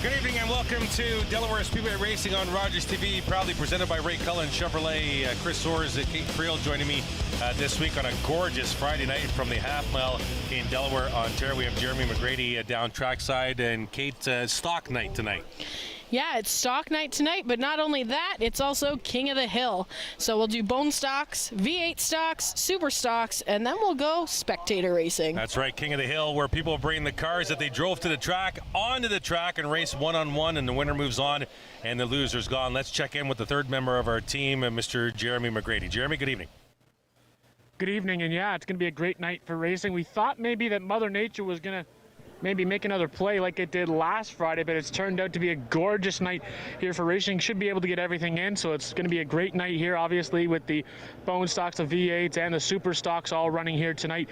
Good evening and welcome to Delaware Speedway Racing on Rogers TV, proudly presented by Ray Cullen Chevrolet. Chris Soares, Kate Creel joining me this week on a gorgeous Friday night from the half mile in Delaware, Ontario. We have Jeremy McGrady down trackside, and Kate, stock night tonight. Yeah, it's stock night tonight, but not only that, it's also King of the Hill. So we'll do bone stocks, V8 stocks, super stocks, and then we'll go spectator racing. That's right, King of the Hill, where people bring the cars that they drove to the track onto the track and race one-on-one, and the winner moves on and the loser's gone. Let's check in with the third member of our team, Mr. Jeremy McGrady. Jeremy, good evening. Good evening, and yeah, it's going to be a great night for racing. We thought maybe that Mother Nature was going to maybe make another play like it did last Friday, but it's turned out to be a gorgeous night here for racing. Should be able to get everything in, so it's going to be a great night here, obviously, with the bone stocks, the V8s, and the super stocks all running here tonight.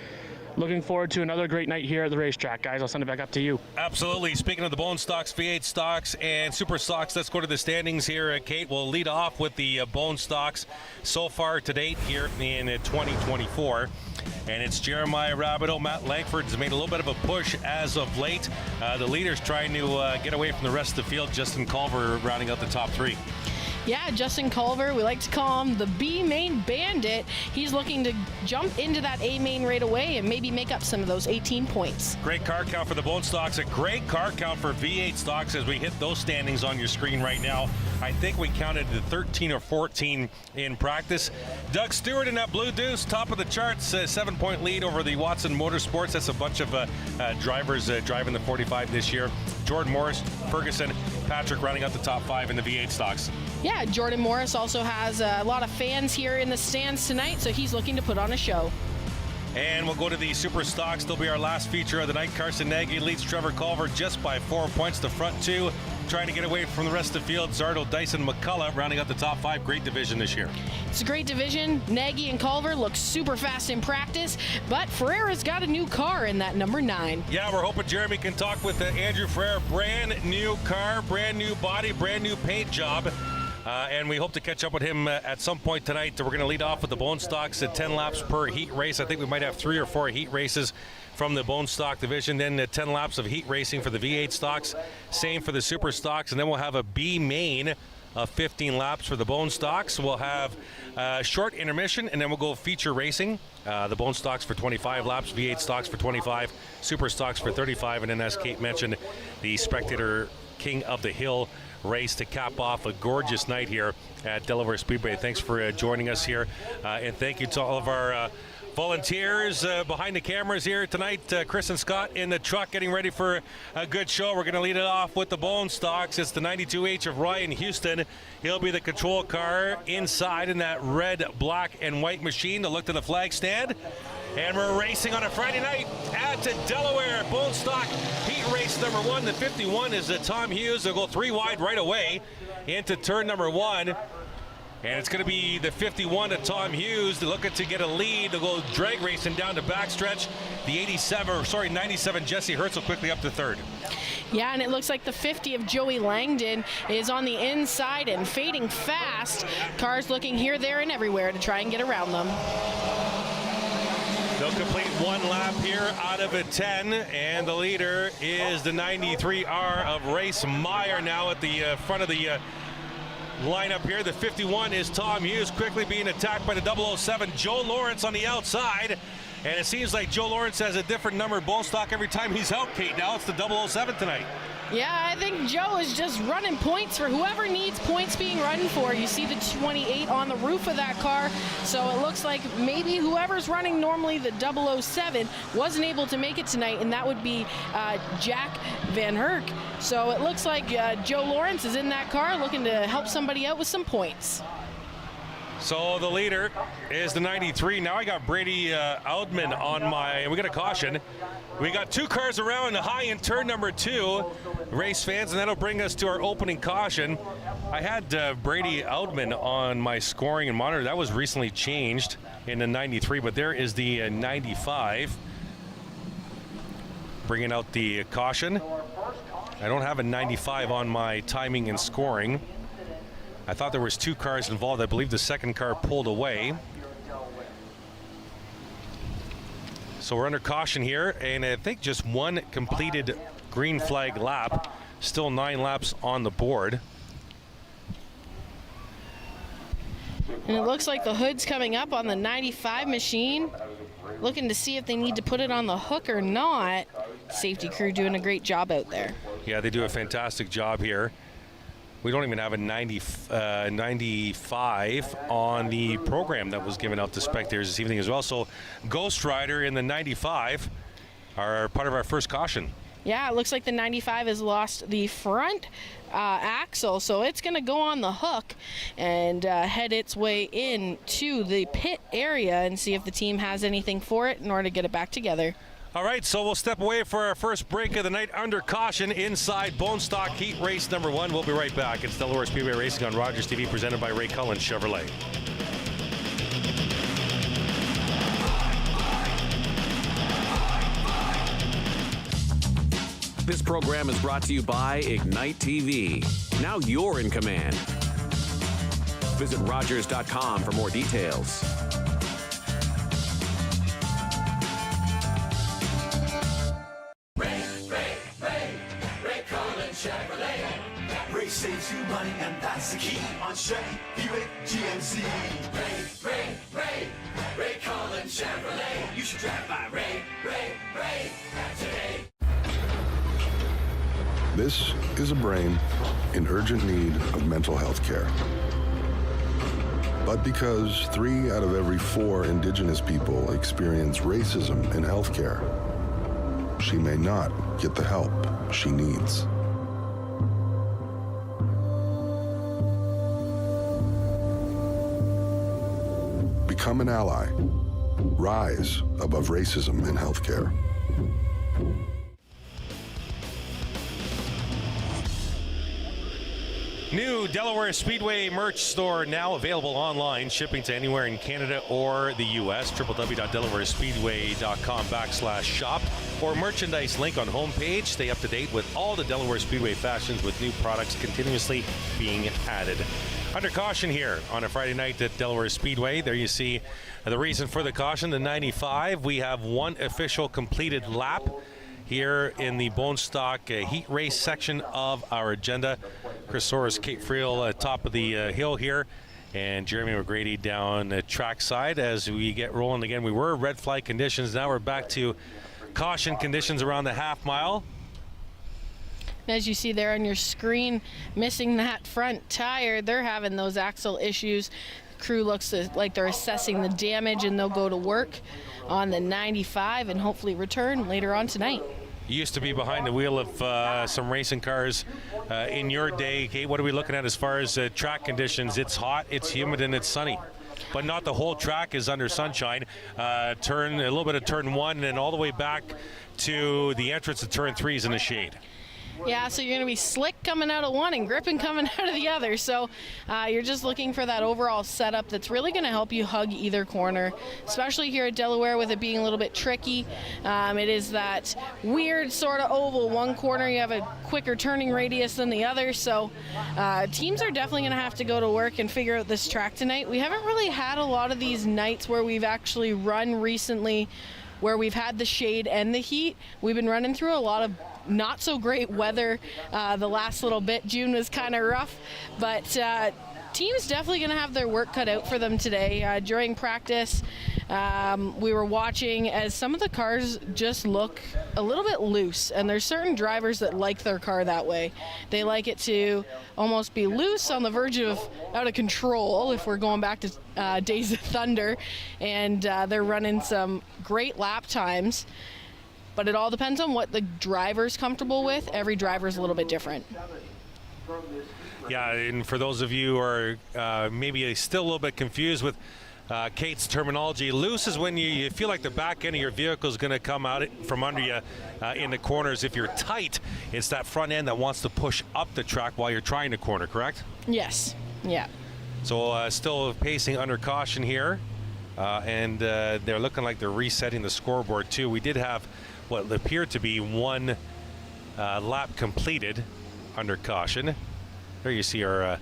Looking forward to another great night here at the racetrack, guys. I'll send it back up to you. Absolutely. Speaking of the bone stocks, V8 stocks, and super stocks, let's go to the standings here. Kate, we'll lead off with the bone stocks so far to date here in 2024. And it's Jeremiah Rabideau. Matt Langford has made a little bit of a push as of late. The leader's trying to get away from the rest of the field. Justin Culver rounding out the top three. Yeah, Justin Culver, we like to call him the B main bandit. He's looking to jump into that A main right away and maybe make up some of those 18 points. Great car count for the bone stocks, a great car count for V8 stocks as we hit those standings on your screen right now. I think we counted the 13 or 14 in practice. Doug Stewart in that blue deuce, top of the charts, 7-point lead over the Watson Motorsports. That's a bunch of drivers driving the 45 this year. Jordan Morris, Ferguson, Patrick rounding out the top 5 in the V8 stocks. Yeah, Jordan Morris also has a lot of fans here in the stands tonight, so he's looking to put on a show. And we'll go to the super stocks. They'll be our last feature of the night. Carson Nagy leads Trevor Culver just by 4 points. The front two trying to get away from the rest of the field. Zardo, Dyson, McCullough rounding out the top 5. Great division this year. It's a great division. Nagy and Culver look super fast in practice, but Ferreira's got a new car in that number 9. Yeah, we're hoping Jeremy can talk with Andrew Ferreira. Brand new car, brand new body, brand new paint job. And we hope to catch up with him at some point tonight. We're going to lead off with the bone stocks at 10 laps per heat race. I think we might have 3 or 4 heat races from the bone stock division. Then 10 laps of heat racing for the V8 stocks. Same for the super stocks. And then we'll have a B main of 15 laps for the bone stocks. We'll have a short intermission, and then we'll go feature racing. The bone stocks for 25 laps, V8 stocks for 25, super stocks for 35. And then, as Kate mentioned, the spectator King of the Hill race to cap off a gorgeous night here at Delaware Speedway. Thanks for joining us here, and thank you to all of our volunteers behind the cameras here tonight. Chris and Scott in the truck getting ready for a good show. We're going to lead it off with the bone stocks. It's the 92H of Ryan Houston. He'll be the control car inside in that red, black, and white machine to look to the flag stand. And we're racing on a Friday night at Delaware. Bone stock heat race number 1. The 51 is Tom Hughes. They'll go 3 wide right away into turn number 1. And it's going to be the 51 to Tom Hughes. They're looking to get a lead. They'll go drag racing down the backstretch. The 97 Jesse Hertz will quickly up to third. Yeah, and it looks like the 50 of Joey Langdon is on the inside and fading fast. Cars looking here, there, and everywhere to try and get around them. They'll complete 1 lap here out of a 10, and the leader is the 93R of Race Meyer now at the front of the lineup here. The 51 is Tom Hughes, quickly being attacked by the 007 Joe Lawrence on the outside. And it seems like Joe Lawrence has a different number of bone stock every time he's out, Kate. Now it's the 007 tonight. Yeah, I think Joe is just running points for whoever needs points being run for. You see the 28 on the roof of that car, so it looks like maybe whoever's running normally the 007 wasn't able to make it tonight, and that would be Jack Van Herk. So it looks like Joe Lawrence is in that car looking to help somebody out with some points. So the leader is the 93. Now I got Brady Oudman on my, we got a caution. We got 2 cars around the high in turn number 2, race fans, and that'll bring us to our opening caution. I had Brady Oudman on my scoring and monitor. That was recently changed in the 93, but there is the 95. Bringing out the caution. I don't have a 95 on my timing and scoring. I thought there was 2 cars involved. I believe the second car pulled away. So we're under caution here, and I think just 1 completed green flag lap. Still 9 laps on the board. And it looks like the hood's coming up on the 95 machine. Looking to see if they need to put it on the hook or not. Safety crew doing a great job out there. Yeah, they do a fantastic job here. We don't even have a 95 on the program that was given out to spectators this evening as well. So Ghost Rider in the 95 are part of our first caution. Yeah, it looks like the 95 has lost the front axle, so it's going to go on the hook and head its way into the pit area and see if the team has anything for it in order to get it back together. All right, so we'll step away for our first break of the night under caution inside Bone Stock Heat Race number 1. We'll be right back. It's Delaware Speedway Racing on Rogers TV, presented by Ray Cullen Chevrolet. This program is brought to you by Ignite TV. Now you're in command. Visit Rogers.com for more details. Ray Cullen Chevrolet. Ray saves you money, and that's the key on Chevy GMC. Ray Cullen Chevrolet. You should drive by Ray today. This is a brain in urgent need of mental health care. But because 3 out of every 4 Indigenous people experience racism in healthcare, she may not get the help she needs. Become an ally. Rise above racism in healthcare. New Delaware Speedway merch store now available online, shipping to anywhere in Canada or the U.S. www.delawarespeedway.com/shop or merchandise link on homepage. Stay up to date with all the Delaware Speedway fashions with new products continuously being added. Under caution here on a Friday night at Delaware Speedway. There you see the reason for the caution, the 95. We have 1 official completed lap here in the Bone Stock Heat Race section of our agenda. Chris Soros, Kate Friel, top of the hill here, and Jeremy McGrady down trackside as we get rolling again. We were red flag conditions. Now we're back to caution conditions around the half mile. As you see there on your screen, missing that front tire, they're having those axle issues. Crew looks like they're assessing the damage, and they'll go to work on the 95 and hopefully return later on tonight. You used to be behind the wheel of some racing cars in your day. Kate, what are we looking at as far as track conditions? It's hot, it's humid, and it's sunny. But not the whole track is under sunshine. A little bit of turn 1 and then all the way back to the entrance to turn 3 is in the shade. Yeah, so you're going to be slick coming out of one and gripping coming out of the other. So you're just looking for that overall setup that's really going to help you hug either corner, especially here at Delaware with it being a little bit tricky. It is that weird sort of oval. One corner you have a quicker turning radius than the other. So teams are definitely going to have to go to work and figure out this track tonight. We haven't really had a lot of these nights where we've actually run recently where we've had the shade and the heat. We've been running through a lot of not so great weather the last little bit. June was kind of rough, but team's definitely going to have their work cut out for them today. During practice, we were watching as some of the cars just look a little bit loose, and there's certain drivers that like their car that way. They like it to almost be loose, on the verge of out of control, if we're going back to Days of Thunder, and they're running some great lap times. But it all depends on what the driver's comfortable with. Every driver's a little bit different. Yeah, and for those of you who are maybe still a little bit confused with Kate's terminology, loose is when you feel like the back end of your vehicle is going to come out from under you in the corners. If you're tight, it's that front end that wants to push up the track while you're trying to corner, correct? Yes, yeah. So still pacing under caution here, and they're looking like they're resetting the scoreboard too. We did have what appeared to be 1 lap completed under caution. There you see our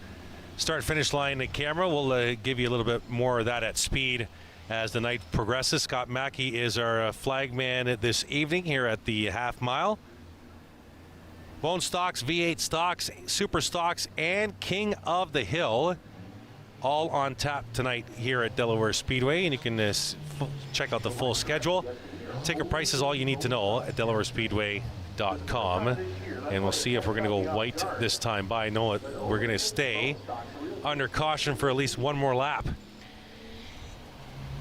start-finish line camera. We'll give you a little bit more of that at speed as the night progresses. Scott Mackey is our flag man this evening here at the half mile. Bone stocks, V8 stocks, super stocks, and King of the Hill, all on tap tonight here at Delaware Speedway. And you can check out the full schedule. Ticket price is all you need to know at DelawareSpeedway.com. And we'll see if we're going to go white this time. But I know we're going to stay under caution for at least one more lap.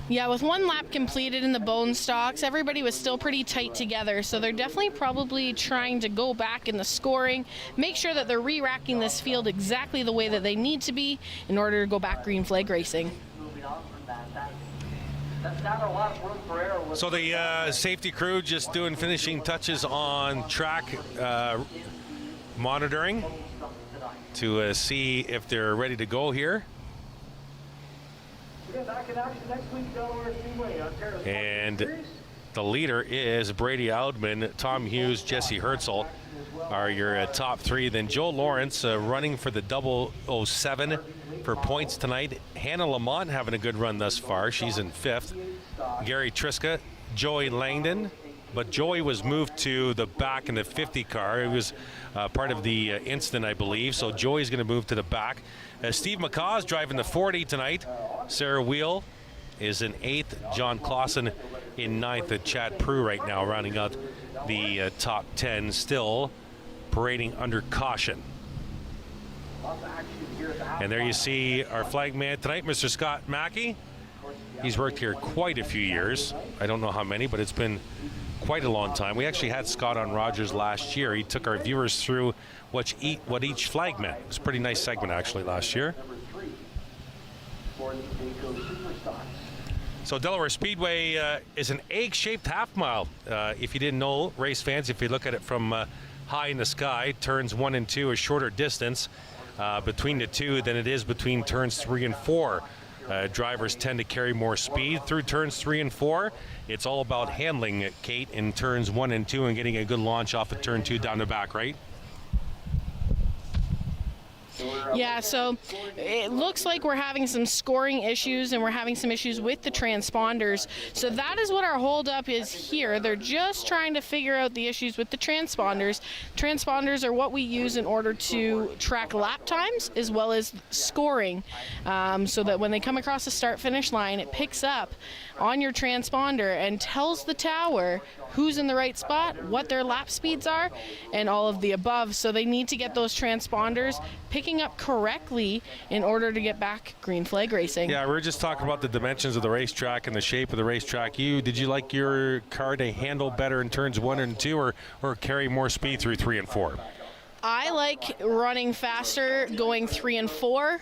Yeah, with one lap completed in the bone stocks, everybody was still pretty tight together. So they're definitely probably trying to go back in the scoring, make sure that they're re-racking this field exactly the way that they need to be in order to go back green flag racing. So the safety crew just doing finishing touches on track monitoring to see if they're ready to go here. And the leader is Brady Outman, Tom Hughes, Jesse Herzl are your top three. Then Joe Lawrence running for the 007 for points tonight. Hannah Lamont having a good run thus far. She's in fifth. Gary Triska, Joey Langdon. But Joey was moved to the back in the 50 car. It was part of the incident, I believe. So Joey's going to move to the back. Steve McCaw's driving the 40 tonight. Sarah Wheel is in 8th. John Clausen in 9th. Chad Prue right now rounding out the top 10, still parading under caution. And there you see our flag man tonight, Mr. Scott Mackey. He's worked here quite a few years. I don't know how many, but it's been quite a long time. We actually had Scott on Rogers last year. He took our viewers through what each flag meant. It was a pretty nice segment actually last year. So Delaware Speedway is an egg-shaped half mile. If you didn't know, race fans, if you look at it from high in the sky, turns 1 and 2 a shorter distance between the two than it is between turns 3 and 4. Drivers tend to carry more speed through turns 3 and 4. It's all about handling, Kate, in turns 1 and 2 and getting a good launch off of turn 2 down the back, right? Yeah, so it looks like we're having some scoring issues and we're having some issues with the transponders. So that is what our holdup is here. They're just trying to figure out the issues with the transponders. Transponders are what we use in order to track lap times as well as scoring, so that when they come across the start-finish line, it picks up on your transponder and tells the tower who's in the right spot, what their lap speeds are, and all of the above. So they need to get those transponders picking up correctly in order to get back green flag racing. Yeah, we were just talking about the dimensions of the racetrack and the shape of the racetrack. Did you like your car to handle better in turns 1 and 2 or carry more speed through 3 and 4? I like running faster going 3 and 4.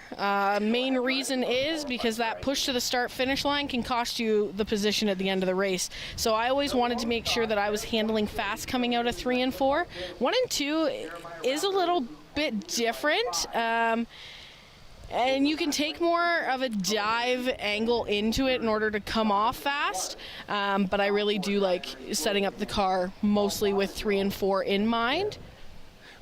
Main reason is because that push to the start finish line can cost you the position at the end of the race. So I always wanted to make sure that I was handling fast coming out of 3 and 4. 1 and 2 is a little bit different. And you can take more of a dive angle into it in order to come off fast. But I really do like setting up the car mostly with 3 and 4 in mind.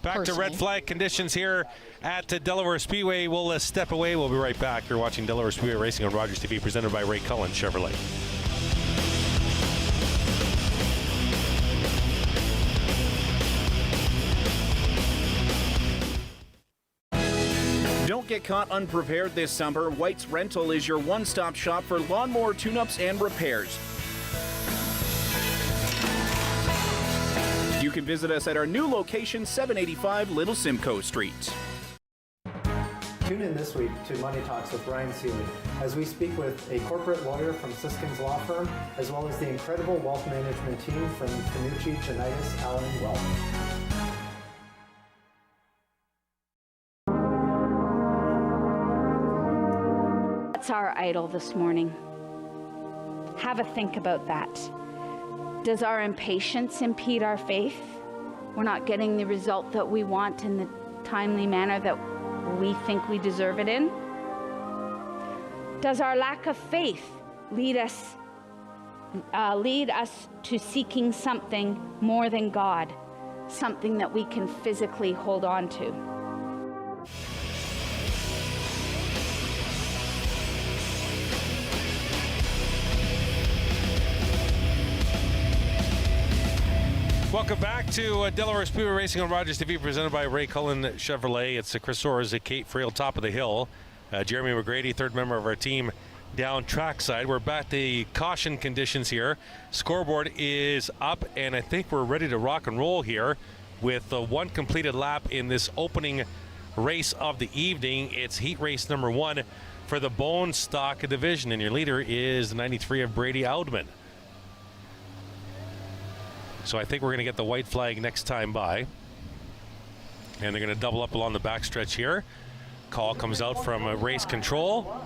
Back to red flag conditions here at Delaware Speedway. We'll step away. We'll be right back. You're watching Delaware Speedway Racing on Rogers TV, presented by Ray Cullen Chevrolet. Don't get caught unprepared this summer. White's Rental is your one-stop shop for lawnmower tune-ups and repairs. You can visit us at our new location, 785 Little Simcoe Street. Tune in this week to Money Talks with Ryan Seeley as we speak with a corporate lawyer from Siskins Law Firm, as well as the incredible wealth management team from Canucci, Janitis, Allen Wealth. That's our idol this morning. Have a think about that. Does our impatience impede our faith? We're not getting the result that we want in the timely manner that we think we deserve it in? Does our lack of faith lead us to seeking something more than God, something that we can physically hold on to? Welcome back to Delaware Speedway Racing on Rogers TV, presented by Ray Cullen Chevrolet. It's Chris Soares at Kate Frail, top of the hill. Jeremy McGrady, third member of our team, down trackside. We're back to caution conditions here. Scoreboard is up, and I think we're ready to rock and roll here with one completed lap in this opening race of the evening. It's heat race number 1 for the Bone Stock division, and your leader is the 93 of Brady Aldman. So I think we're going to get the white flag next time by. And they're going to double up along the backstretch here. Call comes out from race control.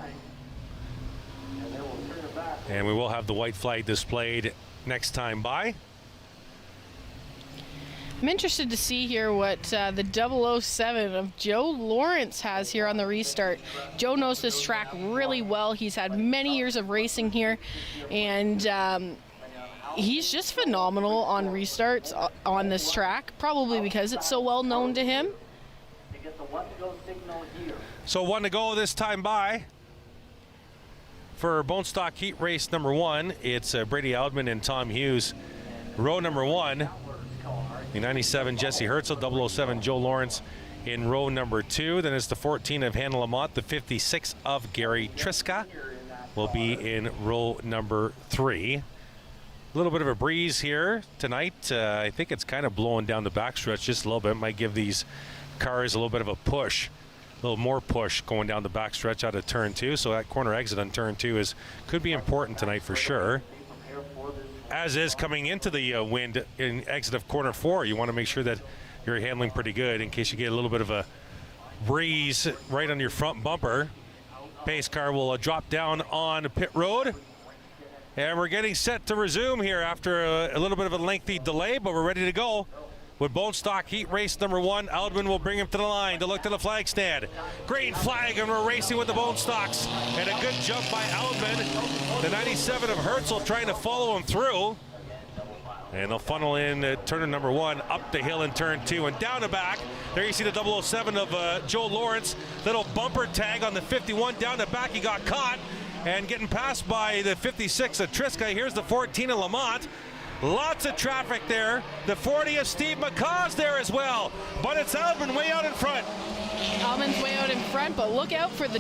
And we will have the white flag displayed next time by. I'm interested to see here what the 007 of Joe Lawrence has here on the restart. Joe knows this track really well. He's had many years of racing here, and he's just phenomenal on restarts on this track, probably because it's so well known to him. So 1 to go this time by for Bone Stock heat race number 1. It's Brady Aldman and Tom Hughes. Row number 1, the 97 Jesse Herzl, 007 Joe Lawrence in row number 2. Then it's the 14 of Hannah Lamont, the 56 of Gary Triska will be in row number 3. A little bit of a breeze here tonight. I think it's kind of blowing down the backstretch just a little bit. Might give these cars a little bit of a push, a little more push going down the backstretch out of turn 2. So that corner exit on turn 2 could be important tonight for sure. As is coming into the wind in exit of corner 4, you want to make sure that you're handling pretty good in case you get a little bit of a breeze right on your front bumper. Pace car will drop down on pit road. And we're getting set to resume here after a little bit of a lengthy delay, but we're ready to go. With Bone Stock heat race number 1, Aldman will bring him to the line to look to the flag stand. Green flag, and we're racing with the Bone Stocks. And a good jump by Aldman. The 97 of Herzl trying to follow him through. And they'll funnel in turn number 1 up the hill in turn 2 and down the back. There you see the 007 of Joe Lawrence. Little bumper tag on the 51 down the back. He got caught and getting passed by the 56 of Triska. Here's the 14 of Lamont. Lots of traffic there. The 40 of Steve McCaw's there as well. But it's Aldman way out in front. Aldman's way out in front, but look out for the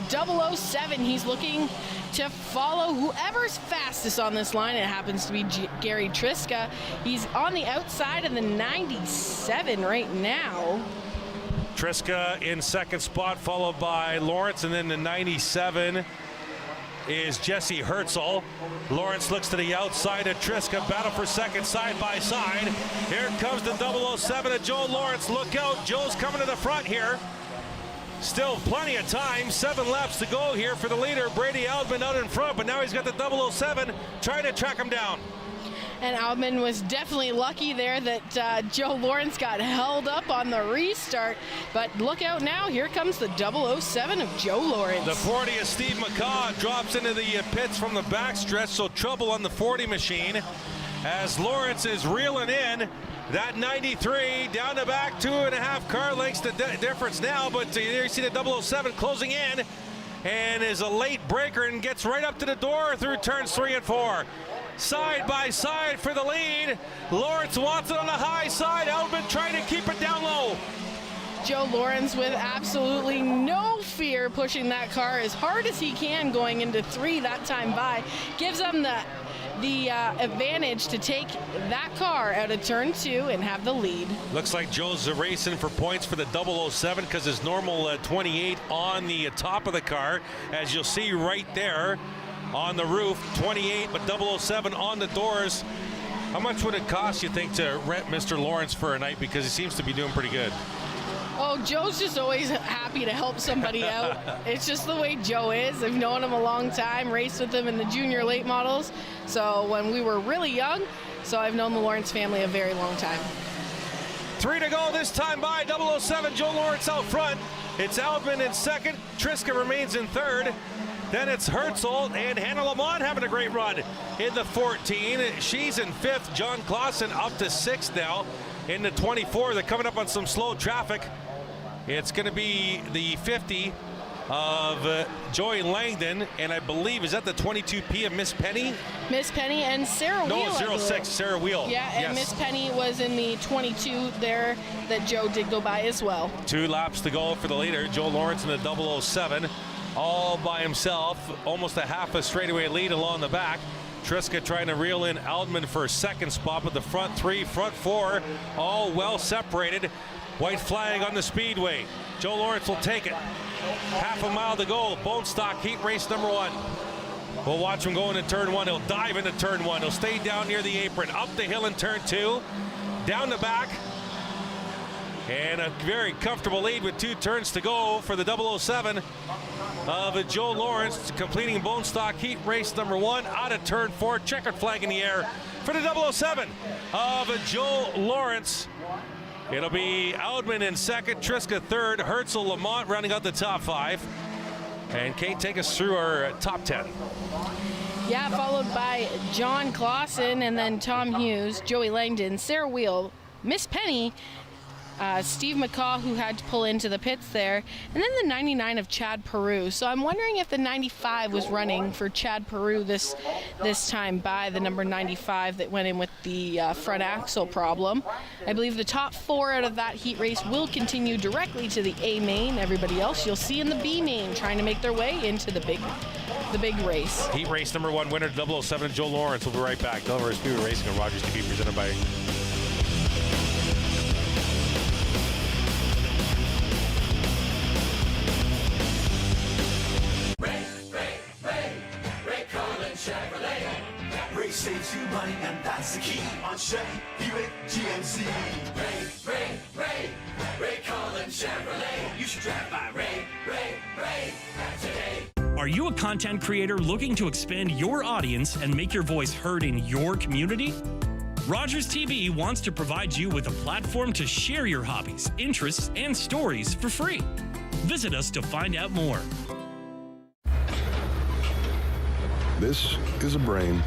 007. He's looking to follow whoever's fastest on this line. It happens to be Gary Triska. He's on the outside of the 97 right now. Triska in second spot, followed by Lawrence, and then the 97 is Jesse Herzl. Lawrence looks to the outside of Triska. Battle for second side by side. Here comes the 007 of Joe Lawrence. Look out, Joe's coming to the front here. Still plenty of time. 7 laps to go here for the leader, Brady Aldman, out in front, but now he's got the 007 trying to track him down. And Aldman was definitely lucky there that Joe Lawrence got held up on the restart. But look out now, here comes the 007 of Joe Lawrence. The 40 of Steve McCaw drops into the pits from the backstretch, so trouble on the 40 machine as Lawrence is reeling in. That 93 down the back, 2.5 car lengths the difference now, but there you see the 007 closing in and is a late breaker and gets right up to the door through turns 3 and 4. Side by side for the lead. Lawrence wants it on the high side. Aldman trying to keep it down low. Joe Lawrence with absolutely no fear pushing that car as hard as he can going into 3 that time by. Gives him the advantage to take that car out of turn 2 and have the lead. Looks like Joe's racing for points for the 007 because his normal 28 on the top of the car, as you'll see right there on the roof, 28, but 007 on the doors. How much would it cost, you think, to rent Mr. Lawrence for a night, because he seems to be doing pretty good? Oh, Joe's just always happy to help somebody out. It's just the way Joe is. I've known him a long time, raced with him in the junior late models, so when we were really young, so I've known the Lawrence family a very long time. 3 to go this time by 007, Joe Lawrence out front. It's Aldman in second, Triska remains in third. Then it's Herzl and Hannah Lamont having a great run in the 14. She's in 5th. John Clausen up to 6th now in the 24. They're coming up on some slow traffic. It's going to be the 50 of Joey Langdon, and I believe, is that the 22P of Miss Penny? Miss Penny and Sarah Wheel. No, 06, Sarah Wheel. Yeah, and yes. Miss Penny was in the 22 there that Joe did go by as well. 2 laps to go for the leader. Joe Lawrence in the 007, all by himself, almost a half a straightaway lead along the back. Triska trying to reel in Aldman for a second spot, but the front 3, front 4, all well separated. White flag on the speedway. Joe Lawrence will take it. Half a mile to go. Bone stock heat race number 1. We'll watch him go into turn 1. He'll dive into turn 1. He'll stay down near the apron. Up the hill in turn 2. Down the back. And a very comfortable lead with 2 turns to go for the 007 of Joe Lawrence, completing bone stock heat race number 1 out of turn 4. Checkered flag in the air for the 007 of Joe Lawrence. It'll be Aldman in second, Triska third, Herzl, Lamont rounding out the top 5. And Kate, take us through our top 10. Yeah, followed by John Clausen and then Tom Hughes, Joey Langdon, Sarah Wheel, Miss Penny, Steve McCaw, who had to pull into the pits there, and then the 99 of Chad Peru. So I'm wondering if the 95 was running for Chad Peru this time by the number 95 that went in with the front axle problem. I believe the top 4 out of that heat race will continue directly to the A main. Everybody else you'll see in the B main trying to make their way into the big race. Heat race number 1 winner 007 Joe Lawrence. We'll be right back. Delaware Speedway Racing on Rogers TV, presented by Ray saves you money, and that's the key on Chevy, Buick, GMC. Ray Collins Chevrolet. You should drive by Ray today. Are you a content creator looking to expand your audience and make your voice heard in your community? Rogers TV wants to provide you with a platform to share your hobbies, interests, and stories for free. Visit us to find out more. This is a brain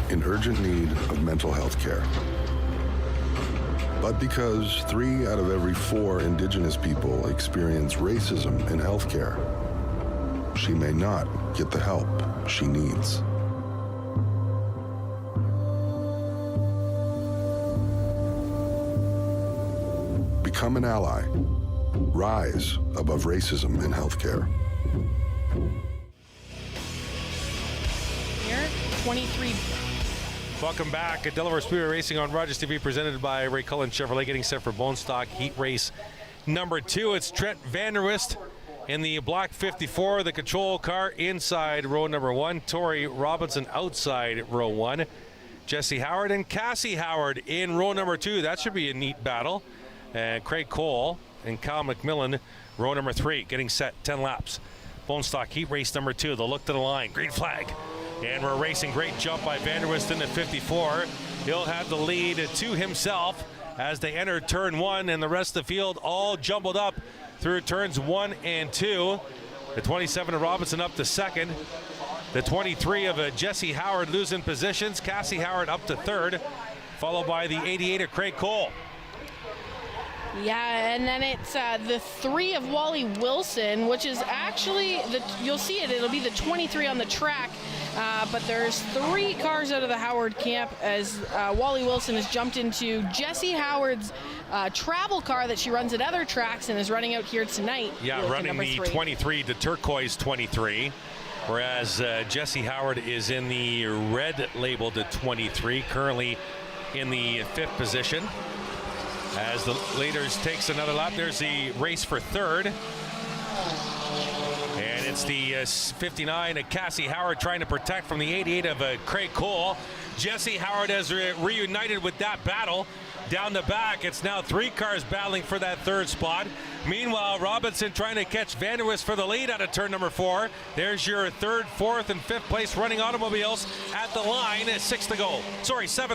in urgent need of mental health care. But because 3 out of every 4 Indigenous people experience racism in healthcare, she may not get the help she needs. Become an ally. Rise above racism in healthcare. 23. Welcome back at Delaware Speedway Racing on Rogers TV, presented by Ray Cullen Chevrolet, getting set for bone stock heat race number 2. It's Trent Vanderwist in the black 54, the control car inside row number 1. Tori Robinson outside row 1. Jesse Howard and Cassie Howard in row number 2. That should be a neat battle. And Craig Cole and Kyle McMillan, row number 3, getting set 10 laps. Bone stock heat race number 2. They'll look to the line. Green flag. And we're racing. Great jump by Vanderwist in the 54. He'll have the lead to himself as they enter turn 1, and the rest of the field all jumbled up through turns 1 and 2. The 27 of Robinson up to second. The 23 of Jesse Howard losing positions. Cassie Howard up to third, followed by the 88 of Craig Cole. Yeah, and then it's the 3 of Wally Wilson, which is actually, you'll see it, it'll be the 23 on the track. But there's 3 cars out of the Howard camp as Wally Wilson has jumped into Jesse Howard's travel car that she runs at other tracks and is running out here tonight. Yeah, running the 23, the turquoise 23, whereas Jesse Howard is in the red labeled 23, currently in the 5th position. As the leaders takes another lap, there's the race for 3rd. And it's the 59 of Cassie Howard trying to protect from the 88 of Craig Cole. Jesse Howard has reunited with that battle. Down the back, it's now 3 cars battling for that 3rd spot. Meanwhile, Robinson trying to catch Vanderwist for the lead out of turn number 4. There's your 3rd, 4th, and 5th place running automobiles at the line. 7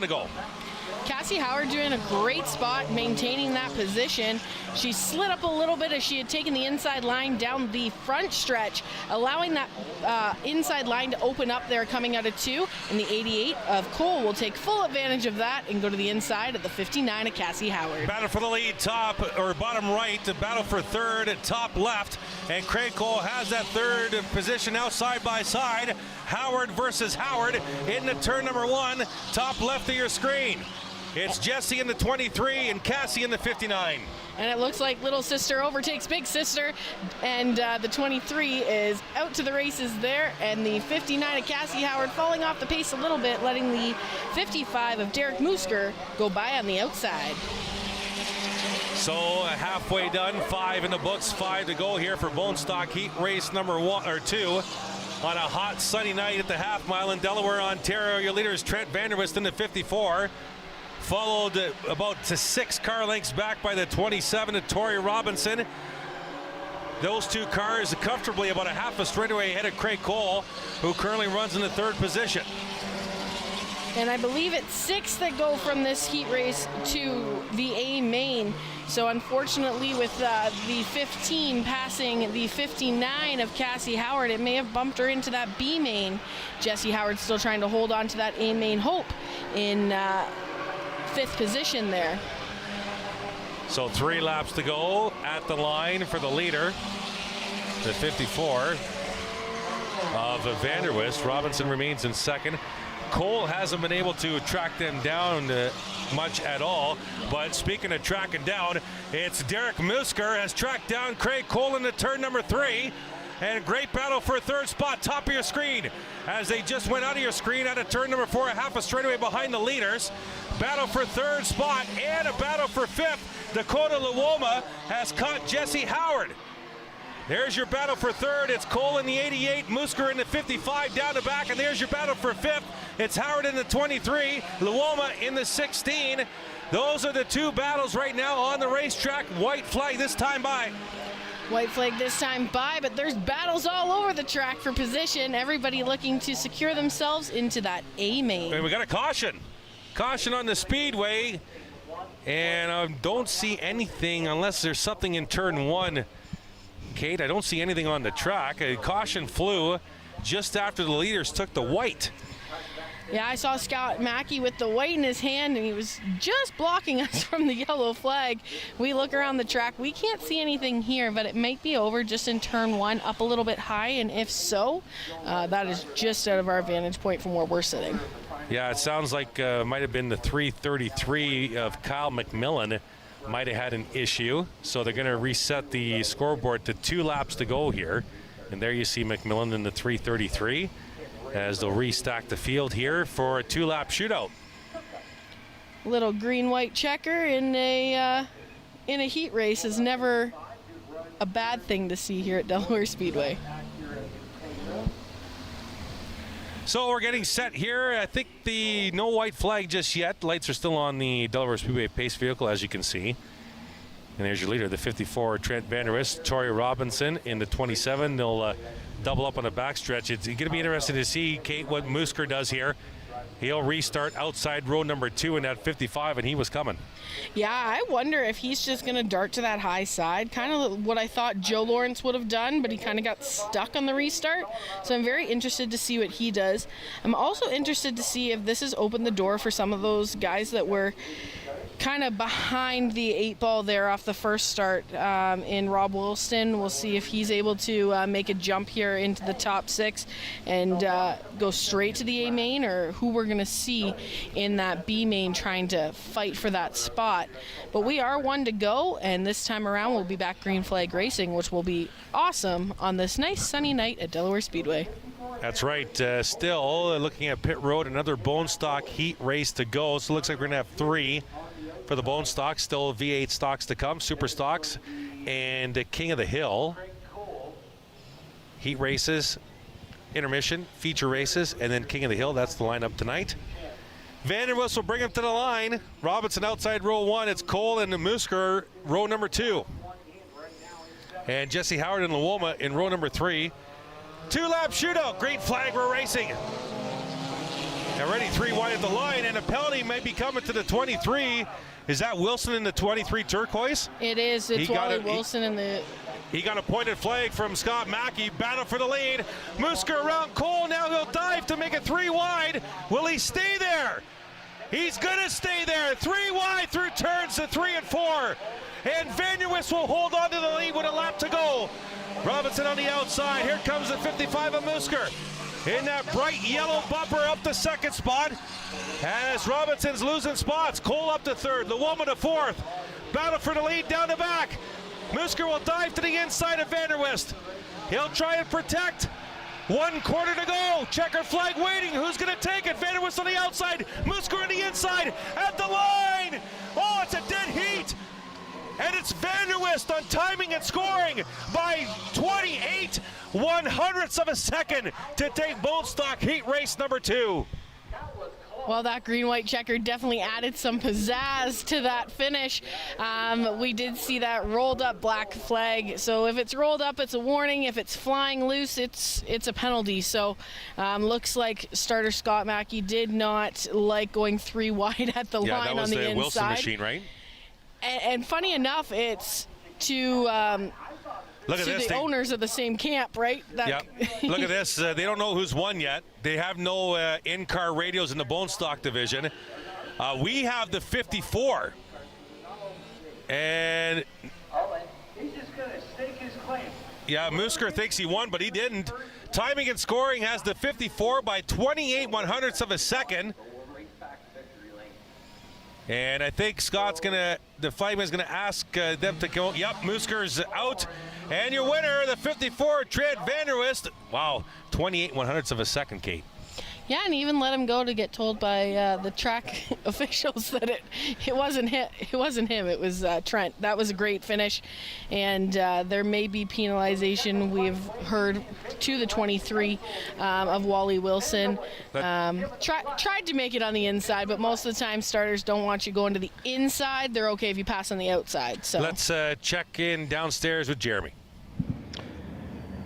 to go. Cassie Howard doing a great spot, maintaining that position. She slid up a little bit as she had taken the inside line down the front stretch, allowing that inside line to open up there coming out of 2. And the 88 of Cole will take full advantage of that and go to the inside of the 59 of Cassie Howard. Battle for the lead, top or bottom right, battle for third, top left. And Craig Cole has that third position now side by side. Howard versus Howard into turn number 1, top left of your screen. It's Jesse in the 23 and Cassie in the 59. And it looks like little sister overtakes big sister, and the 23 is out to the races there, and the 59 of Cassie Howard falling off the pace a little bit, letting the 55 of Derek Musker go by on the outside. So halfway done, 5 in the books, 5 to go here for Bone Stock Heat race number 1 or 2 on a hot sunny night at the half mile in Delaware, Ontario. Your leader is Trent Vanderwist in the 54. Followed about to 6 car lengths back by the 27 of Tori Robinson. Those 2 cars comfortably about a half a straightaway ahead of Craig Cole, who currently runs in the 3rd position. And I believe it's 6 that go from this heat race to the A main. So unfortunately, with the 15 passing the 59 of Cassie Howard, it may have bumped her into that B main. Jessie Howard still trying to hold on to that A main hope in 5th position there. So 3 laps to go at the line for the leader, the 54 of Vanderwist. Robinson remains in 2nd. Cole hasn't been able to track them down much at all. But speaking of tracking down, it's Derek Musker has tracked down Craig Cole in the turn number 3. And great battle for a 3rd spot, top of your screen. As they just went out of your screen out of turn number 4, a half a straightaway behind the leaders. Battle for 3rd spot and a battle for 5th. Dakota Luoma has caught Jessie Howard. There's your battle for 3rd. It's Cole in the 88, Musker in the 55 down the back, and there's your battle for 5th. It's Howard in the 23, Luoma in the 16. Those are the 2 battles right now on the racetrack. White flag this time by. White flag this time by, but there's battles all over the track for position. Everybody looking to secure themselves into that A main. And we got a caution. Caution on the speedway. And I don't see anything unless there's something in turn 1. Kate, I don't see anything on the track. A caution flew just after the leaders took the white. Yeah, I saw Scott Mackey with the white in his hand, and he was just blocking us from the yellow flag. We look around the track. We can't see anything here, but it might be over just in turn 1, up a little bit high, and if so, that is just out of our vantage point from where we're sitting. Yeah, it sounds like might have been the 333 of Kyle McMillan might have had an issue. So they're going to reset the scoreboard to 2 laps to go here. And there you see McMillan in the 333 as they'll restack the field here for a 2-lap shootout. Little green-white checker in a heat race is never a bad thing to see here at Delaware Speedway. So we're getting set here. I think the no white flag just yet. Lights are still on the Delaware Speedway pace vehicle, as you can see. And there's your leader, the 54, Trent Vanderwist. Tori Robinson in the 27. They'll double up on the backstretch. It's going to be interesting to see, Kate, what Musker does here. He'll restart outside row number 2 in that 55, and he was coming. Yeah, I wonder if he's just going to dart to that high side, kind of what I thought Joe Lawrence would have done, but he kind of got stuck on the restart. So I'm very interested to see what he does. I'm also interested to see if this has opened the door for some of those guys that were kind of behind the 8 ball there off the first start in Rob Wilson. We'll see if he's able to make a jump here into the top 6 and go straight to the A main, or who we're going to see in that B main trying to fight for that spot. But we are 1 to go, and this time around we'll be back green flag racing, which will be awesome on this nice sunny night at Delaware Speedway. That's right. Still looking at pit road, another bone stock heat race to go. So it looks like we're going to have 3 for the bone stocks. Still V8 stocks to come, super stocks, and King of the Hill. Heat races, intermission, feature races, and then King of the Hill. That's the lineup tonight. Vanderwist will bring him to the line. Robinson outside row 1. It's Cole and Musker row number 2. And Jessie Howard and Luoma in row number 3. 2-lap shootout. Great flag, we're racing. Already 3 wide at the line, and a penalty might be coming to the 23. Is that Wilson in the 23 turquoise? It is. It's Wally Wilson in the... He got a pointed flag from Scott Mackey. Battle for the lead. Musker around Cole. Now he'll dive to make it 3 wide. Will he stay there? He's going to stay there. 3 wide through turns to 3 and 4. And Vanderwist will hold on to the lead with a lap to go. Robinson on the outside. Here comes the 55 of Musker. In that bright yellow bumper up the second spot. As Robinson's losing spots. Cole up to third. Luoma to fourth. Battle for the lead down the back. Musker will dive to the inside of Vanderwist. He'll try and protect. 1 quarter to go. Checker flag waiting. Who's going to take it? Vanderwist on the outside. Musker on the inside. At the line. Oh, it's a dead heat. And it's Vanderwist on timing and scoring by 28 100ths of a second to take Bonestock heat race number 2. Well, that green-white checker definitely added some pizzazz to that finish. We did see that rolled up black flag. So if it's rolled up, it's a warning. If it's flying loose, it's a penalty. So looks like starter Scott Mackey did not like going 3 wide at the line on the inside. Yeah, that was the Wilson machine, right? And funny enough, it's to the owners of the same camp, right? Yeah. Look at this. They don't know who's won yet. They have no in-car radios in the Bonestock division. We have the 54. And he's just going to stake his claim. Yeah, Musker thinks he won, but he didn't. Timing and scoring has the 54 by 28 100ths of a second. And I think the fireman's gonna ask them to go. Yep, Musker's out. And your winner, the 54, Trent Vanderwist. Wow, 28 100ths of a second, Kate. Yeah, and even let him go to get told by the track officials that it wasn't him. It was Trent. That was a great finish, and there may be penalization. We've heard to the 23 of Wally Wilson. Tried to make it on the inside, but most of the time starters don't want you going to the inside. They're okay if you pass on the outside. So let's check in downstairs with Jeremy.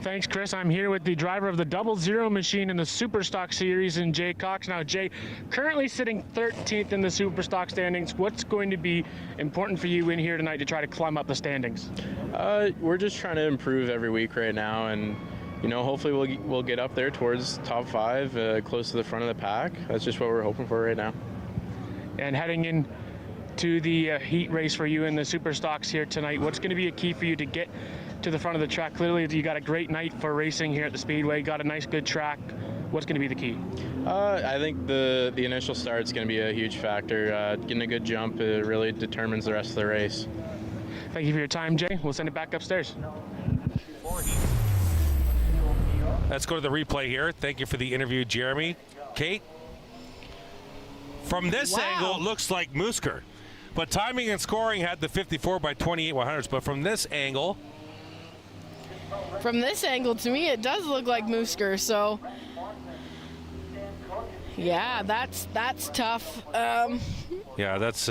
Thanks, Chris. I'm here with the driver of the 00 machine in the Superstock Series, and Jay Cox. Now, Jay, currently sitting 13th in the Superstock standings. What's going to be important for you in here tonight to try to climb up the standings? We're just trying to improve every week right now, and hopefully we'll get up there towards top 5, close to the front of the pack. That's just what we're hoping for right now. And heading in to the heat race for you in the Superstocks here tonight, what's going to be a key for you to get to the front of the track? Clearly, you got a great night for racing here at the Speedway. Got a nice, good track. What's going to be the key? I think the initial start is going to be a huge factor. Getting a good jump really determines the rest of the race. Thank you for your time, Jay. We'll send it back upstairs. Let's go to the replay here. Thank you for the interview, Jeremy. Kate? From this angle, it looks like Musker. But timing and scoring had the 54 by 28 100ths. But from this angle... to me, it does look like Musker. So, yeah, that's tough. Yeah, that's...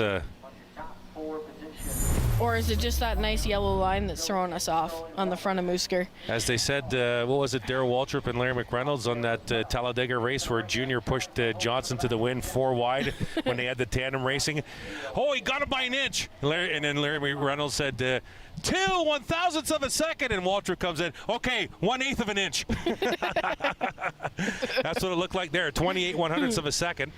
Or is it just that nice yellow line that's throwing us off on the front of Musker? As they said, what was it, Darrell Waltrip and Larry McReynolds on that Talladega race where Junior pushed Johnson to the win 4 wide when they had the tandem racing. Oh, he got him by an inch. And then Larry McReynolds said, 2 1,000ths of a second, and Waltrip comes in, okay, 1/8 of an inch. That's what it looked like there, 28 100ths of a second.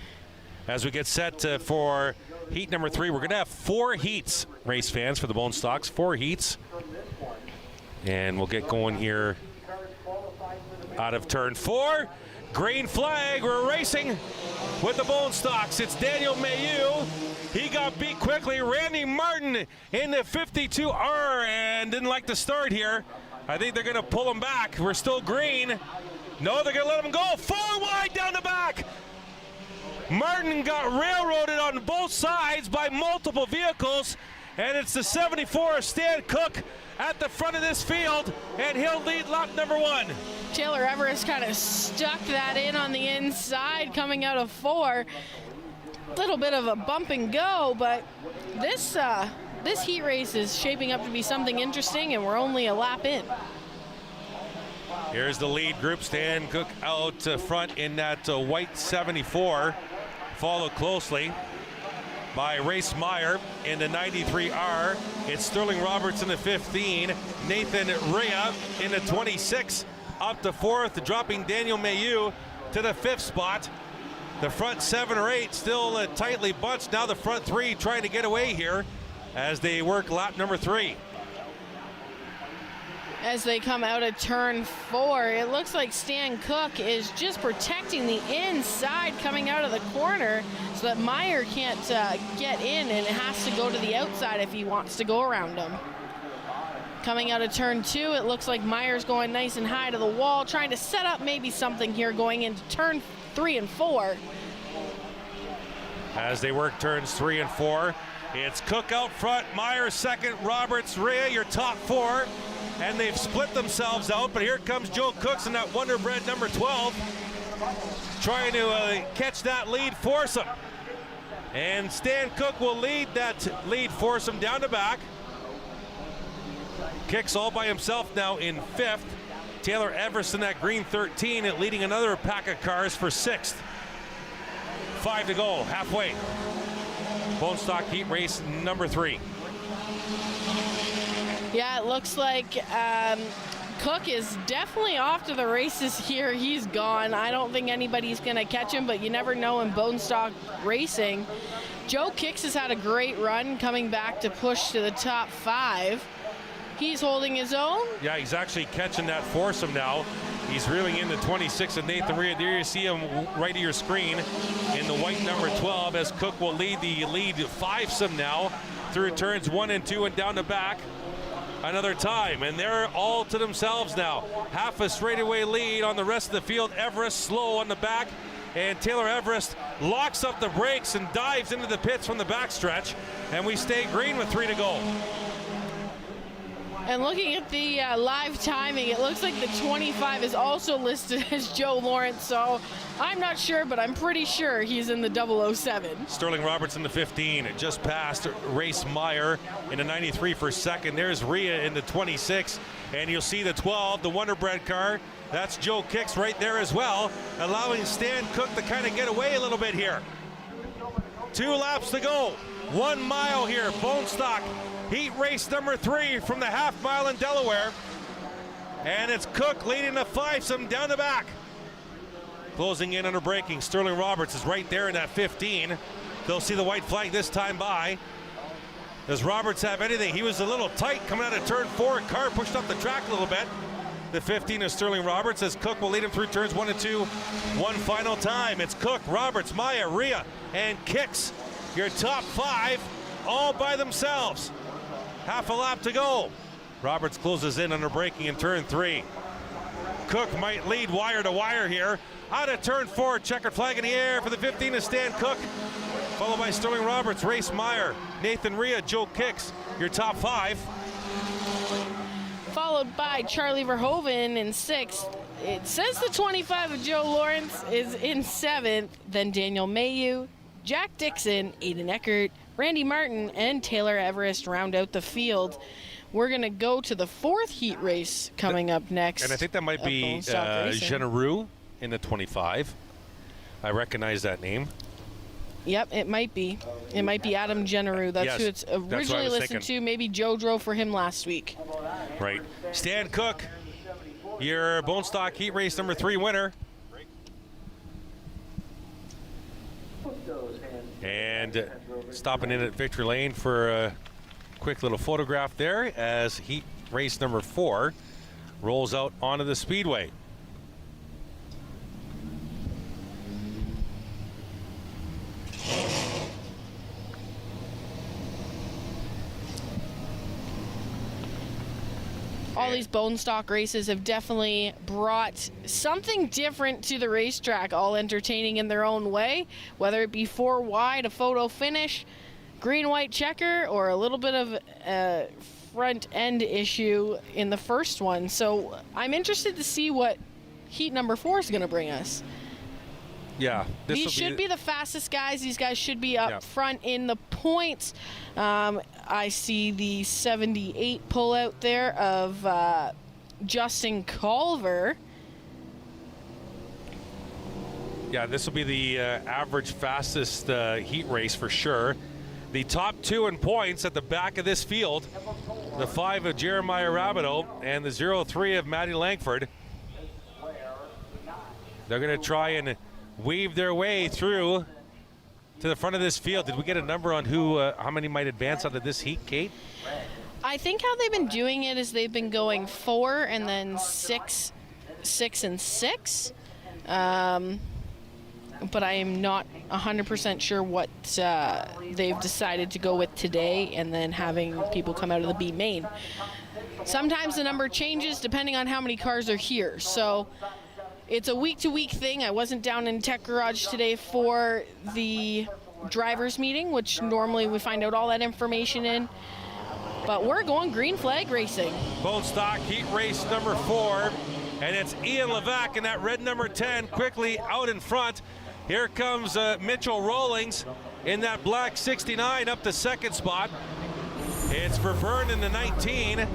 As we get set for heat number 3, we're going to have 4 heats, race fans, for the Bonestocks. 4 heats. And we'll get going here out of turn 4. Green flag. We're racing with the Bonestocks. It's Daniel Mayu. He got beat quickly. Randy Martin in the 52R and didn't like the start here. I think they're going to pull him back. We're still green. No, they're going to let him go. 4 wide down the back. Martin got railroaded on both sides by multiple vehicles, and it's the 74 of Stan Cook at the front of this field, and he'll lead lap number 1. Taylor Everest kind of stuck that in on the inside coming out of 4. Little bit of a bump and go, but this heat race is shaping up to be something interesting, and we're only a lap in. Here's the lead group. Stan Cook out front in that white 74, followed closely by Race Meyer in the 93R. It's Sterling Roberts in the 15, Nathan Rea in the 26, up to 4th, dropping Daniel Mayu to the 5th spot. The front 7 or 8 still tightly bunched. Now the front 3 trying to get away here as they work lap number 3. As they come out of turn 4, it looks like Stan Cook is just protecting the inside coming out of the corner so that Meyer can't get in, and it has to go to the outside if he wants to go around him. Coming out of turn 2, it looks like Meyer's going nice and high to the wall, trying to set up maybe something here going into turn 3 and 4. As they work turns 3 and 4, it's Cook out front, Meyer second, Roberts, Rea, your top 4. And they've split themselves out, but here comes Joe Cooks in that Wonder Bread number 12, trying to catch that lead foursome. And Stan Cook will lead that lead foursome down the back. Kicks all by himself now in 5th. Taylor Everest in that green 13, leading another pack of cars for 6th. 5 to go, halfway. Bone Stock Heat Race number 3. Yeah, it looks like Cook is definitely off to the races here. He's gone. I don't think anybody's going to catch him, but you never know in bone stock racing. Joe Kicks has had a great run coming back to push to the top 5. He's holding his own. Yeah, he's actually catching that foursome now. He's reeling in the 26 of Nathan Rea. There you see him right of your screen in the white number 12 as Cook will lead the lead fivesome now through turns 1 and 2 and down the back. Another time, and they're all to themselves now. Half a straightaway lead on the rest of the field. Everest slow on the back, and Taylor Everest locks up the brakes and dives into the pits from the backstretch, and we stay green with 3 to go. And looking at the live timing, it looks like the 25 is also listed as Joe Lawrence, so I'm not sure, but I'm pretty sure he's in the 007. Sterling Roberts in the 15, just past Race Meyer in the 93 for second. There's Rea in the 26, and you'll see the 12, the Wonder Bread car. That's Joe Kicks right there as well, allowing Stan Cook to kind of get away a little bit here. 2 laps to go, 1 mile here, Bone Stock Heat Race number 3 from the half mile in Delaware. And it's Cook leading the fivesome down the back. Closing in under braking, Sterling Roberts is right there in that 15. They'll see the white flag this time by. Does Roberts have anything? He was a little tight coming out of turn 4. Car pushed up the track a little bit. The 15 is Sterling Roberts as Cook will lead him through turns 1 and 2. One final time. It's Cook, Roberts, Meyer, Rea, and Kicks. Your top 5 all by themselves. Half a lap to go. Roberts closes in under braking in turn 3. Cook might lead wire to wire here. Out of turn 4, checkered flag in the air for the 15 is Stan Cook. Followed by Sterling Roberts, Race Meyer, Nathan Rea, Joe Kicks. Your top 5. Followed by Charlie Verhoeven in 6th. It says the 25 of Joe Lawrence is in 7th. Then Daniel Mayu, Jack Dixon, Aiden Eckert, Randy Martin, and Taylor Everest round out the field. We're going to go to the 4th heat race coming up next. And I think that might be Genereux in the 25. I recognize that name. Yep, it might be. It might be Adam Genereux. That's who it's originally listed to. Maybe Joe drove for him last week. Right. Stan Cook, your Bone Stock Heat Race number 3 winner. And stopping in at Victory Lane for a quick little photograph there as Heat Race number 4 rolls out onto the Speedway. All these bone stock races have definitely brought something different to the racetrack, all entertaining in their own way, whether it be 4 wide, a photo finish, green-white checker, or a little bit of a front end issue in the first one. So I'm interested to see what heat number 4 is going to bring us. Yeah. These should be the fastest guys. These guys should be up front in the points. I see the 78 pull out there of Justin Culver. Yeah, this will be the average fastest heat race for sure. The top 2 in points at the back of this field, the 5 of Jeremiah Rabideau and the 0-3 of Matty Langford. They're going to try and weave their way through to the front of this field. Did we get a number on how many might advance out of this heat, Kate? I think how they've been doing it is they've been going 4 and then 6, 6 and 6. But I am not 100% sure what they've decided to go with today, and then having people come out of the B main. Sometimes the number changes depending on how many cars are here. So it's a week-to-week thing. I wasn't down in Tech Garage today for the drivers meeting, which normally we find out all that information in. But we're going green flag racing. Bone stock heat race number 4, and it's Ian Levac in that red number 10 quickly out in front. Here comes Mitchell Rawlings in that black 69 up to second spot. It's Verburn in the 19.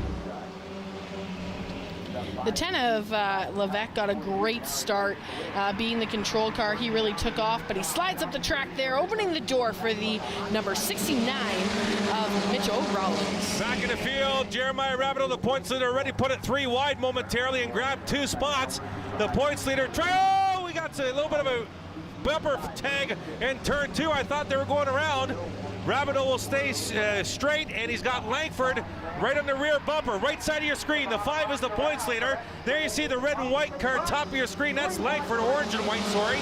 The 10 of Levac got a great start. Being the control car, he really took off, but he slides up the track there, opening the door for the number 69 of Mitchell Rawlings. Back in the field, Jeremiah Rabideau, the points leader, already put it 3 wide momentarily and grabbed 2 spots. The points leader, we got a little bit of a bumper tag in turn 2. I thought they were going around. Rabideau will stay straight, and he's got Langford right on the rear bumper, right side of your screen. The 5 is the points leader. There you see the red and white car, top of your screen. That's Langford, orange and white, sorry.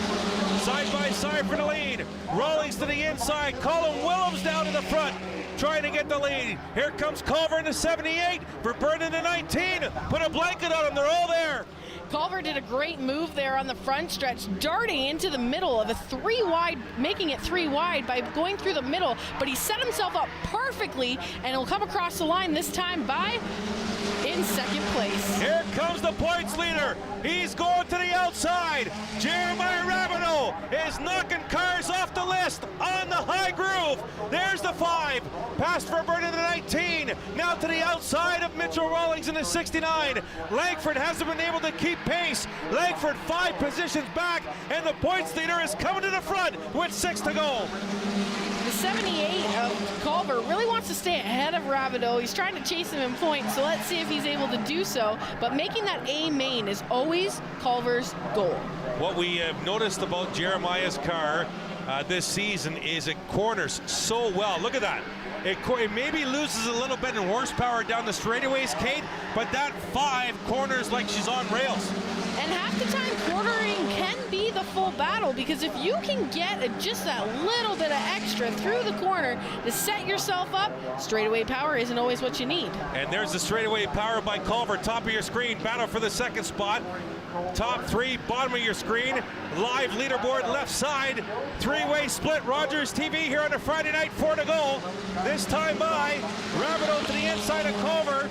Side by side for the lead. Rawlings to the inside. Colin Willems down to the front, trying to get the lead. Here comes Culver in the 78. Verburn in the 19. Put a blanket on them. They're all there. Culver did a great move there on the front stretch, darting into the middle of a 3 wide, making it 3 wide by going through the middle, but he set himself up perfectly, and he'll come across the line this time by in second place. Here comes the points leader. He's going to the outside. Jeremiah Rabideau is knocking cars off the list on the high groove. There's the 5. Past Verburn in the 19. Now to the outside of Mitchell Rawlings in the 69. Langford hasn't been able to keep pace. Langford 5 positions back, and the points leader is coming to the front with 6 to go. The 78 of Culver really wants to stay ahead of Rabideau. He's trying to chase him in points, so let's see if he's able to do so. But making that A main is always Culver's goal. What we have noticed about Jeremiah's car this season is it corners so well. Look at that. It maybe loses a little bit in horsepower down the straightaways, Kate, but that 5 corners like she's on rails. And half the time, cornering can be the full battle, because if you can get just that little bit of extra through the corner to set yourself up, straightaway power isn't always what you need. And there's the straightaway power by Culver, top of your screen, battle for the second spot. Top 3, bottom of your screen, live leaderboard left side, 3-way split. Rogers TV here on a Friday night, 4 to go. This time by Rabideau to the inside of Culver.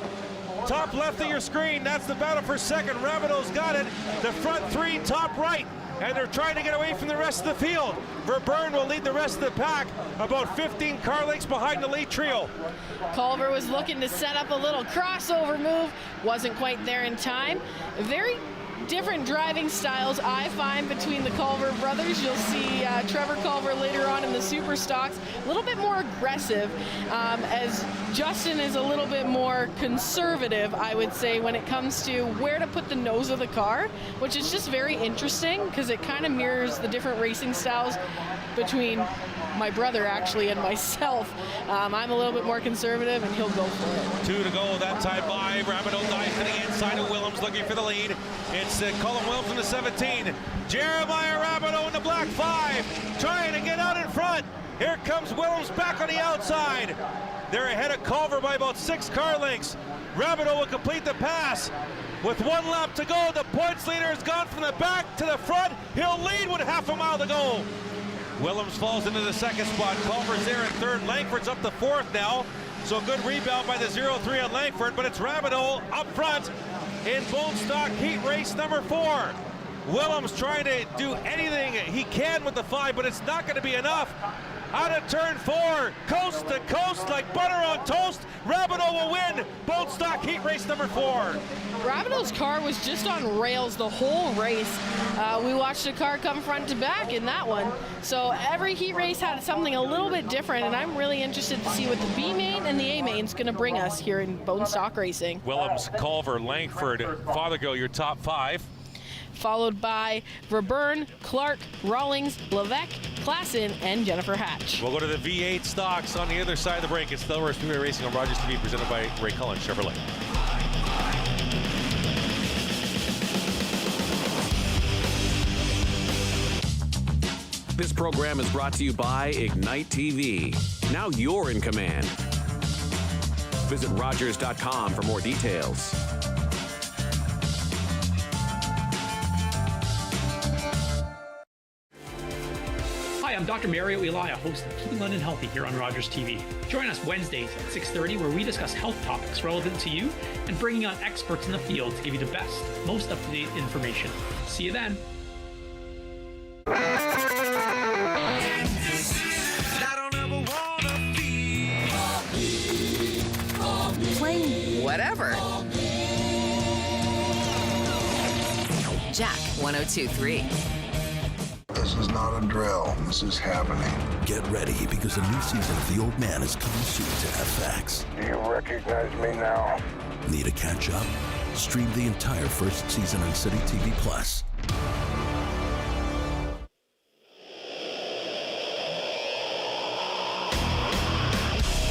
Top left of your screen, that's the battle for second. Rabideau's got it. The front 3, top right, and they're trying to get away from the rest of the field. Verburn will lead the rest of the pack, about 15 car lengths behind the lead trio. Culver was looking to set up a little crossover move, wasn't quite there in time. Very different driving styles I find between the Culver brothers. You'll see Trevor Culver later on in the super stocks, a little bit more aggressive, as Justin is a little bit more conservative, I would say, when it comes to where to put the nose of the car, which is just very interesting because it kind of mirrors the different racing styles between my brother actually and myself. I'm a little bit more conservative, and he'll go for it. 2 to go that time by. Rabideau dives to the inside of Willems, looking for the lead. It's Colin Willems in the 17. Jeremiah Rabideau in the black 5, trying to get out in front. Here comes Willems back on the outside. They're ahead of Culver by about 6 car lengths. Rabideau will complete the pass. With 1 lap to go, the points leader has gone from the back to the front. He'll lead with half a mile to go. Willems falls into the second spot. Culver's there in third. Langford's up to 4th now. So good rebound by the 0-3 on Langford, but it's Rabideau up front in Bone Stock heat race number 4. Willems trying to do anything he can with the 5, but it's not going to be enough. Out of turn 4, coast to coast like butter on toast. Rabideau will win Bone Stock Heat Race number 4. Rabideau's car was just on rails the whole race. We watched the car come front to back in that one. So every heat race had something a little bit different, and I'm really interested to see what the B main and the A main is going to bring us here in Bone Stock Racing. Willems, Culver, Langford, Fothergill, your top 5. Followed by Verburn, Clark, Rawlings, Levesque, Klassen, and Jennifer Hatch. We'll go to the V8 stocks on the other side of the break. It's Delaware Speedway Racing on Rogers TV, presented by Ray Cullen Chevrolet. This program is brought to you by Ignite TV. Now you're in command. Visit Rogers.com for more details. Hi, I'm Dr. Mario Elia, host of Keeping London Healthy here on Rogers TV. Join us Wednesdays at 6:30 where we discuss health topics relevant to you and bringing on experts in the field to give you the best, most up-to-date information. See you then. Playing whatever. Jack 102.3. This is not a drill. This is happening. Get ready because a new season of The Old Man is coming soon to FX. Do you recognize me now? Need a catch up? Stream the entire first season on City TV Plus.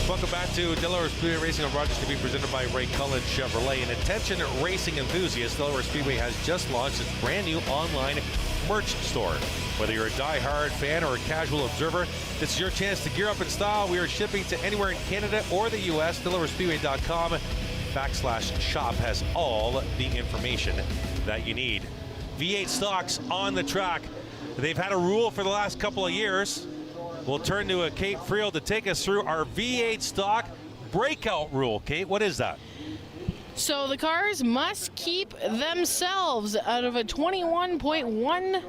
Welcome back to Delaware Speedway Racing on Rogers TV, presented by Ray Cullen Chevrolet. And attention racing enthusiasts, Delaware Speedway has just launched its brand new online merch store. Whether you're a die-hard fan or a casual observer, this is your chance to gear up in style. We are shipping to anywhere in Canada or the U.S. DelawareSpeedway.com/shop has all the information that you need. V8 stocks on the track. They've had a rule for the last couple of years. We'll turn to Kate Friel to take us through our V8 stock breakout rule. Kate, what is that? So the cars must keep themselves out of a 21.1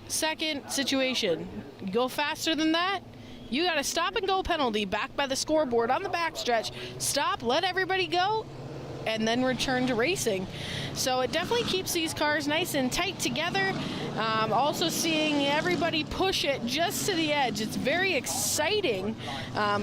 second situation. You go faster than that, you got a stop and go penalty back by the scoreboard on the backstretch. Stop, let everybody go, and then return to racing. So it definitely keeps these cars nice and tight together. Also seeing everybody push it just to the edge. It's very exciting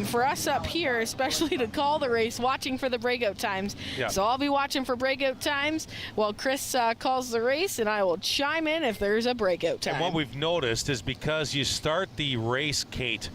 for us up here, especially to call the race, watching for the breakout times. Yeah. So I'll be watching for breakout times while Chris calls the race, and I will chime in if there's a breakout time. And what we've noticed is because you start the race, Kate,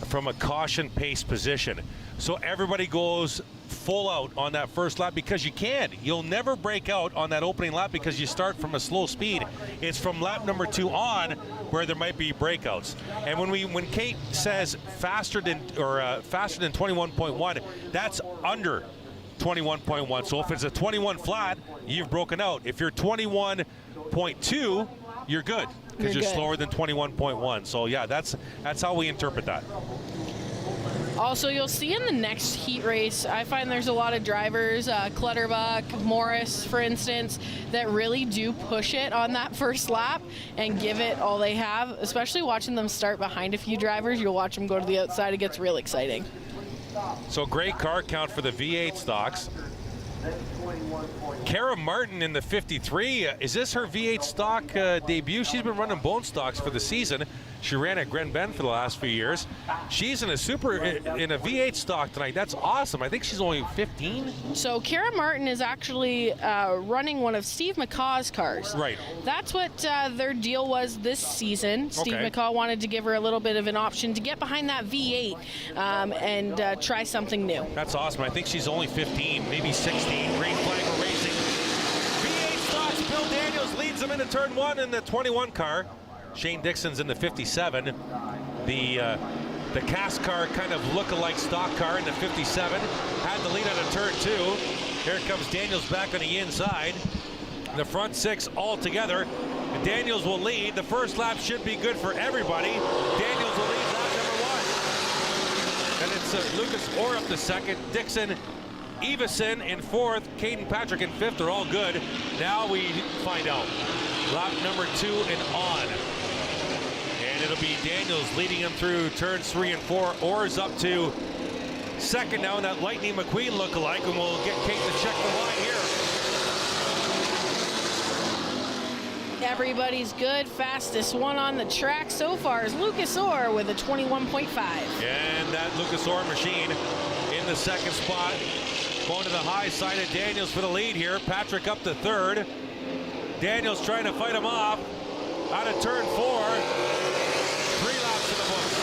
from a caution pace position, so everybody goes full out on that first lap because you can. You'll never break out on that opening lap because you start from a slow speed. It's from lap number 2 on where there might be breakouts. And when Kate says faster than 21.1, that's under 21.1. So if it's a 21 flat, you've broken out. If you're 21.2, you're good because you're slower than 21.1. So yeah, that's how we interpret that. Also, you'll see in the next heat race, I find there's a lot of drivers, Clutterbuck, Morris, for instance, that really do push it on that first lap and give it all they have, especially watching them start behind a few drivers. You'll watch them go to the outside. It gets real exciting. So great car count for the V8 stocks. Kara Martin in the 53. Is this her V8 stock debut? She's been running bone stocks for the season. She ran at Gren Ben for the last few years. She's in a V8 stock tonight. That's awesome. I think she's only 15. So Kara Martin is actually running one of Steve McCaw's cars. Right. That's what their deal was this season. Steve McCaw wanted to give her a little bit of an option to get behind that V8 and try something new. That's awesome. I think she's only 15, maybe 16. Green flag for racing. V8 stocks. Bill Daniels leads them into turn 1 in the 21 car. Shane Dixon's in the 57. The cast car kind of look-alike stock car in the 57. Had the lead out of turn 2. Here comes Daniels back on the inside. The front 6 all together. Daniels will lead. The first lap should be good for everybody. Daniels will lead lap number 1. And it's Lucas Orr up to second. Dixon, Evison in 4th. Caden Patrick in 5th. They're all good. Now we find out. lap number 2 and on. And it'll be Daniels leading him through turns 3 and 4. Orr's up to second now in that Lightning McQueen lookalike, and we'll get Kate to check the line here. Everybody's good. Fastest one on the track so far is Lucas Orr with a 21.5. And that Lucas Orr machine in the second spot. Going to the high side of Daniels for the lead here. Patrick up to third. Daniels trying to fight him off. Out of turn 4. 3 laps in the books.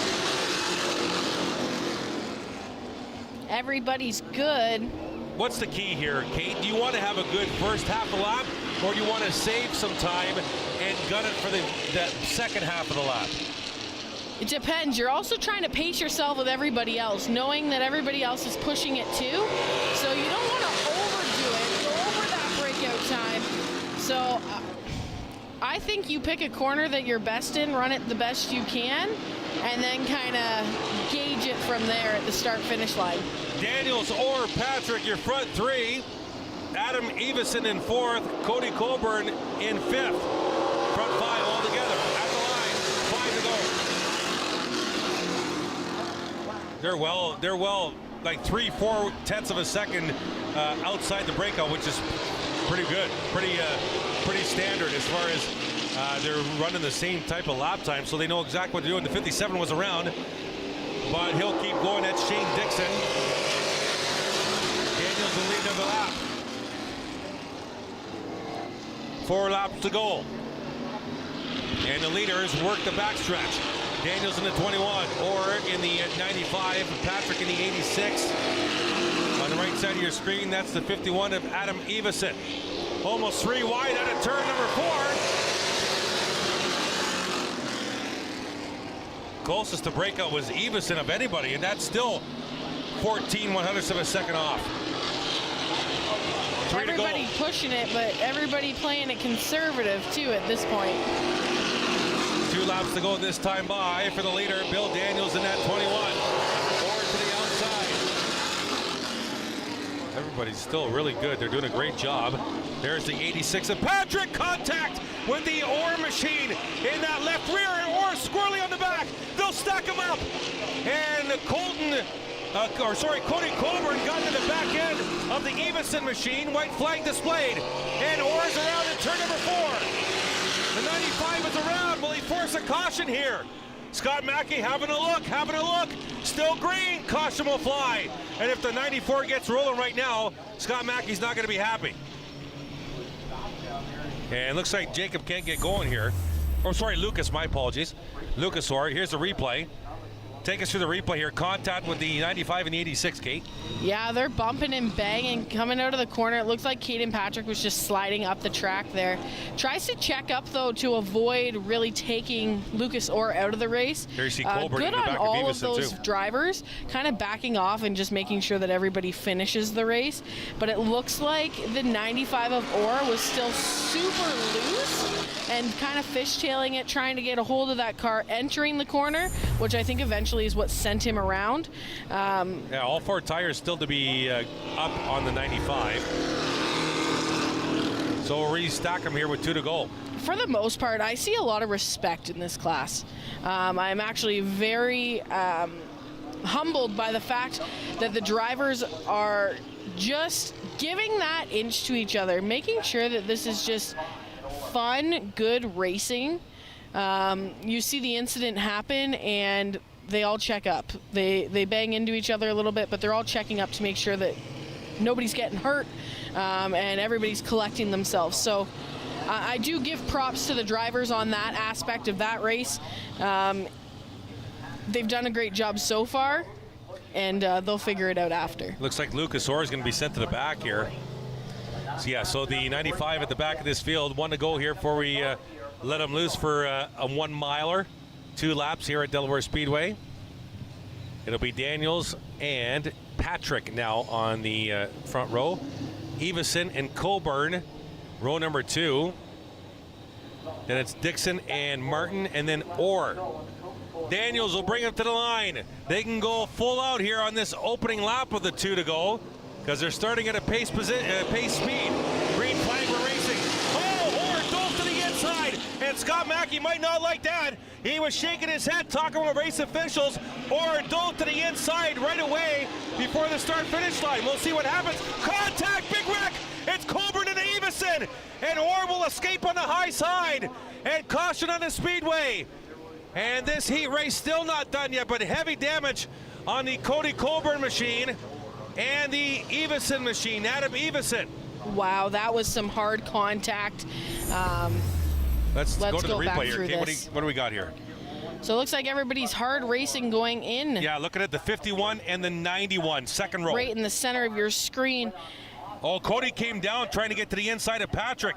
Everybody's good. What's the key here, Kate? Do you want to have a good first half of the lap, or do you want to save some time and gun it for that second half of the lap? It depends. You're also trying to pace yourself with everybody else, knowing that everybody else is pushing it too. So you don't want to overdo it, go over that breakout time. So I think you pick a corner that you're best in, run it the best you can, and then kind of gauge it from there at the start-finish line. Daniels, Orr, Patrick, your front 3. Adam Everson in 4th. Cody Colburn in 5th. Front 5 all together. At the line. 5 to go. They're well, like 3-4 tenths of a second outside the breakout, which is pretty good. Pretty standard as far as they're running the same type of lap time, so they know exactly what to do. And the 57 was around, but he'll keep going. That's Shane Dixon. Daniels will lead the lap. 4 laps to go. And the leaders work the backstretch. Daniels in the 21, Orr in the 95, Patrick in the 86. On the right side of your screen, that's the 51 of Adam Everson. Almost 3 wide out of turn number 4. Closest to breakout was Everson of anybody, and that's still 14/100ths of a second off. 3 everybody pushing it, but everybody playing it conservative too at this point. 2 laps to go this time by for the leader, Bill Daniels in that 21. Forward to the outside. Everybody's still really good. They're doing a great job. There's the 86 of Patrick. Contact with the Orr machine in that left rear. Orr squirrely on the back. They'll stack him up. And Cody Colburn got to the back end of the Everson machine. White flag displayed. And Orr's around in turn number 4. The 95 is around. Will he force a caution here? Scott Mackey having a look. Still green. Caution will fly. And if the 94 gets rolling right now, Scott Mackey's not going to be happy. And it looks like Jacob can't get going here. Oh, sorry, Lucas, my apologies. Lucas Orr, here's the replay. Take us through the replay here. Contact with the 95 and the 86, Kate. Yeah, they're bumping and banging, coming out of the corner. It looks like Caden Patrick was just sliding up the track there. Tries to check up, though, to avoid really taking Lucas Orr out of the race. Here you see Colburn in good the back on all of of those too. drivers, kind of backing off and just making sure that everybody finishes the race. But it looks like the 95 of Orr was still super loose and kind of fishtailing it, trying to get a hold of that car entering the corner, which I think eventually is what sent him around. Yeah, all 4 tires still to be up on the 95. So we'll restack them here with 2 to go. For the most part, I see a lot of respect in this class. I'm actually very humbled by the fact that the drivers are just giving that inch to each other, making sure that this is just fun, good racing. You see the incident happen and they all check up. They bang into each other a little bit, but they're all checking up to make sure that nobody's getting hurt and everybody's collecting themselves. So I do give props to the drivers on that aspect of that race. They've done a great job so far, and they'll figure it out after. Looks like Lucas Orr is going to be sent to the back here. So the 95 at the back of this field. 1 to go here before we let him loose for a 1 miler. 2 laps here at Delaware Speedway. It'll be Daniels and Patrick now on the front row. Everson and Colburn, row number 2. Then it's Dixon and Martin, and then Orr. Daniels will bring him to the line. They can go full out here on this opening lap with the 2 to go, because they're starting at a pace speed. Green flag, we're racing. Oh, Orr dove to the inside. and Scott Mackey might not like that. He was shaking his head, talking with race officials, or dove to the inside right away before the start-finish line. We'll see what happens. Contact, big wreck. It's Coburn and Avison, and Orr will escape on the high side. And caution on the speedway. And this heat race still not done yet, but heavy damage on the Cody Coburn machine and the Evison machine, Adam Evison. Wow, that was some hard contact. Let's go to the back replay here. through Kate, this. what do we got here? So it looks like everybody's hard racing going in. Yeah, looking at the 51 and the 91, second row. Right in the center of your screen. Oh, Cody came down trying to get to the inside of Patrick.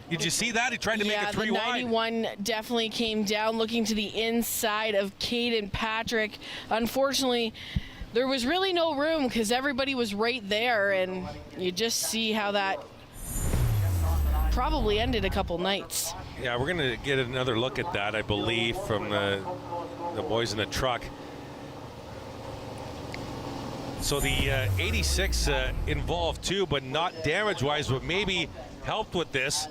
Did you see that? He tried to make it 3 wide. Yeah, the 91 definitely came down looking to the inside of Caden Patrick. Unfortunately, there was really no room because everybody was right there, and you just see how that probably ended a couple nights. Yeah, we're going to get another look at that, I believe, from the boys in the truck. So the 86 involved too, but not damage-wise, but maybe helped with this.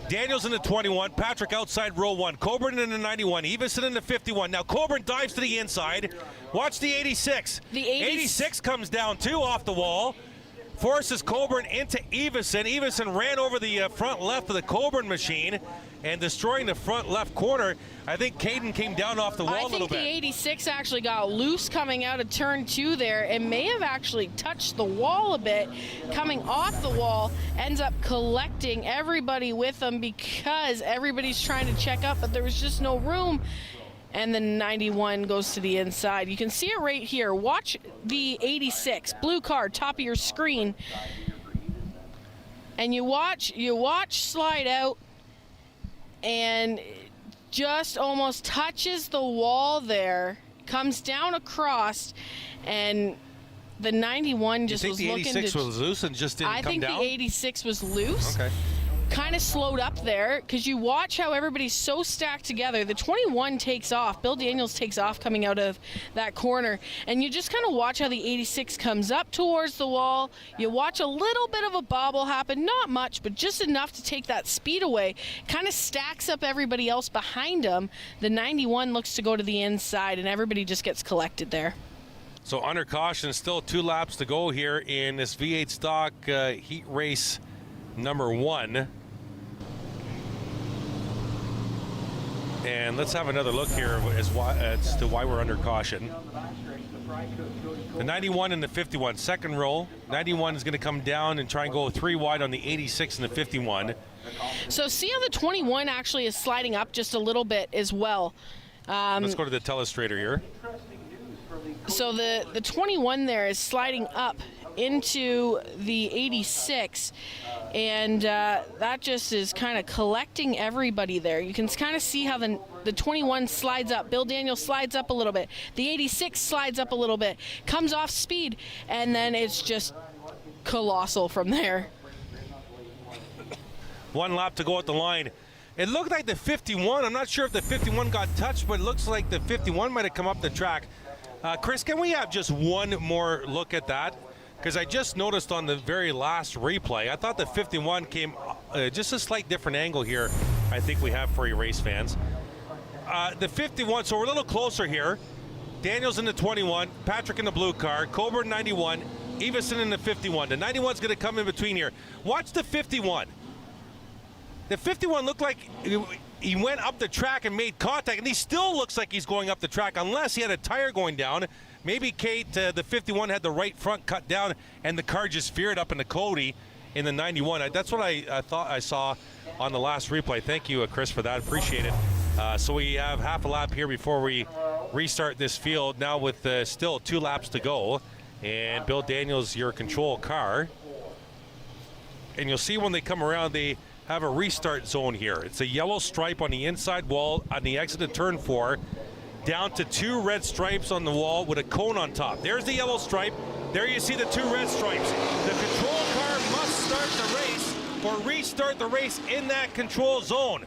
Daniels in the 21, Patrick outside row 1, Coburn in the 91, Evison in the 51. Now Coburn dives to the inside. Watch the 86. The 86 comes down too off the wall. Forces Coburn into Evison. Evison ran over the front left of the Coburn machine and destroying the front left corner. I think Caden came down off the wall a little bit. I think the 86 actually got loose coming out of turn 2 there and may have actually touched the wall a bit. Coming off the wall, ends up collecting everybody with them because everybody's trying to check up, but there was just no room. And the 91 goes to the inside. You can see it right here. Watch the 86, blue car, top of your screen. And you watch slide out and just almost touches the wall there, comes down across, and the 91 just was looking to... You think the 86 was loose and just didn't come down? I think the 86 was loose. Okay. Kind of slowed up there because you watch how everybody's so stacked together. The 21 takes off. Bill Daniels takes off coming out of that corner. And you just kind of watch how the 86 comes up towards the wall. You watch a little bit of a bobble happen. Not much, but just enough to take that speed away. Kind of stacks up everybody else behind him. The 91 looks to go to the inside, and everybody just gets collected there. So under caution, still 2 laps to go here in this V8 stock heat race number 1. And let's have another look here as to why we're under caution. The 91 and the 51, second row. 91 is going to come down and try and go 3 wide on the 86 and the 51. So see how the 21 actually is sliding up just a little bit as well. Let's go to the telestrator here. So the 21 there is sliding up into the 86, and that just is kind of collecting everybody there. You can kind of see how the 21 slides up. Bill Daniels slides up a little bit. The 86 slides up a little bit, comes off speed, and then it's just colossal from there. 1 lap to go at the line. It looked like the 51, I'm not sure if the 51 got touched, but it looks like the 51 might have come up the track. Chris, can we have just one more look at that? Because I just noticed on the very last replay, I thought the 51 came just a slight different angle here, I think we have for you race fans. The 51, so we're a little closer here. Daniels in the 21, Patrick in the blue car, Coburn 91, Evison in the 51. The 91's going to come in between here. Watch the 51. The 51 looked like he went up the track and made contact, and he still looks like he's going up the track unless he had a tire going down. Maybe Kate, the 51 had the right front cut down and the car just veered up into Cody in the 91. That's what I thought I saw on the last replay. Thank you, Chris, for that. Appreciate it. So we have half a lap here before we restart this field now with still 2 laps to go. And Bill Daniels, your control car. And you'll see when they come around, they have a restart zone here. It's a yellow stripe on the inside wall on the exit of turn 4. Down to 2 red stripes on the wall with a cone on top. There's the yellow stripe. There you see the 2 red stripes. The control car must start the race or restart the race in that control zone.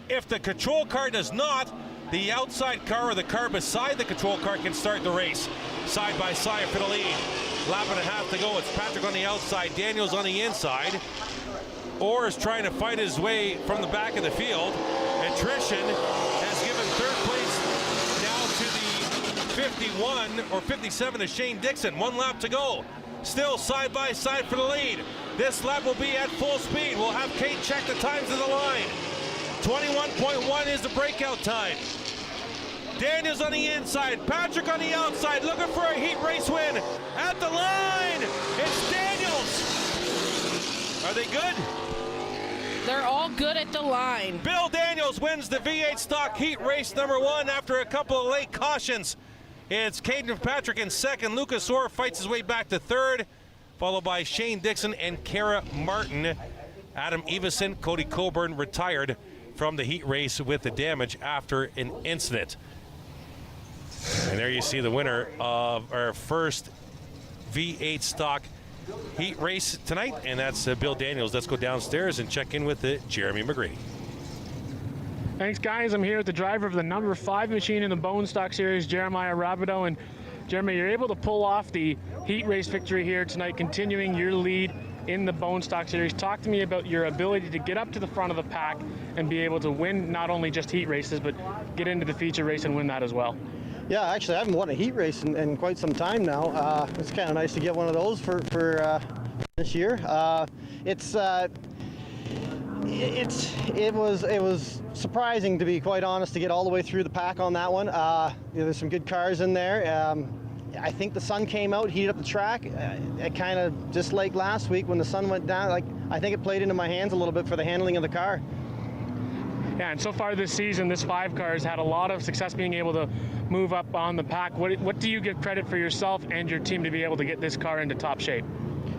If the control car does not, the outside car or the car beside the control car can start the race. Side by side for the lead. Lap and a half to go. It's Patrick on the outside, Daniels on the inside. Orr is trying to fight his way from the back of the field. It's attrition has given third place now to the 51 or 57 of Shane Dixon. 1 lap to go. Still side by side for the lead. This lap will be at full speed. We'll have Kate check the times of the line. 21.1 is the breakout time. Daniels on the inside, Patrick on the outside, looking for a heat race win. At the line, it's Daniels. Are they good? They're all good at the line. Bill Daniels wins the V8 stock heat race number 1 after a couple of late cautions. It's Caden Patrick in second. Lucas Orr fights his way back to third, followed by Shane Dixon and Kara Martin. Adam Everson, Cody Coburn retired from the heat race with the damage after an incident. And there you see the winner of our first V8 stock heat race tonight, and that's Bill Daniels. Let's go downstairs and check in with Jeremy McGrady. Thanks, guys. I'm here with the driver of the number 5 machine in the Bone Stock Series, Jeremiah Rabideau. And Jeremy, you're able to pull off the heat race victory here tonight, continuing your lead in the Bone Stock Series. Talk to me about your ability to get up to the front of the pack and be able to win not only just heat races, but get into the feature race and win that as well. Yeah, actually, I haven't won a heat race in quite some time now. It's kind of nice to get one of those for this year. It was surprising, to be quite honest, to get all the way through the pack on that one. There's some good cars in there. I think the sun came out, heated up the track. It kind of, just like last week when the sun went down, I think it played into my hands a little bit for the handling of the car. Yeah, and so far this season, this 5 car has had a lot of success being able to move up on the pack. What do you give credit for yourself and your team to be able to get this car into top shape?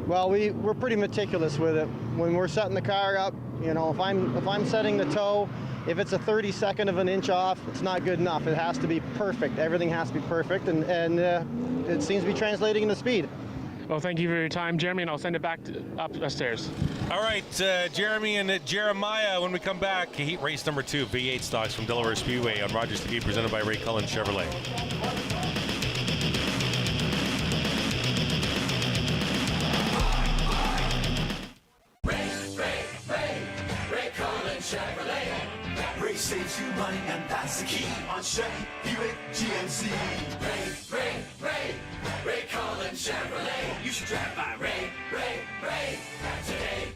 Well, we're pretty meticulous with it. When we're setting the car up, you know, if I'm setting the toe, if it's a 32nd of an inch off, it's not good enough. It has to be perfect. Everything has to be perfect, and it seems to be translating into speed. Well, thank you for your time, Jeremy, and I'll send it back upstairs. All right, Jeremy and Jeremiah, when we come back, heat race number 2, V8 stocks from Delaware Speedway on Rogers TV, presented by Ray Cullen Chevrolet. Ray Cullen Chevrolet. Ray saves you money, and that's the key on Chevy, Buick, GMC. Ray Cullen Chevrolet. You should drive by Ray today.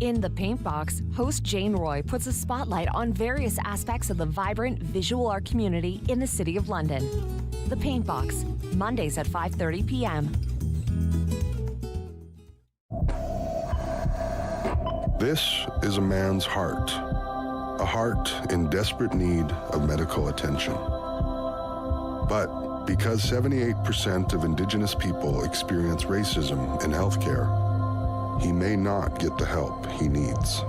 In The Paint Box, host Jane Roy puts a spotlight on various aspects of the vibrant visual art community in the City of London. The Paint Box, Mondays at 5:30 p.m. This is a man's heart, a heart in desperate need of medical attention. But because 78% of Indigenous people experience racism in healthcare, he may not get the help he needs.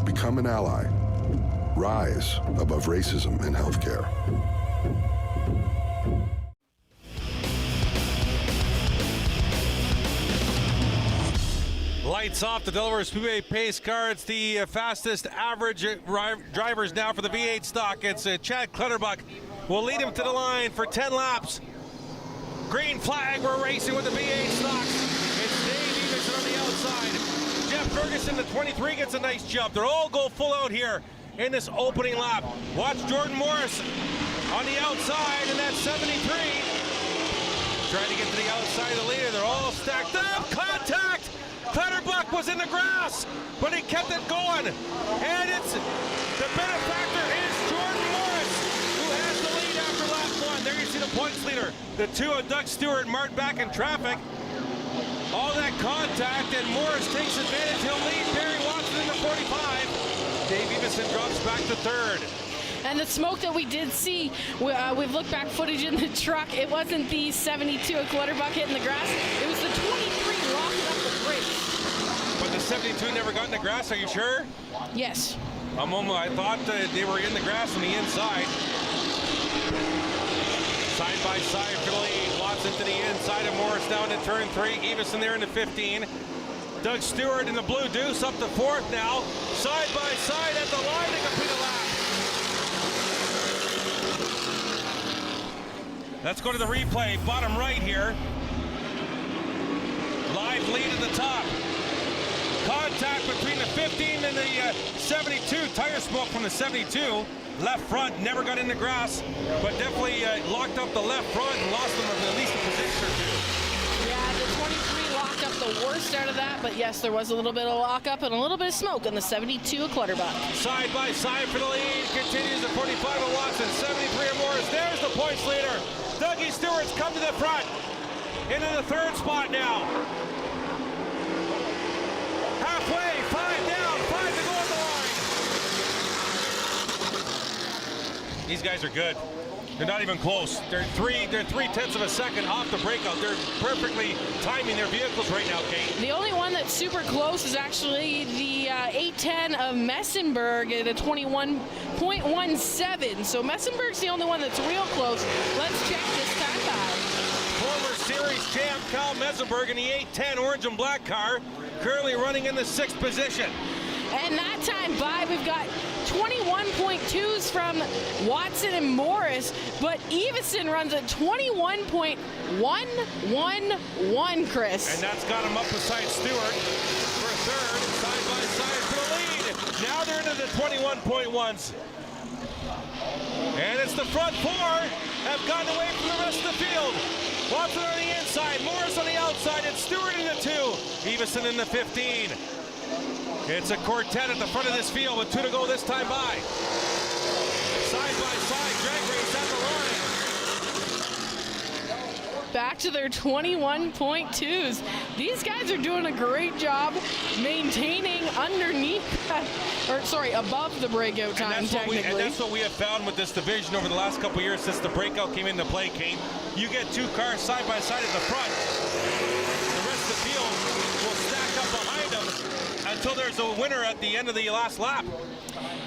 Become an ally. Rise above racism in healthcare. Lights off the Delaware Speedway pace car. It's the fastest average drivers now for the V8 stock. It's Chad Clutterbuck will lead him to the line for 10 laps. Green flag, we're racing with the V8 stocks. It's Dave Everson on the outside. Jeff Ferguson, the 23, gets a nice jump. They'll all go full out here in this opening lap. Watch Jordan Morris on the outside in that 73. Trying to get to the outside of the leader. They're all stacked up. Contact! Clutterbuck was in the grass, but he kept it going. And it's the benefactor is Jordan Morris, who has the lead after lap 1. There you see the points leader. The 2 of Doug Stewart and Martin back in traffic. All that contact, and Morris takes advantage. He'll lead Barry Watson in the 45. Dave Everson drops back to 3rd. And the smoke that we did see, we've looked back footage in the truck. It wasn't the 72 of Clutterbuck hitting the grass. It was the 23 rocking up the brakes. But the 72 never got in the grass, are you sure? Yes. I thought they were in the grass on the inside. Side by side for the lead. Watson to the inside of Morris down to turn 3. Everson there in the 15. Doug Stewart in the blue deuce up to 4th now. Side by side at the line to complete a lap. Let's go to the replay, bottom right here. 5 lead at the top. Contact between the 15 and the 72. Tire smoke from the 72. Left front never got in the grass, but definitely locked up the left front and lost them at least a position or two. Yeah, the 23 locked up the worst out of that, but yes, there was a little bit of lockup and a little bit of smoke on the 72 at Clutterbuck. Side by side for the lead, continues at 45 of Watson, 73 of Morris. There's the points leader. Dougie Stewart's come to the front, into the 3rd spot now. Halfway, 5 down, 5 to go on the line. These guys are good. They're not even close. They're 3/10 of a second off the breakout. They're perfectly timing their vehicles right now, Kate. The only one that's super close is actually the 810 of Messenberg at a 21.17. So Messenberg's the only one that's real close. Let's check this time by. Former series champ Kyle Messenberg in the 810 orange and black car, currently running in the 6th position. And that time by, we've got 21.2s from Watson and Morris, but Evison runs at 21.111, Chris. And that's got him up beside Stewart for 3rd, side by side for the lead. Now they're into the 21.1s. And it's the front 4 have gotten away from the rest of the field. Watson on the inside, Morris on the outside, and Stewart in the 2. Evison in the 15. It's a quartet at the front of this field with 2 to go this time by. Side by side, drag race at the line. Back to their 21.2s. These guys are doing a great job maintaining underneath, above the breakout time, technically. And that's what we have found with this division over the last couple of years since the breakout came into play, Kane. You get 2 cars side by side at the front. The rest of the field will stack up behind them until there's a winner at the end of the last lap.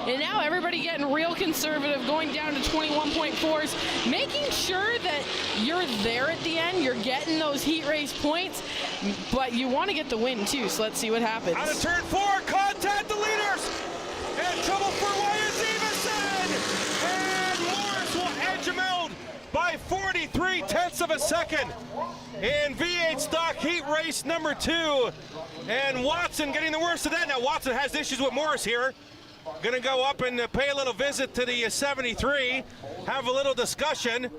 And now everybody getting real conservative, going down to 21.4s, making sure that you're there at the end, you're getting those heat race points, but you want to get the win too, so let's see what happens. Out of turn 4, contact the leaders, and trouble for Wyatt Stevenson, and Morris will edge him out by 43/10 of a second in V8 stock heat race number 2, and Watson getting the worst of that. Now Watson has issues with Morris here. Gonna go up and pay a little visit to the 73, have a little discussion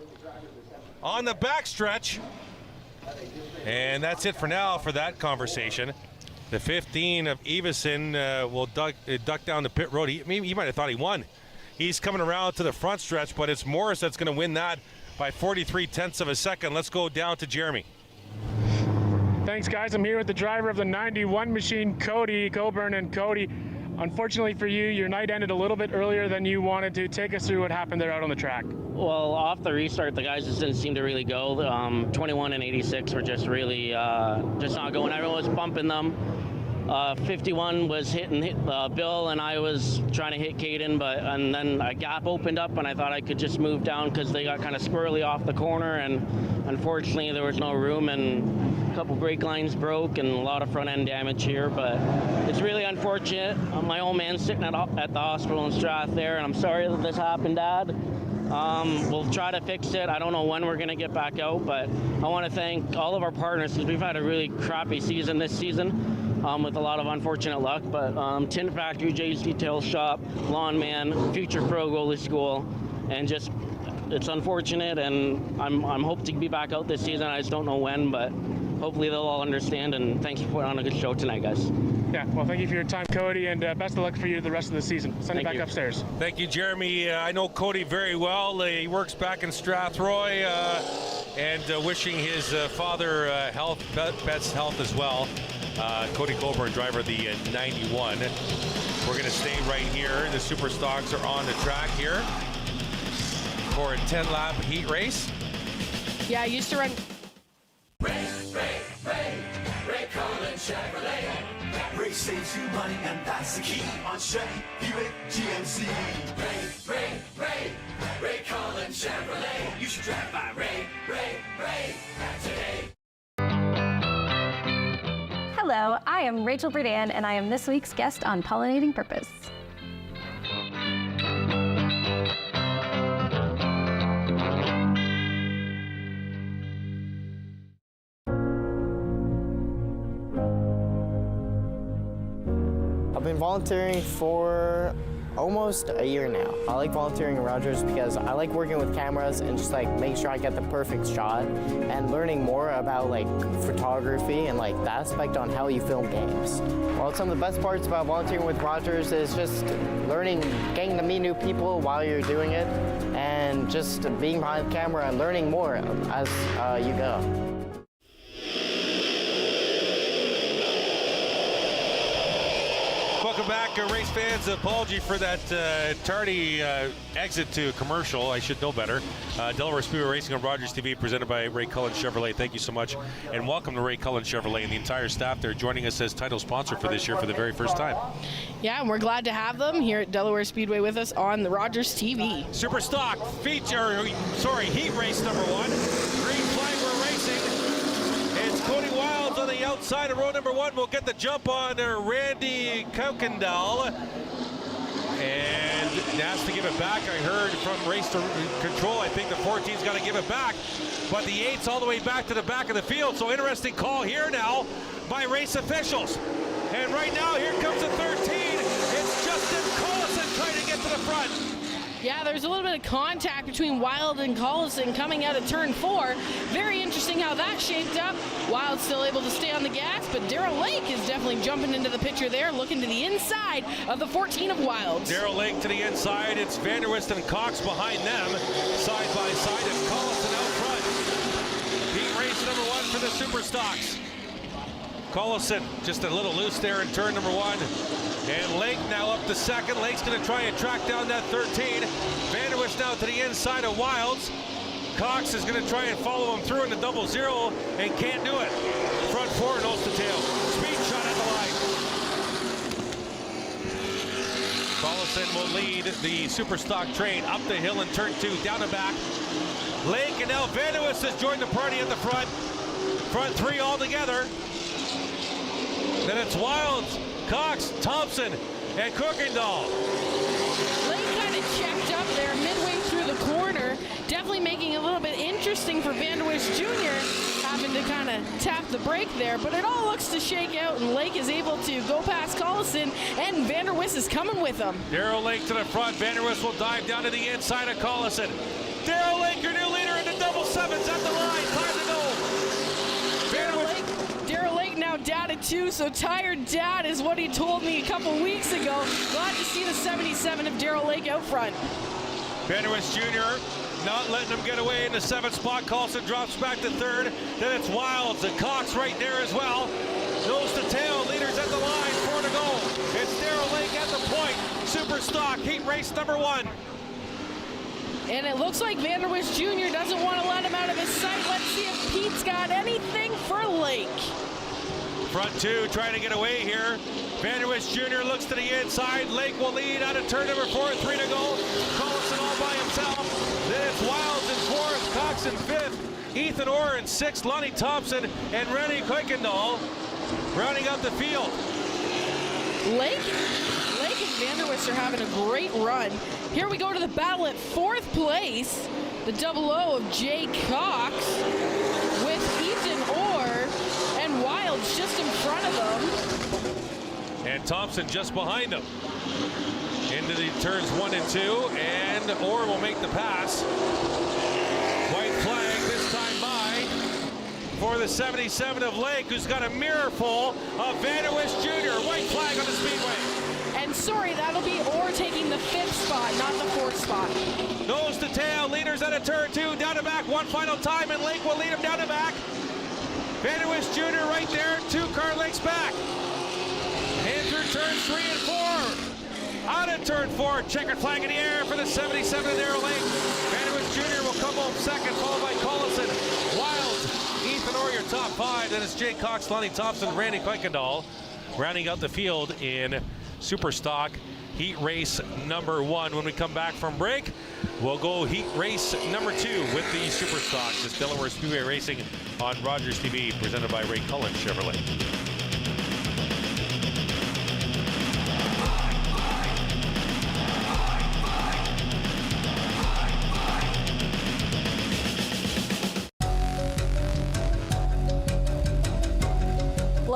on the backstretch, and that's it for now for that conversation. The 15 of Evison will duck down the pit road. He might have thought he won. He's coming around to the front stretch, but it's Morris that's going to win that by 43/10 of a second. Let's go down to Jeremy. Thanks, guys. I'm here with the driver of the 91 machine, Cody Coburn. And Cody, unfortunately for you, your night ended a little bit earlier than you wanted to. Take us through what happened there out on the track. Well, off the restart, the guys just didn't seem to really go. 21 and 86 were just really just not going. Everyone was bumping them. 51 was hitting Bill, and I was trying to hit Caden, and then a gap opened up, and I thought I could just move down because they got kind of squirrely off the corner, and unfortunately there was no room, and a couple brake lines broke, and a lot of front end damage here. But it's really unfortunate. My old man's sitting at the hospital in Strath there, and I'm sorry that this happened, Dad. We'll try to fix it. I don't know when we're going to get back out, but I want to thank all of our partners because we've had a really crappy season this season. With a lot of unfortunate luck, but Tin Factory, Jay's Detail Shop, Lawn Man, Future Pro Goalie School, and just it's unfortunate, and I'm hoping to be back out this season. I just don't know when, but hopefully they'll all understand, and thanks for putting on a good show tonight, guys. Yeah, well, thank you for your time, Cody, and best of luck for you the rest of the season. Send it back upstairs. Thank you, Jeremy. I know Cody very well. He works back in Strathroy, and wishing his father best health as well. Cody Coburn, driver of the 91. We're going to stay right here. The Super Stocks are on the track here for a 10-lap heat race. Yeah, I used to run. Ray Collins Chevrolet. Ray saves you money, and that's the key on Chevy Buick GMC. Ray Collins Chevrolet. You should drive by Ray today. Hello, I am Rachel Berdan, and I am this week's guest on Pollinating Purpose. been volunteering for almost a year now. I like volunteering at Rogers because I like working with cameras and just like making sure I get the perfect shot and learning more about like photography and like the aspect on how you film games. Well, some of the best parts about volunteering with Rogers is just learning, getting to meet new people while you're doing it, and just being behind the camera and learning more as you go. Welcome back, race fans. Apology for that tardy exit to commercial. I should know better. Delaware Speedway Racing on Rogers TV, presented by Ray Cullen Chevrolet. Thank you so much, and welcome to Ray Cullen Chevrolet and the entire staff there joining us as title sponsor for this year for the very first time. Yeah, and we're glad to have them here at Delaware Speedway with us on the Rogers TV. Super Stock heat race number 1. Green flag, we're racing. It's Cody Wilds on the outside of row number 1. We'll get the jump on Randy Kuykendall. And has to give it back. I heard from race to control, I think the 14's got to give it back. But the 8's all the way back to the back of the field. So interesting call here now by race officials. And right now, here comes the 13. It's Justin Collison trying to get to the front. Yeah, there's a little bit of contact between Wild and Collison coming out of turn 4. Very interesting how that shaped up. Wild still able to stay on the gas, but Darrell Lake is definitely jumping into the picture there, looking to the inside of the 14 of Wilds. Darrell Lake to the inside. It's Vanderwist and Cox behind them, side by side, and Collison out front. Heat race number 1 for the Super Stocks. Collison just a little loose there in turn number 1. And Lake now up to second. Lake's going to try and track down that 13. Vanderwist now to the inside of Wilds. Cox is going to try and follow him through in the 0-0 and can't do it. Front 4 nose to tail. Speed shot at the line. Collison will lead the Super Stock train up the hill in turn 2, down and back. Lake and now Vanderwist has joined the party at the front. Front 3 all together. Then it's Wilds, Cox, Thompson, and Kuykendall. Lake kind of checked up there midway through the corner, definitely making it a little bit interesting for Vanderwist Jr. having to kind of tap the brake there, but it all looks to shake out, and Lake is able to go past Collison, and Vanderwist is coming with him. Darrell Lake to the front. Vanderwist will dive down to the inside of Collison. Darrell Lake, your new leader in the 7s at the line. Time to go. Darrell Lake now dad at 2, so tired dad is what he told me a couple weeks ago. Glad to see the 77 of Darrell Lake out front. Vanderwist Jr. not letting him get away in the 7th spot. Collison drops back to 3rd. Then it's Wilds and Cox right there as well. Nose to tail, leaders at the line, 4 to go. It's Darrell Lake at the point. Super Stock, heat race number 1. And it looks like Vanderwist Jr. doesn't want to let him out of his sight. Let's see if Pete's got anything for Lake. Front 2 trying to get away here. Vanderwist Jr. looks to the inside. Lake will lead out of turn number 4, 3 to go. Collison all by himself. Then it's Wilds in 4th, Cox in 5th, Ethan Orr in 6th, Lonnie Thompson and Randy Kuykendall rounding out the field. Lake and Vanderwist are having a great run. Here we go to the battle at 4th place. The 00 of Jay Cox with Ethan Orr and Wilds just in front of them. And Thompson just behind him. Into the turns 1 and 2, and Orr will make the pass. White flag this time by for the 77 of Lake, who's got a mirror full of Vanderwist Jr. White flag on the speedway. And sorry, that'll be Orr taking the 5th spot, not the 4th spot. Nose to tail, leaders at a turn 2, down to back one final time, and Lake will lead him down to back. Vanderwist Jr. right there, 2 car lengths back. And through turns 3 and 4. Out of turn 4, checkered flag in the air for the 77 of Darrell Lake. Vanderwist Jr. will come home second, followed by Collison, Wilds, Ethan Orr, your top 5. Then it's Jay Cox, Lonnie Thompson, Randy Kuykendall, rounding out the field in Super Stock heat race number 1. When we come back from break, we'll go heat race number 2 with the Super Stocks. It's Delaware Speedway Racing on Rogers TV, presented by Ray Cullen Chevrolet.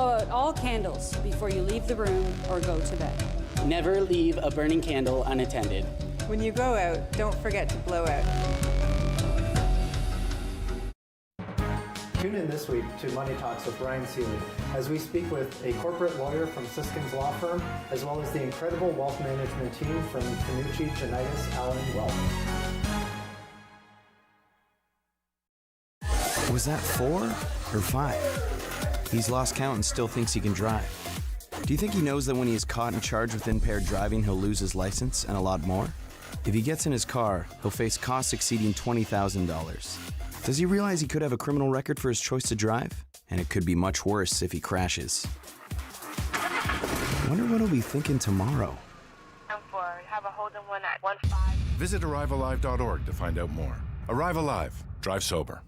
blow out all candles before you leave the room or go to bed. Never leave a burning candle unattended. When you go out, don't forget to blow out. Tune in this week to Money Talks with Ryan Seeley as we speak with a corporate lawyer from Siskinds Law Firm, as well as the incredible wealth management team from Tanucci, Janitis, Allen Wealth. Was that 4 or 5? He's lost count and still thinks he can drive. Do you think he knows that when he is caught and charged with impaired driving, he'll lose his license and a lot more? If he gets in his car, he'll face costs exceeding $20,000. Does he realize he could have a criminal record for his choice to drive? And it could be much worse if he crashes. Wonder what he'll be thinking tomorrow. Have a Holden one at 15. Visit ArriveAlive.org to find out more. Arrive Alive. Drive sober.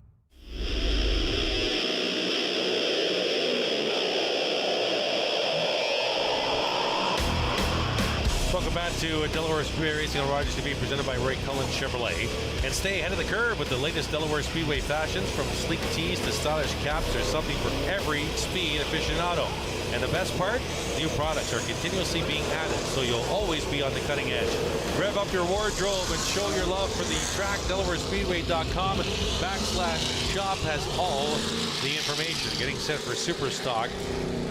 Welcome back to Delaware Speedway Racing on Rogers TV, presented by Ray Cullen Chevrolet. And stay ahead of the curve with the latest Delaware Speedway fashions. From sleek tees to stylish caps, there's something for every speed aficionado. And the best part, new products are continuously being added, so you'll always be on the cutting edge. Rev up your wardrobe and show your love for the track. DelawareSpeedway.com/shop has all the information. Getting set for Superstock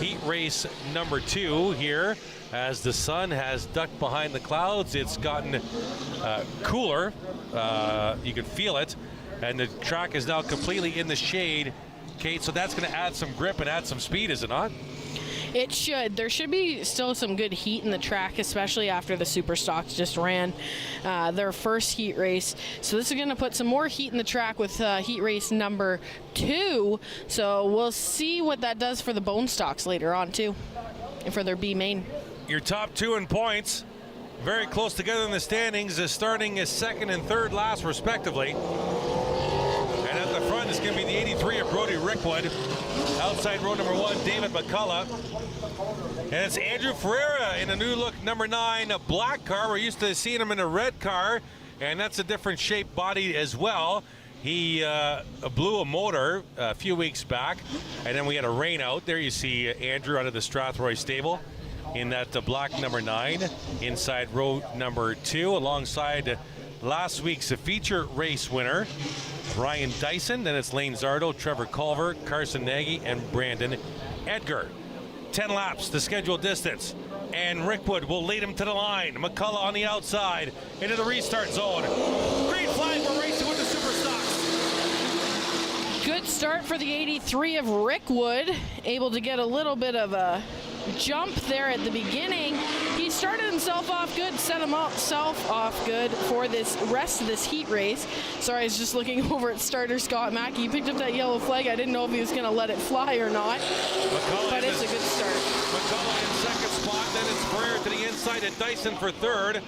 Heat Race number 2 here. As the sun has ducked behind the clouds, it's gotten cooler. You can feel it. And the track is now completely in the shade, Kate. So that's going to add some grip and add some speed, is it not? It should. There should be still some good heat in the track, especially after the Superstocks just ran their first heat race. So this is going to put some more heat in the track with heat race number 2. So we'll see what that does for the Bone Stocks later on, too, and for their B main. Your top 2 in points, very close together in the standings, is starting as second and third last, respectively. And at the front is going to be the 83 of Brody Rickwood. Outside row number 1, David McCullough. And it's Andrew Ferreira in a new look number 9, a black car. We're used to seeing him in a red car, and that's a different shaped body as well. He blew a motor a few weeks back, and then we had a rain out. There you see Andrew out of the Strathroy stable in that black number 9, inside row number 2, alongside last week's feature race winner, Ryan Dyson. Then it's Lane Zardo, Trevor Culver, Carson Nagy, and Brandon Edgar. 10 laps, the scheduled distance, and Rickwood will lead him to the line. McCullough on the outside, into the restart zone. Green flag, we're racing with the Superstocks. Good start for the 83 of Rickwood, able to get a little bit of a jump there at the beginning. He started himself off good, set himself off good for this rest of this heat race. Sorry, I was just looking over at starter Scott Mackey. He picked up that yellow flag. I didn't know if he was going to let it fly or not, but it's a good start. McCullough in second spot, then it's Ferrer to the inside and Dyson for third.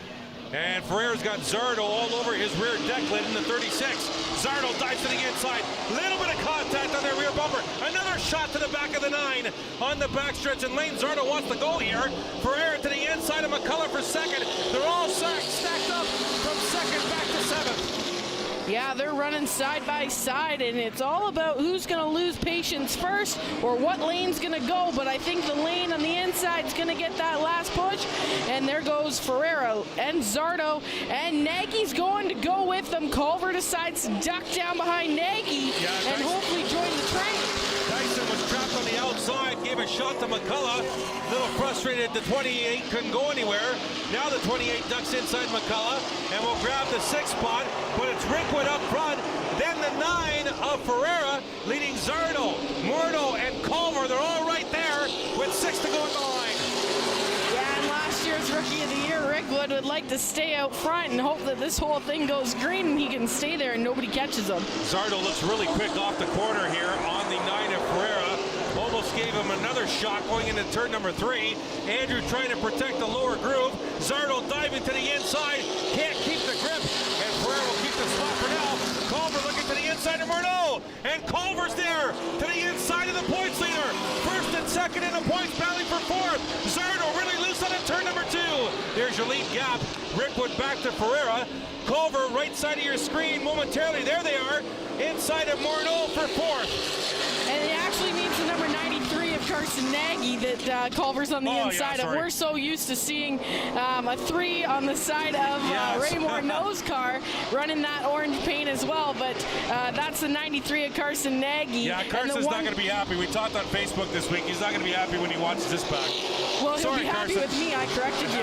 And Ferrer's got Zardo all over his rear deck lid in the 36. Zardo dives to the inside. Little bit of contact on their rear bumper. Another shot to the back of the 9 on the backstretch, and Lane Zardo wants to go here. Ferrer to the inside of McCullough for second. They're all stacked up from second back to 7th. Yeah, they're running side by side, and it's all about who's going to lose patience first or what lane's going to go. But I think the lane on the inside is going to get that last push. And there goes Ferrero and Zardo, and Nagy's going to go with them. Culver decides to duck down behind Nagy and hopefully join the train. Dyson was trapped on the outside, gave a shot to McCullough. A little frustrated, the 28 couldn't go anywhere. Now the 28 ducks inside McCullough and will grab the 6th spot, but it's Rickwood up front. Then the 9 of Ferreira leading Zardo, Mordo, and Culver. They're all right there with 6 to go in the line. Yeah, and last year's Rookie of the Year, Rickwood, would like to stay out front and hope that this whole thing goes green and he can stay there and nobody catches him. Zardo looks really quick off the corner here on the 9 of Ferreira. Almost gave him another shot going into turn number 3. Andrew trying to protect the lower groove. Zardo diving to the inside. Can't keep the grip. And Ferreira will keep the spot for now. Culver looking to the inside of Murnau. And Culver's there to the inside of the points leader. First and second in the points, battling for 4th. Zardo really loose on it, turn number 2. There's your lead gap. Rickwood back to Ferreira. Culver right side of your screen momentarily. There they are. Inside of Murnau for 4th. And it actually means the number 93 of Carson Nagy that Culver's on the inside of. We're so used to seeing a 3 on the side of Ray Morneau's car running that orange paint as well, but that's the 93 of Carson Nagy. Yeah, Carson's not going to be happy. We talked on Facebook this week. He's not going to be happy when he watches this back. Well, he'll be happy with me. I corrected you.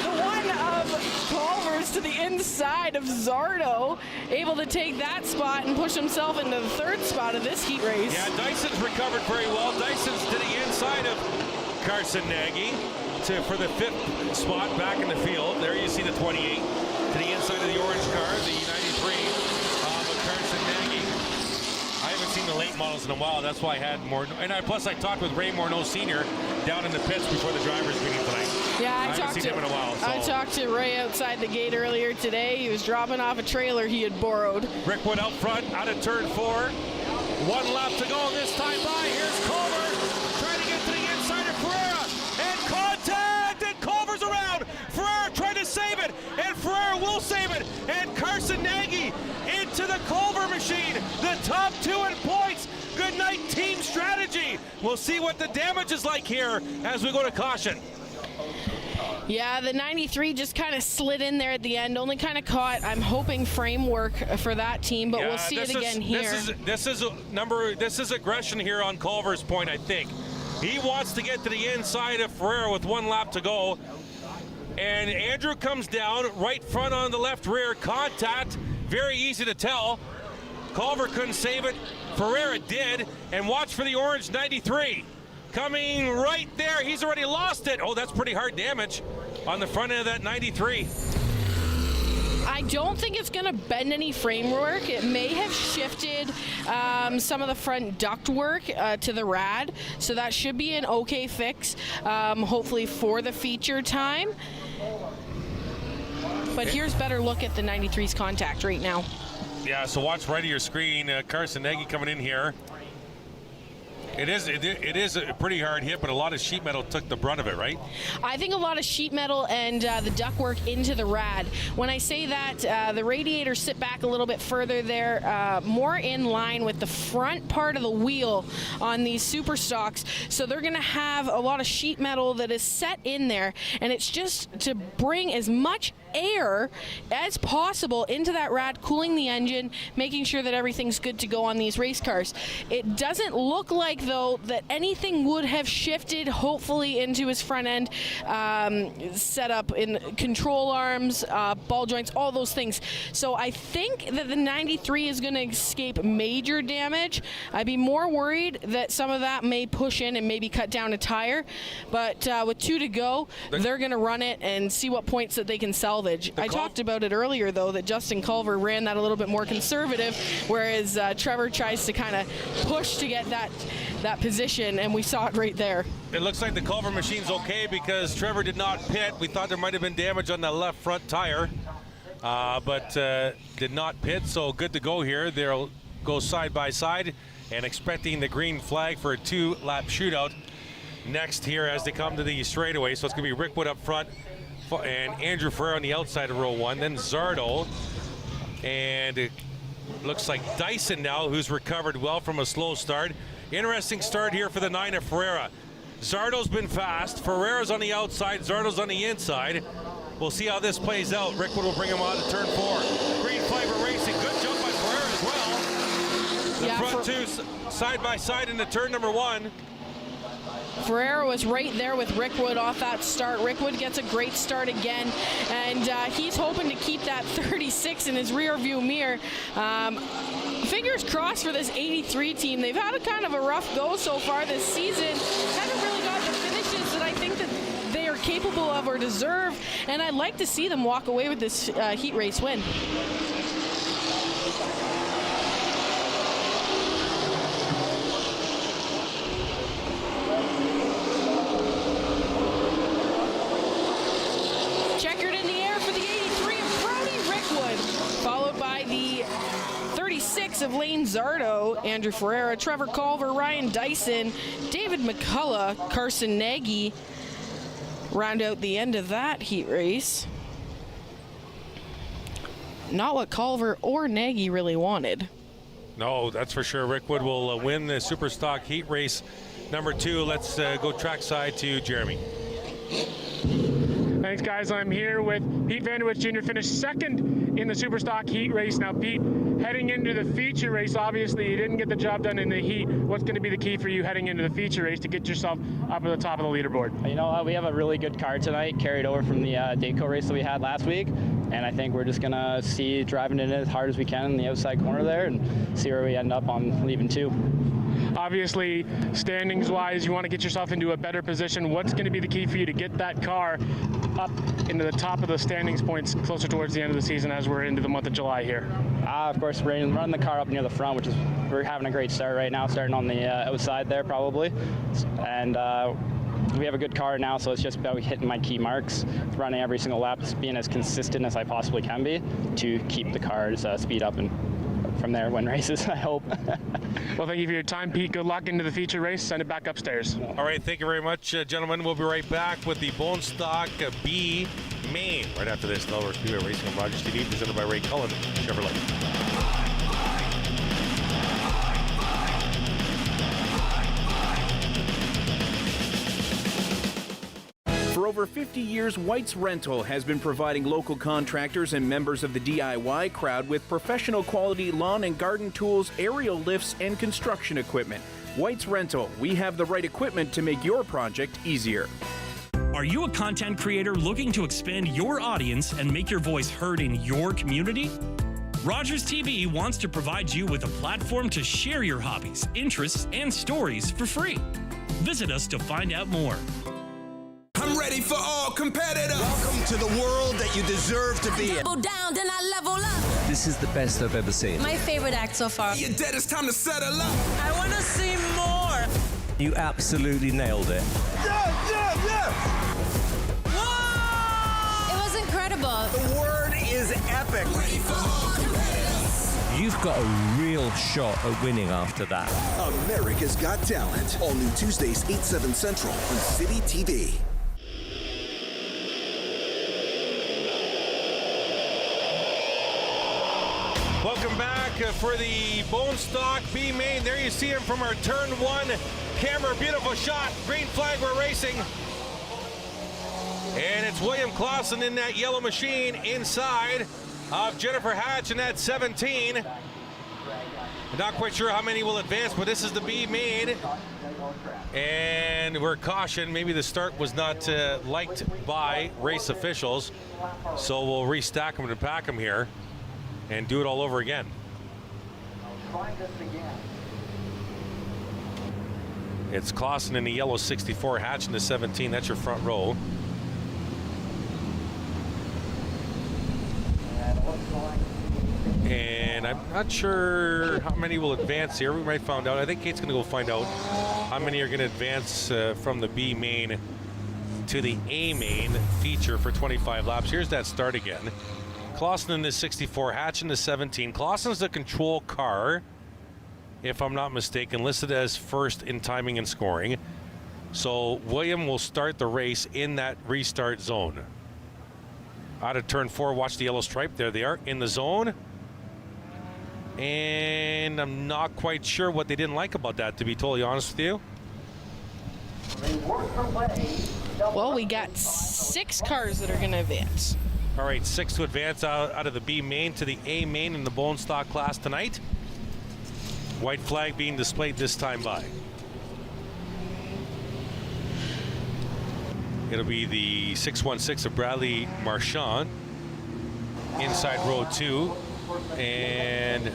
The one of Culver's to the inside of Zardo, able to take that spot and push himself into the 3rd spot of this heat race. Yeah, Dyson's recovered very well. Dyson's to the inside of Carson Nagy for the 5th spot back in the field. There you see the 28 to the inside of the orange car, the 93 of Carson Nagy. I haven't seen the late models in a while. That's why I had more. And plus, I talked with Ray Morneau Sr. down in the pits before the drivers' meeting tonight. Yeah, I haven't seen him in a while. So. I talked to Ray outside the gate earlier today. He was dropping off a trailer he had borrowed. Rickwood out front, out of turn 4. 1 lap to go this time by. Here's Culver trying to get to the inside of Ferreira. And contact! And Culver's around. Ferreira trying to save it. And Ferreira will save it. And Carson Nagy into the Culver machine. The top 2 in points. Good night, team strategy. We'll see what the damage is like here as we go to caution. Yeah, the 93 just kind of slid in there at the end, only kind of caught, I'm hoping, framework for that team, but we'll see it again here. This is aggression here on Culver's point, I think. He wants to get to the inside of Ferreira with 1 lap to go. And Andrew comes down, right front on the left rear, contact, very easy to tell. Culver couldn't save it, Ferreira did, and watch for the orange 93. Coming right there, he's already lost it. Oh, that's pretty hard damage on the front end of that 93. I don't think it's going to bend any framework. It may have shifted some of the front ductwork to the rad, so that should be an okay fix, hopefully for the feature time. But here's a better look at the 93's contact right now. Yeah, so watch right of your screen. Carson Nagy coming in here. It is a pretty hard hit, but a lot of sheet metal took the brunt of it, right? I think a lot of sheet metal and the ductwork into the rad. When I say that, the radiators sit back a little bit further there, more in line with the front part of the wheel on these super stocks. So they're going to have a lot of sheet metal that is set in there, and it's just to bring as much air as possible into that rad, cooling the engine, making sure that everything's good to go on these race cars. It doesn't look like, though, that anything would have shifted, hopefully, into his front end setup in control arms, ball joints, all those things. So I think that the 93 is going to escape major damage. I'd be more worried that some of that may push in and maybe cut down a tire, but with 2 to go, they're going to run it and see what points that they can salvage. I talked about it earlier, though, that Justin Culver ran that a little bit more conservative, whereas Trevor tries to kind of push to get that position, and we saw it right there. It looks like the Culver machine's okay because Trevor did not pit. We thought there might have been damage on the left front tire, but did not pit, so good to go here. They'll go side by side and expecting the green flag for a 2-lap shootout next here as they come to the straightaway. So it's going to be Rickwood up front and Andrew Ferreira on the outside of row 1, then Zardo, and it looks like Dyson now, who's recovered well from a slow start. Interesting start here for the 9 of Ferreira. Zardo's been fast, Ferreira's on the outside, Zardo's on the inside. We'll see how this plays out. Rickwood will bring him on to turn 4. Green flag for racing, good jump by Ferreira as well. The front 2 side by side into turn number 1. Ferreira was right there with Rickwood off that start. Rickwood gets a great start again, and he's hoping to keep that 36 in his rear view mirror. Fingers crossed for this 83 team. They've had a kind of a rough go so far this season. Haven't really got the finishes that I think that they are capable of or deserve, and I'd like to see them walk away with this heat race win. Of Lane Zardo, Andrew Ferreira, Trevor Culver, Ryan Dyson, David McCullough, Carson Nagy round out the end of that heat race. Not what Culver or Nagy really wanted. No, that's for sure. Rickwood will win the Superstock heat race number 2. Let's go trackside to Jeremy. Thanks, guys. I'm here with Pete Vanderwitz Jr. finished second in the Superstock heat race. Now, Pete, heading into the feature race, obviously you didn't get the job done in the heat. What's going to be the key for you heading into the feature race to get yourself up at the top of the leaderboard? You know, we have a really good car tonight, carried over from the Dayco race that we had last week, and I think we're just going to see driving it as hard as we can in the outside corner there and see where we end up on leaving 2. Obviously, standings-wise, you want to get yourself into a better position. What's going to be the key for you to get that car up into the top of the standings points closer towards the end of the season as we're into the month of July here? Of course, we're running the car up near the front, which is we're having a great start right now, starting on the outside there probably. And we have a good car now, so it's just about hitting my key marks, running every single lap, just being as consistent as I possibly can be to keep the car's speed up and from there win races, I hope. Well, thank you for your time, Pete. Good luck into the feature race. Send it back upstairs. All right, thank you very much, gentlemen. We'll be right back with the Bone Stock B main right after this. Delaware Speedway Racing on Rogers TV, presented by Ray Cullen Chevrolet. For over 50 years, White's Rental has been providing local contractors and members of the DIY crowd with professional quality lawn and garden tools, aerial lifts, and construction equipment. White's Rental, we have the right equipment to make your project easier. Are you a content creator looking to expand your audience and make your voice heard in your community? Rogers TV wants to provide you with a platform to share your hobbies, interests, and stories for free. Visit us to find out more. I'm ready for all competitors. Welcome to the world that you deserve to be in. Double down, then I level up. This is the best I've ever seen. My favorite act so far. You're dead, it's time to settle up. I want to see more. You absolutely nailed it. Yeah! Whoa! It was incredible. The word is epic. Ready for all competitors. You've got a real shot at winning after that. America's Got Talent. All new Tuesdays, 8/7 Central on City TV. Welcome back for the Bone Stock B main. There you see him from our turn 1 camera. Beautiful shot. Green flag, we're racing. And it's William Clausen in that yellow machine inside of Jennifer Hatch in that 17. Not quite sure how many will advance, but this is the B main. And we're cautioned, maybe the start was not liked by race officials. So we'll restack them and pack them here and do it all over again. It's Clausen in the yellow 64, Hatch in the 17. That's your front row. And I'm not sure how many will advance here. We might find out. I think Kate's going to go find out how many are going to advance from the B main to the A main feature for 25 laps. Here's that start again. Clausen in the 64, Hatch in the 17. Clausen's the control car, if I'm not mistaken, listed as first in timing and scoring. So William will start the race in that restart zone. Out of turn 4, watch the yellow stripe. There they are in the zone. And I'm not quite sure what they didn't like about that, to be totally honest with you. Well, we got 6 cars that are going to advance. All right, 6 to advance out of the B main to the A main in the Bone Stock class tonight. White flag being displayed this time by. It'll be the 616 of Bradley Marchand. Inside row 2. And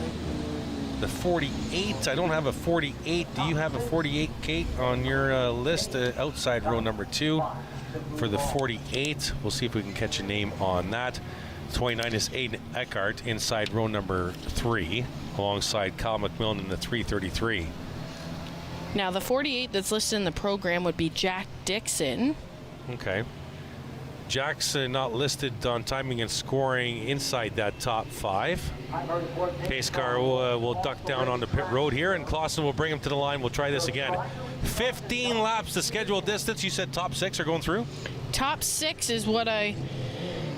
the 48, I don't have a 48. Do you have a 48, Kate, on your list? Outside row number 2 for the 48. We'll see if we can catch a name on that. 29 is Aiden Eckhart, inside row number 3, alongside Kyle McMillan in the 333. Now, the 48 that's listed in the program would be Jack Dixon. Okay. Jack's not listed on timing and scoring inside that top 5. Pace car will duck down on the pit road here, and Clausen will bring him to the line. We'll try this again. 15 laps the scheduled distance. You said top 6 are going through? Top 6 is what I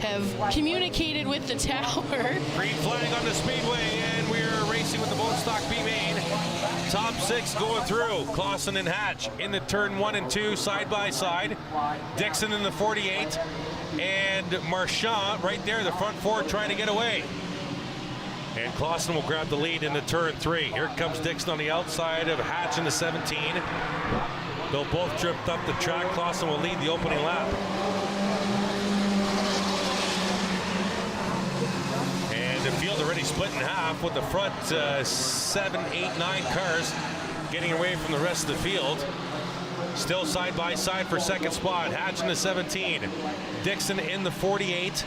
have communicated with the tower. Green flag on the speedway, and we're racing with the Bone Stock B main. top 6 going through. Clausen and Hatch in the turn 1 and 2, side by side. Dixon in the 48. And Marchand right there, the front 4 trying to get away. And Clausen will grab the lead in the turn 3. Here comes Dixon on the outside of Hatch in the 17. They'll both drift up the track. Clausen will lead the opening lap. And the field already split in half with the front 7, 8, 9 cars getting away from the rest of the field. Still side by side for second spot. Hatch in the 17. Dixon in the 48.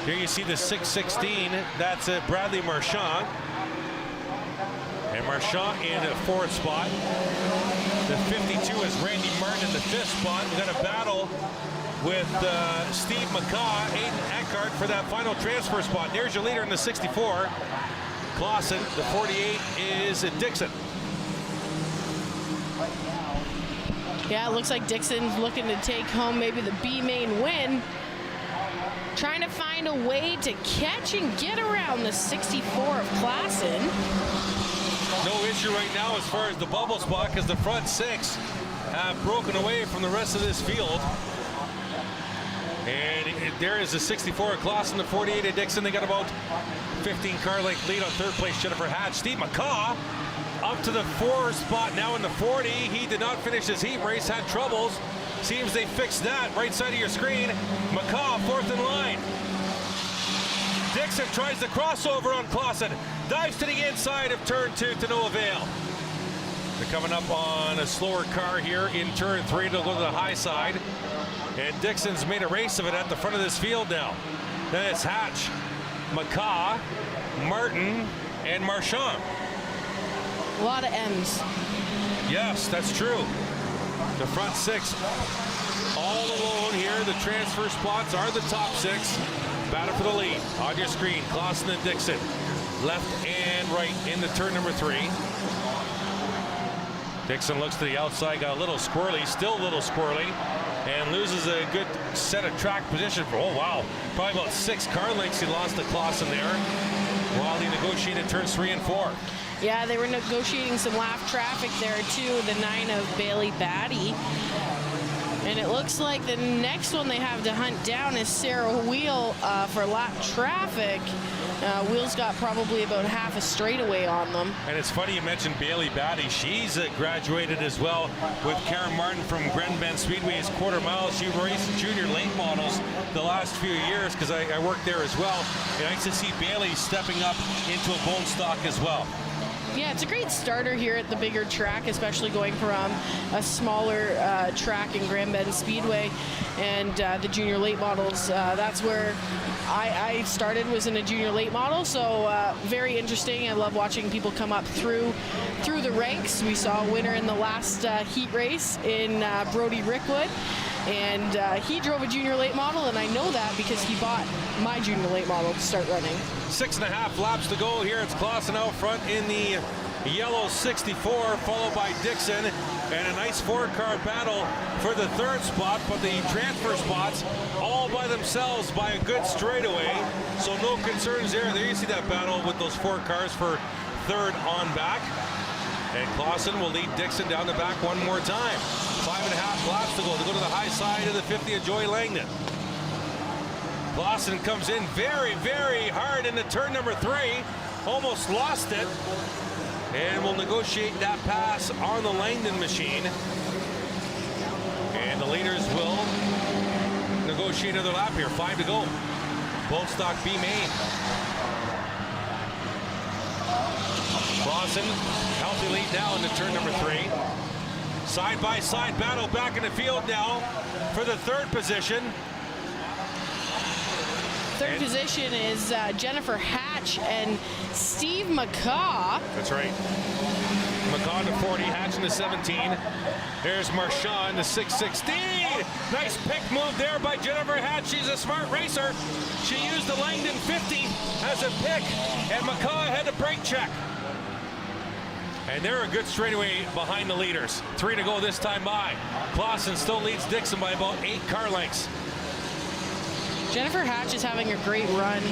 Here you see the 616. That's Bradley Marchand. And Marchand in a 4th spot. The 52 is Randy Martin in the 5th spot. We got a battle with Steve McCaw, Aiden Eckhart for that final transfer spot. There's your leader in the 64. Clausen, the 48 is Dixon. Yeah, it looks like Dixon's looking to take home maybe the B main win. Trying to find a way to catch and get around the 64 of Clausen. No issue right now as far as the bubble spot because the front 6 have broken away from the rest of this field. And there is the 64 of Clausen, the 48 of Dixon. They got about 15 car length lead on 3rd place, Jennifer Hatch. Steve McCaw up to the 4 spot now in the 40. He did not finish his heat race, had troubles. Seems they fixed that. Right side of your screen. McCaw 4th in line. Dixon tries the crossover on Clausen. Dives to the inside of turn 2 to no avail. They're coming up on a slower car here in turn 3 to go to the high side. And Dixon's made a race of it at the front of this field now. Then it's Hatch, McCaw, Martin, and Marchand. A lot of M's. Yes, that's true. The front 6 all alone here. The transfer spots are the top 6. Battle for the lead. On your screen, Clausen and Dixon. Left and right in the turn number 3. Dixon looks to the outside, got a little squirrely, still a little squirrely, and loses a good set of track position for, oh wow, probably about 6 car lengths he lost to Clausen there while he negotiated turns 3 and 4. Yeah, they were negotiating some lap traffic there too, the 9 of Bailey Batty. And it looks like the next one they have to hunt down is Sarah Wheel for lap traffic. Wheel's got probably about half a straightaway on them. And it's funny you mentioned Bailey Batty. She's graduated as well with Karen Martin from Delaware Speedway's quarter mile. She raced junior late models the last few years because I worked there as well. And nice to see Bailey stepping up into a bone stock as well. Yeah, it's a great starter here at the bigger track, especially going from a smaller track in Grand Bend Speedway and the junior late models. That's where I started, was in a junior late model, so very interesting. I love watching people come up through the ranks. We saw a winner in the last heat race in Brody Rickwood. And he drove a junior late model, and I know that because he bought my junior late model to start running. 6.5 laps to go here. It's Clausen out front in the yellow 64, followed by Dixon, and a nice 4-car battle for the 3rd spot, but the transfer spots all by themselves by a good straightaway, so no concerns there. There you see that battle with those 4 cars for 3rd on back. And Clausen will lead Dixon down the back one more time. 5.5 laps to go to the high side of the 50 of Joy Langdon. Clausen comes in very, very hard into turn number 3. Almost lost it. And will negotiate that pass on the Langdon machine. And the leaders will negotiate another lap here. 5 to go. Bone stock B main. Clausen, healthy lead now into turn number 3. Side-by-side battle back in the field now for the 3rd position. Third position is Jennifer Hatch and Steve McCaw. That's right. McCaw to 40, Hatch in the 17. There's Marchand, the 616. Nice pick move there by Jennifer Hatch. She's a smart racer. She used the Langdon 50 as a pick, and McCaw had to brake check. And they're a good straightaway behind the leaders. 3 to go this time by. Clausen still leads Dixon by about 8 car lengths. Jennifer Hatch is having a great run,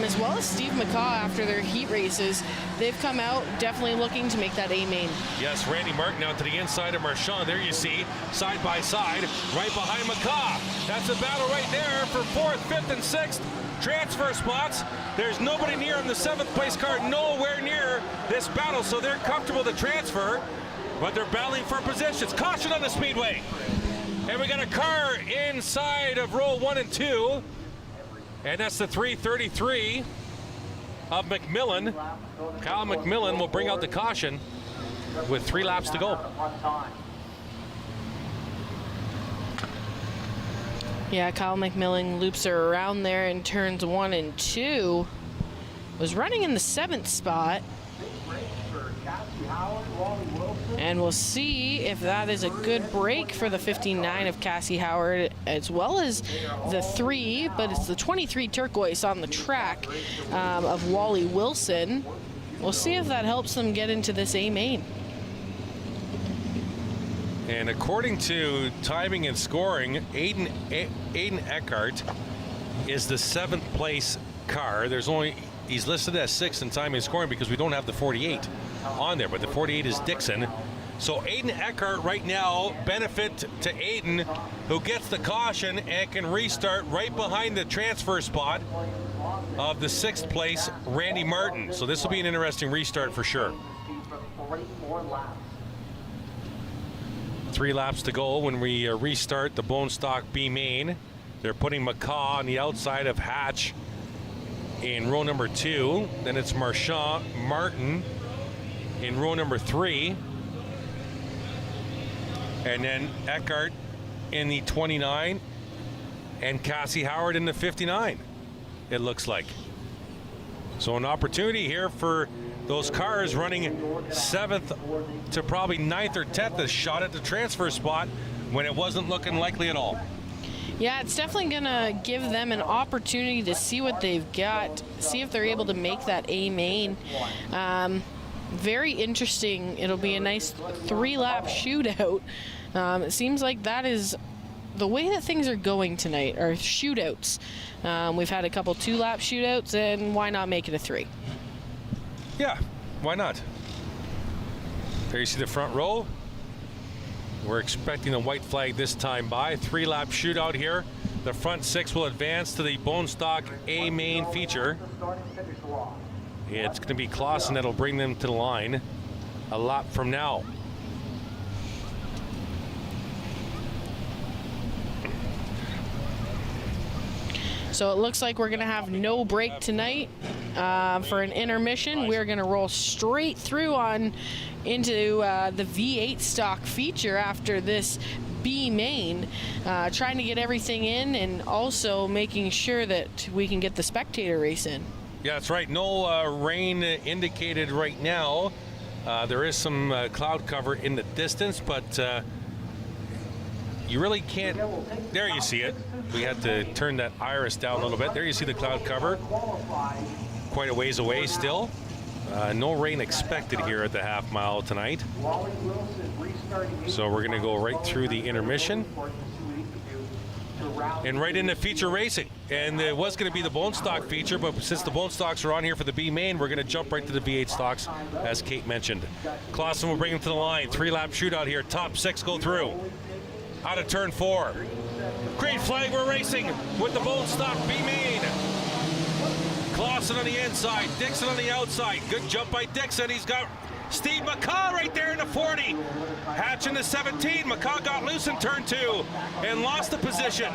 as well as Steve McCaw after their heat races. They've come out definitely looking to make that A main. Yes, Randy Martin out to the inside of Marchand. There you see, side by side, right behind McCaw. That's a battle right there for 4th, 5th, and 6th transfer spots. There's nobody near in the 7th place car, nowhere near this battle, so they're comfortable to transfer, but they're battling for positions. Caution on the speedway. And we got a car inside of row 1 and 2, and that's the 333 of McMillan. Kyle McMillan will bring out the caution with 3 laps to go. Yeah, Kyle McMillan loops her around there in turns 1 and 2. Was running in the 7th spot. And we'll see if that is a good break for the 59 of Cassie Howard, as well as the 3, but it's the 23 turquoise on the track of Wally Wilson. We'll see if that helps them get into this A main. And according to timing and scoring, Aiden Eckhart is the 7th place car. He's listed as 6th in timing and scoring because we don't have the 48 on there, but the 48 is Dixon. So Aiden Eckhart right now, benefit to Aiden, who gets the caution and can restart right behind the transfer spot of the 6th place Randy Martin. So this will be an interesting restart for sure. 3 laps to go when we restart the Bone Stock B main. They're putting McCaw on the outside of Hatch in row number 2. Then it's Martin in row number 3. And then Eckhart in the 29 and Cassie Howard in the 59, it looks like. So an opportunity here for those cars running 7th to probably 9th or 10th, a shot at the transfer spot when it wasn't looking likely at all. Yeah, it's definitely going to give them an opportunity to see what they've got, see if they're able to make that A main. Very interesting. It'll be a nice 3-lap shootout. It seems like that is the way that things are going tonight, are shootouts. We've had a couple 2-lap shootouts, and why not make it a 3? Yeah, why not? There you see the front row. We're expecting a white flag this time by. 3-lap shootout here. The front 6 will advance to the Bone Stock A main feature. It's going to be Clausen that'll bring them to the line a lap from now. So it looks like we're going to have no break tonight for an intermission. We're going to roll straight through on into the V8 stock feature after this B main, trying to get everything in and also making sure that we can get the spectator race in. Yeah, that's right. No rain indicated right now. There is some cloud cover in the distance, but you really can't. There you see it. We had to turn that iris down a little bit. There you see the cloud cover. Quite a ways away still. No rain expected here at the half mile tonight. So we're going to go right through the intermission and right into feature racing. And it was going to be the Bone Stock feature, but since the Bone Stocks are on here for the B main, we're going to jump right to the V8 stocks, as Kate mentioned. Clausen will bring him to the line. 3-lap shootout here. Top 6 go through. Out of turn 4. Green flag, we're racing with the Bone Stock B main. Clausen on the inside, Dixon on the outside. Good jump by Dixon. He's got Steve McCaw right there in the 40. Hatch in the 17. McCaw got loose in turn 2 and lost the position.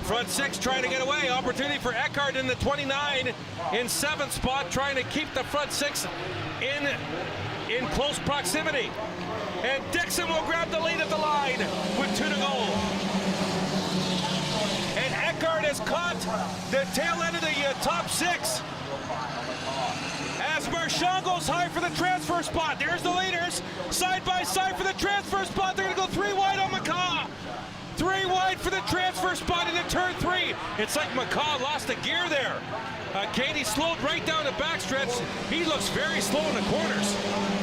Front 6 trying to get away. Opportunity for Eckhart in the 29 in 7th spot, trying to keep the front 6 in close proximity. And Dixon will grab the lead at the line with 2 to go. And Eckhart has caught the tail end of the top 6. As Marchand goes high for the transfer spot. There's the leaders, side by side for the transfer spot. They're going to go 3 wide on McCaw. 3 wide for the transfer spot into turn 3. It's like McCaw lost a gear there. Katie slowed right down the backstretch. He looks very slow in the corners.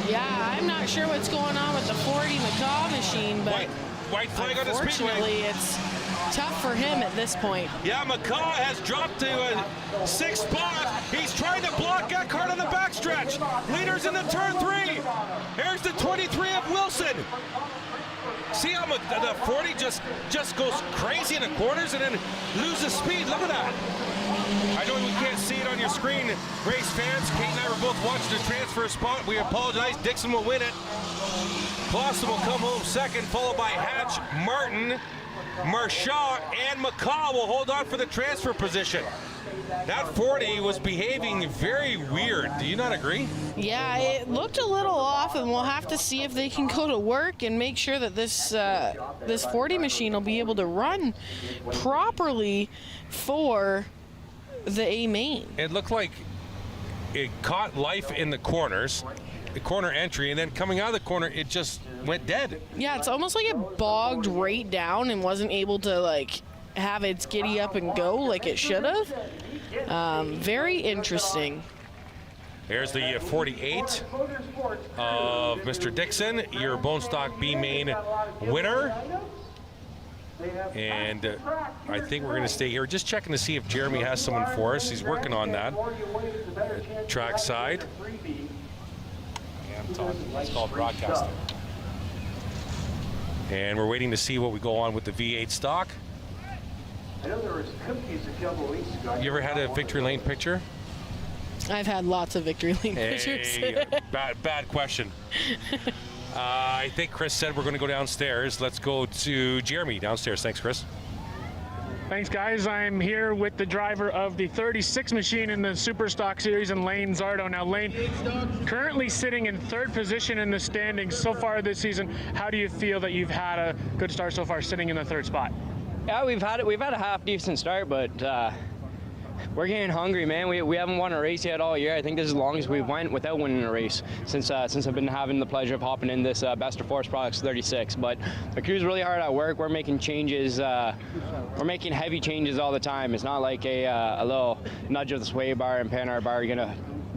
Yeah, I'm not sure what's going on with the 40 McCaw machine, but white flag on the speedway. Unfortunately, it's tough for him at this point. Yeah, McCaw has dropped to a 6th spot. He's trying to block Eckhart on the backstretch. Leaders in the turn 3. Here's the 23 of Wilson. See how the 40 just goes crazy in the corners and then loses speed. Look at that. I know we can't see it on your screen, race fans. Kate and I were both watching the transfer spot. We apologize. Dixon will win it. Clausen will come home second, followed by Hatch, Martin, Marchand, and McCaw will hold on for the transfer position. That 40 was behaving very weird. Do you not agree? Yeah, it looked a little off, and we'll have to see if they can go to work and make sure that this 40 machine will be able to run properly for the A main. It looked like it caught life in the corners, the corner entry, and then coming out of the corner, it just went dead. Yeah, it's almost like it bogged right down and wasn't able to like have its giddy up and go like it should have. Very interesting. There's the 48 of Mr. Dixon, your Bone Stock B main winner. And I think we're going to stay here. Just checking to see if Jeremy has someone for us. He's working on that. Track side. It's called broadcasting. And we're waiting to see what we go on with the V8 stock. I know there was cookies a couple weeks ago. You ever had a Victory Lane picture? I've had lots of Victory Lane pictures. Bad question. I think Chris said we're going to go downstairs. Let's go to Jeremy downstairs. Thanks, Chris. Thanks, guys. I'm here with the driver of the 36 machine in the Super Stock Series, and Lane Zardo. Now, Lane, currently sitting in 3rd position in the standings so far this season. How do you feel that you've had a good start so far, sitting in the 3rd spot? Yeah, we've had a half decent start, but we're getting hungry, man. We haven't won a race yet all year. I think this is as long as we've went without winning a race since I've been having the pleasure of hopping in this Best of Force Products 36. But the crew's really hard at work. We're making changes. We're making heavy changes all the time. It's not like a little nudge of the sway bar and Panhard bar are gonna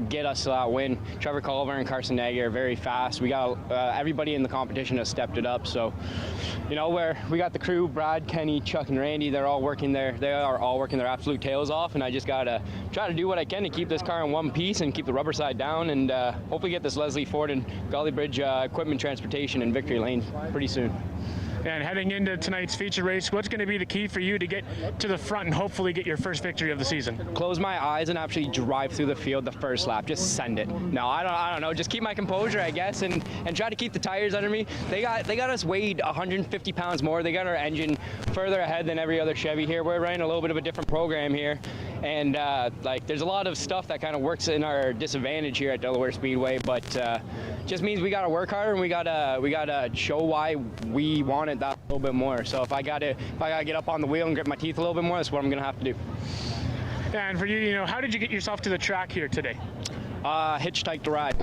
get us to that win. Trevor Culver and Carson Nagy are very fast. We got everybody in the competition has stepped it up. So, you know, we got the crew, Brad, Kenny, Chuck, and Randy. They are all working their absolute tails off, and I just gotta try to do what I can to keep this car in one piece and keep the rubber side down, and hopefully get this Leslie Ford and Golly Bridge equipment transportation in Victory Lane pretty soon. And heading into tonight's feature race, what's going to be the key for you to get to the front and hopefully get your first victory of the season? Close my eyes and actually drive through the field the first lap. Just send it. No, I don't know. Just keep my composure, I guess, and try to keep the tires under me. They got us weighed 150 pounds more. They got our engine further ahead than every other Chevy here. We're running a little bit of a different program here, and there's a lot of stuff that kind of works in our disadvantage here at Delaware Speedway, but just means we got to work harder and we gotta show why we want it that little bit more. So if I gotta get up on the wheel and grit my teeth a little bit more, that's what I'm gonna have to do. And for you, how did you get yourself to the track here today? Hitchhiked to ride.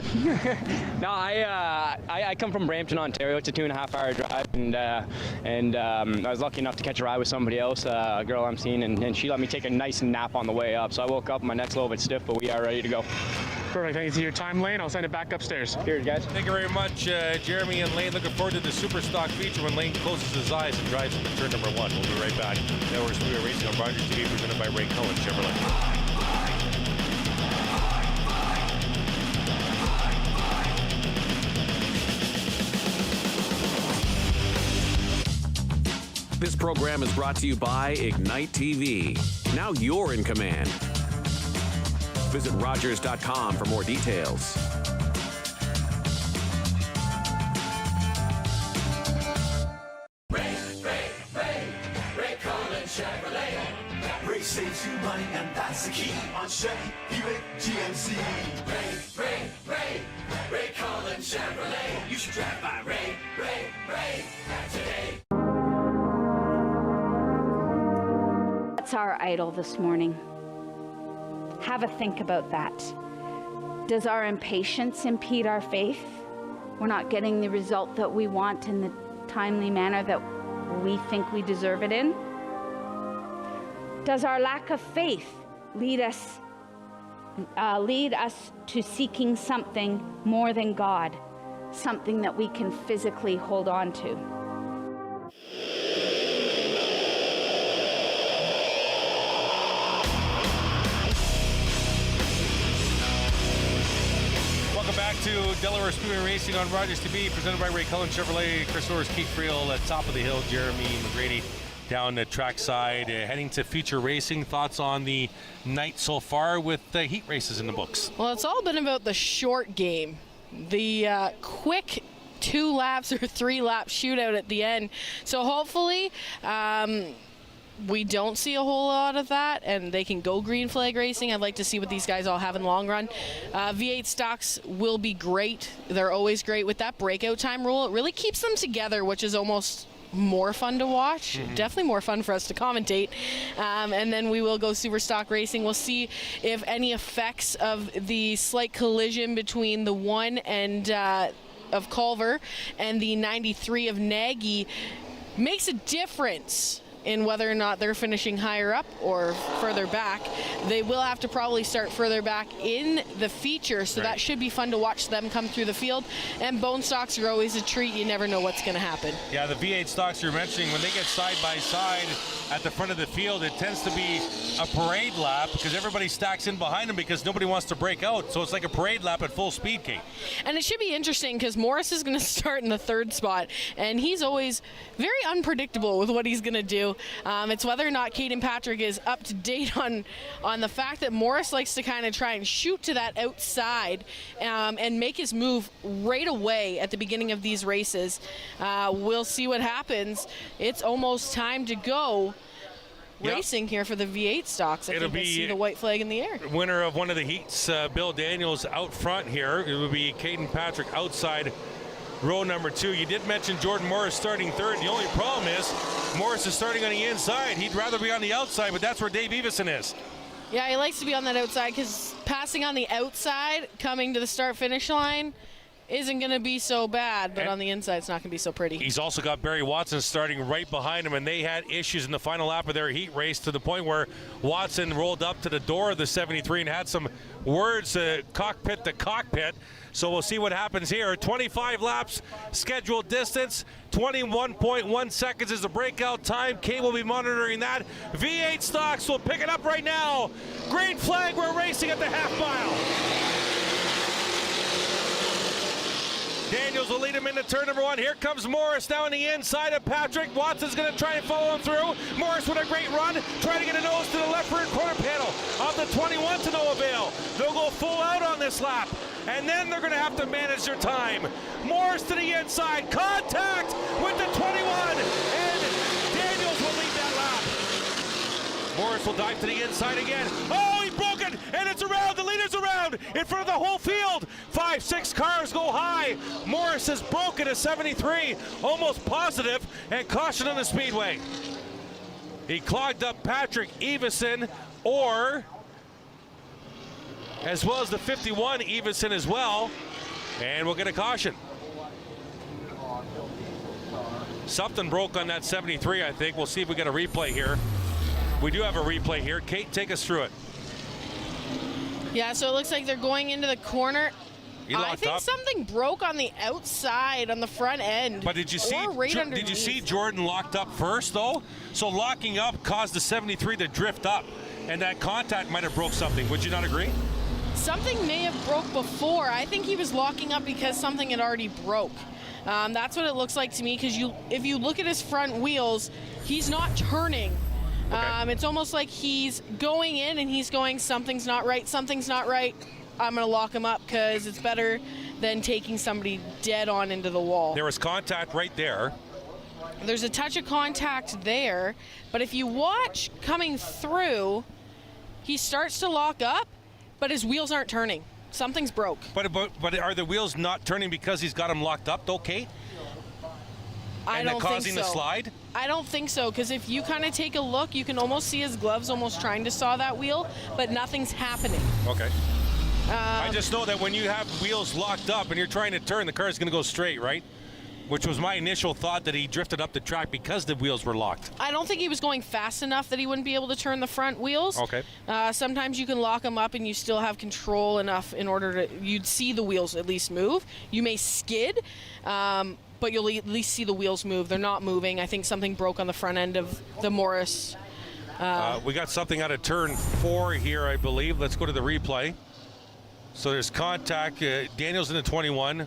No, I come from Brampton, Ontario. It's a 2.5-hour drive, and I was lucky enough to catch a ride with somebody else, a girl I'm seeing, and she let me take a nice nap on the way up. So I woke up, my neck's a little bit stiff, but we are ready to go. Perfect. Thank you for your time, Lane. I'll send it back upstairs. Cheers, guys. Thank you very much, Jeremy and Lane. Looking forward to the Super Stock feature when Lane closes his eyes and drives into turn number 1. We'll be right back. Delaware Speedway Racing on Rogers TV, presented by Ray Cullen Chevrolet. This program is brought to you by Ignite TV. Now you're in command. Visit Rogers.com for more details. Ray Cullen Chevrolet. Ray saves you money, and that's the key on Chevy, Buick, GMC. Ray Cullen Chevrolet. You should drive by Ray today. What's our idol this morning? Have a think about that. Does our impatience impede our faith? We're not getting the result that we want in the timely manner that we think we deserve it in? Does our lack of faith lead us to seeking something more than God, something that we can physically hold on to? Welcome back to Delaware Speedway Racing on Rogers TV, presented by Ray Cullen Chevrolet. Chris Orrs, Keith Friel at top of the hill. Jeremy McGrady down the trackside, heading to future racing. Thoughts on the night so far with heat races in the books? Well, it's all been about the short game. The quick 2 laps or 3 lap shootout at the end. So hopefully we don't see a whole lot of that and they can go green flag racing. I'd like to see what these guys all have in long run. V8 stocks will be great. They're always great with that breakout time rule. It really keeps them together, which is almost more fun to watch. Definitely more fun for us to commentate. And then we will go super stock racing. We'll see if any effects of the slight collision between the 1 and of Culver and the 93 of Nagy makes a difference in whether or not they're finishing higher up or further back. They will have to probably start further back in the feature, so that should be fun to watch them come through the field. And bone stocks are always a treat. You never know what's going to happen. Yeah, the V8 stocks you're mentioning, when they get side by side at the front of the field, it tends to be a parade lap because everybody stacks in behind them because nobody wants to break out. So it's like a parade lap at full speed, Kate. And it should be interesting because Morris is going to start in the 3rd spot, and he's always very unpredictable with what he's going to do. It's whether or not Caden Patrick is up to date on the fact that Morris likes to kind of try and shoot to that outside and make his move right away at the beginning of these races. We'll see what happens. It's almost time to go racing here for the V8 stocks. I think we'll see the white flag in the air. Winner of one of the heats, Bill Daniels out front here. It will be Caden Patrick outside row number 2. You did mention Jordan Morris starting 3rd. The only problem is Morris is starting on the inside. He'd rather be on the outside, but that's where Dave Evison is. Yeah, he likes to be on that outside because passing on the outside, coming to the start-finish line, isn't going to be so bad, but on the inside, it's not going to be so pretty. He's also got Barry Watson starting right behind him, and they had issues in the final lap of their heat race to the point where Watson rolled up to the door of the 73 and had some words cockpit to cockpit. So we'll see what happens here. 25 laps scheduled distance. 21.1 seconds is the breakout time. Kate will be monitoring that. V8 stocks will pick it up right now. Green flag, we're racing at the half mile. Daniels will lead him into turn number 1. Here comes Morris now on the inside of Patrick. Watson's going to try and follow him through. Morris with a great run, trying to get a nose to the left rear quarter panel. Off the 21 to no avail. They'll go full out on this lap, and then they're going to have to manage their time. Morris to the inside, contact with the 21, and Daniels will lead that lap. Morris will dive to the inside again. Oh, he broke it, and it's around. The leader's around in front of the whole field. 5-6 cars go high. Morris has broken a 73, almost positive, and caution on the speedway. He clogged up Patrick Evison, as well as the 51 Evison as well, and we'll get a caution. Something broke on that 73, I think. We'll see if we get a replay here. We do have a replay here. Kate, take us through it. Yeah, so it looks like they're going into the corner. I think something broke on the outside on the front end. But did you see Jordan locked up first though? So locking up caused the 73 to drift up, and that contact might have broke something. Would you not agree? Something may have broke before. I think he was locking up because something had already broke. That's what it looks like to me, because if you look at his front wheels, he's not turning. Okay. It's almost like he's going in and he's going, something's not right, I'm going to lock him up because it's better than taking somebody dead on into the wall. There was contact right there. There's a touch of contact there, but if you watch coming through, he starts to lock up, but his wheels aren't turning. Something's broke. But are the wheels not turning because he's got them locked up though, Kate? I don't think so. Causing the slide? I don't think so, because if you kind of take a look, you can almost see his gloves almost trying to saw that wheel, but nothing's happening. Okay. I just know that when you have wheels locked up and you're trying to turn, the car is going to go straight, right? Which was my initial thought, that he drifted up the track because the wheels were locked. I don't think he was going fast enough that he wouldn't be able to turn the front wheels. Okay. Sometimes you can lock them up and you still have control enough in order to, you'd see the wheels at least move. You may skid, but you'll at least see the wheels move. They're not moving. I think something broke on the front end of the Morris. We got something out of turn 4 here, I believe. Let's go to the replay. So there's contact. Daniels in the 21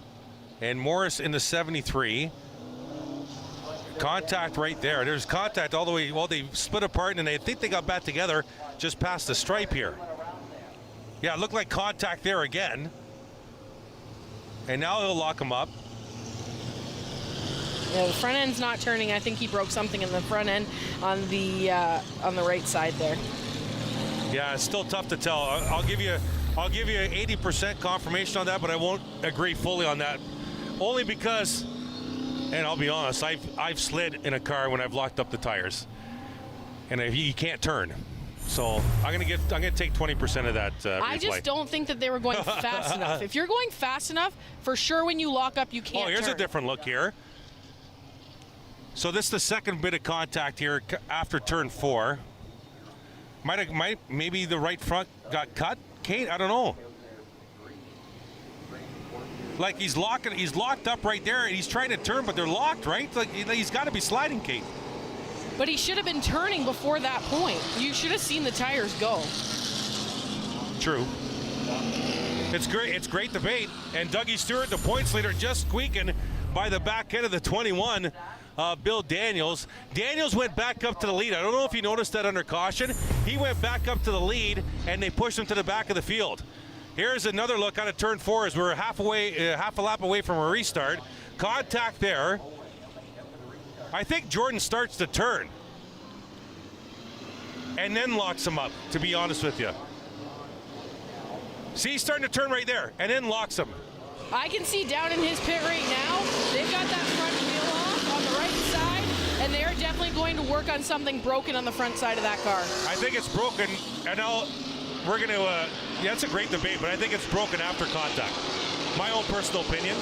and Morris in the 73. Contact right there. There's contact all the way. Well, they split apart and I think they got back together just past the stripe here. Yeah, it looked like contact there again. And now he'll lock him up. Yeah, the front end's not turning. I think he broke something in the front end on the right side there. Yeah, it's still tough to tell. I'll give you 80% confirmation on that, but I won't agree fully on that. Only because, and I'll be honest, I've slid in a car when I've locked up the tires, and you can't turn. So I'm gonna take 20% of that. I just don't think that they were going fast enough. If you're going fast enough, for sure when you lock up, you can't. Oh, here's turn. a different look here. So this is the second bit of contact here after turn 4. Maybe the right front got cut, Kate. I don't know. Like he's locked up right there, and he's trying to turn, but they're locked, right? Like he's got to be sliding, Kate. But he should have been turning before that point. You should have seen the tires go. True. It's great. It's great debate, and Dougie Stewart, the points leader, just squeaking by the back end of the 21. Bill Daniels. Daniels went back up to the lead. I don't know if you noticed that under caution. He went back up to the lead, and they pushed him to the back of the field. Here's another look out of turn 4 as we're half a lap away from a restart. Contact there. I think Jordan starts to turn and then locks him up, to be honest with you. See, he's starting to turn right there and then locks him. I can see down in his pit right now, they've got that front wheel off on the right side, and they're definitely going to work on something broken on the front side of that car. I think it's broken, and we're going to, yeah, it's a great debate, but I think it's broken after contact. My own personal opinion,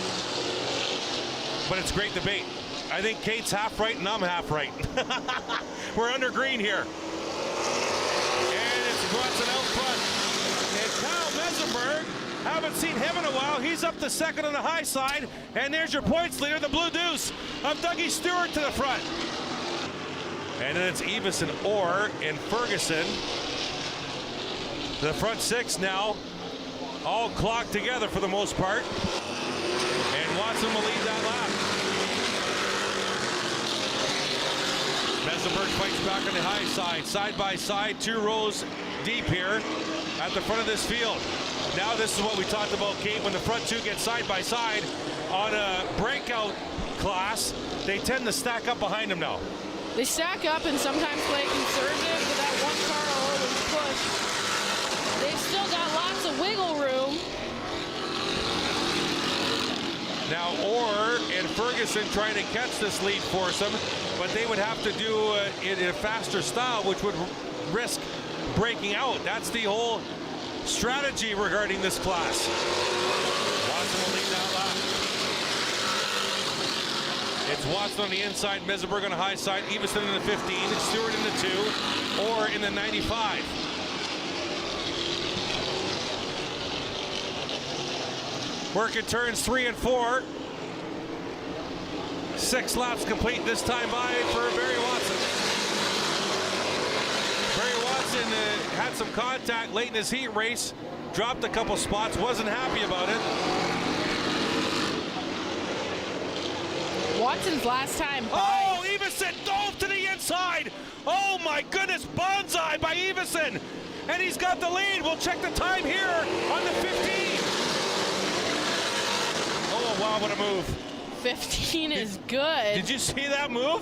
but it's great debate. I think Kate's half right and I'm half right. We're under green here. And it's Watson out front. And Kyle Mesenberg, haven't seen him in a while. He's up to second on the high side. And there's your points leader, the Blue Deuce of Dougie Stewart to the front. And then it's Evison Orr and Ferguson. The front 6 now all clocked together for the most part. And Watson will lead that lap. Mesenberg fights back on the high side by side, 2 rows deep here at the front of this field. Now this is what we talked about, Kate, when the front 2 get side by side on a breakout class, they tend to stack up behind them now. They stack up and sometimes play conservative, but that one car will always push. They've still got lots of wiggle room. Now Orr and Ferguson trying to catch this lead foursome, but they would have to do it in a faster style, which would risk breaking out. That's the whole strategy regarding this class. Watson will lead that lap. It's Watson on the inside, Mesenberg on the high side, Evison in the 15, Stewart in the 2, Orr in the 95. Working turns 3 and 4. 6 laps complete this time by for Barry Watson. Barry Watson had some contact late in his heat race, dropped a couple spots, wasn't happy about it. Watson's last time by. Oh, Evison dove to the inside. Oh my goodness, bonsai by Evison. And he's got the lead. We'll check the time here on the 15. Oh, wow, what a move. 15 is good. Did you see that move?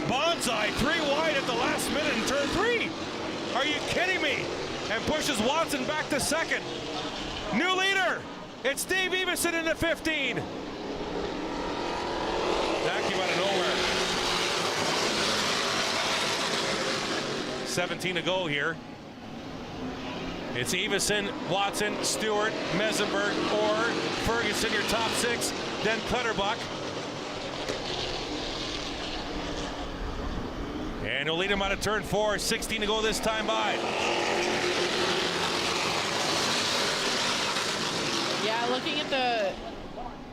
Bonsai, 3 wide at the last minute in turn 3. Are you kidding me? And pushes Watson back to second. New leader. It's Dave Evison in the 15. That came out of nowhere. 17 to go here. It's Evison, Watson, Stewart, Mesenberg, Orr, Ferguson, your top 6, then Clutterbuck. And he'll lead him out of turn 4, 16 to go this time by. Yeah,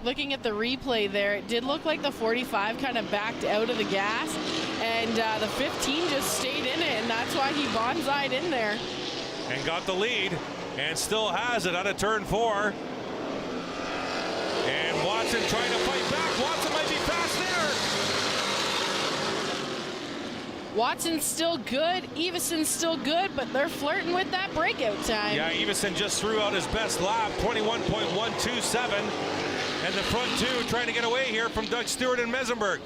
looking at the replay there, it did look like the 45 kind of backed out of the gas, and the 15 just stayed in it, and that's why he bonsai'd in there. And got the lead. and still has it out of turn 4. And Watson trying to fight back. Watson might be fast there. Watson's still good, Eveson's still good, but they're flirting with that breakout time. Yeah, Eveson just threw out his best lap, 21.127. And the front two trying to get away here from Doug Stewart and Mesenberg.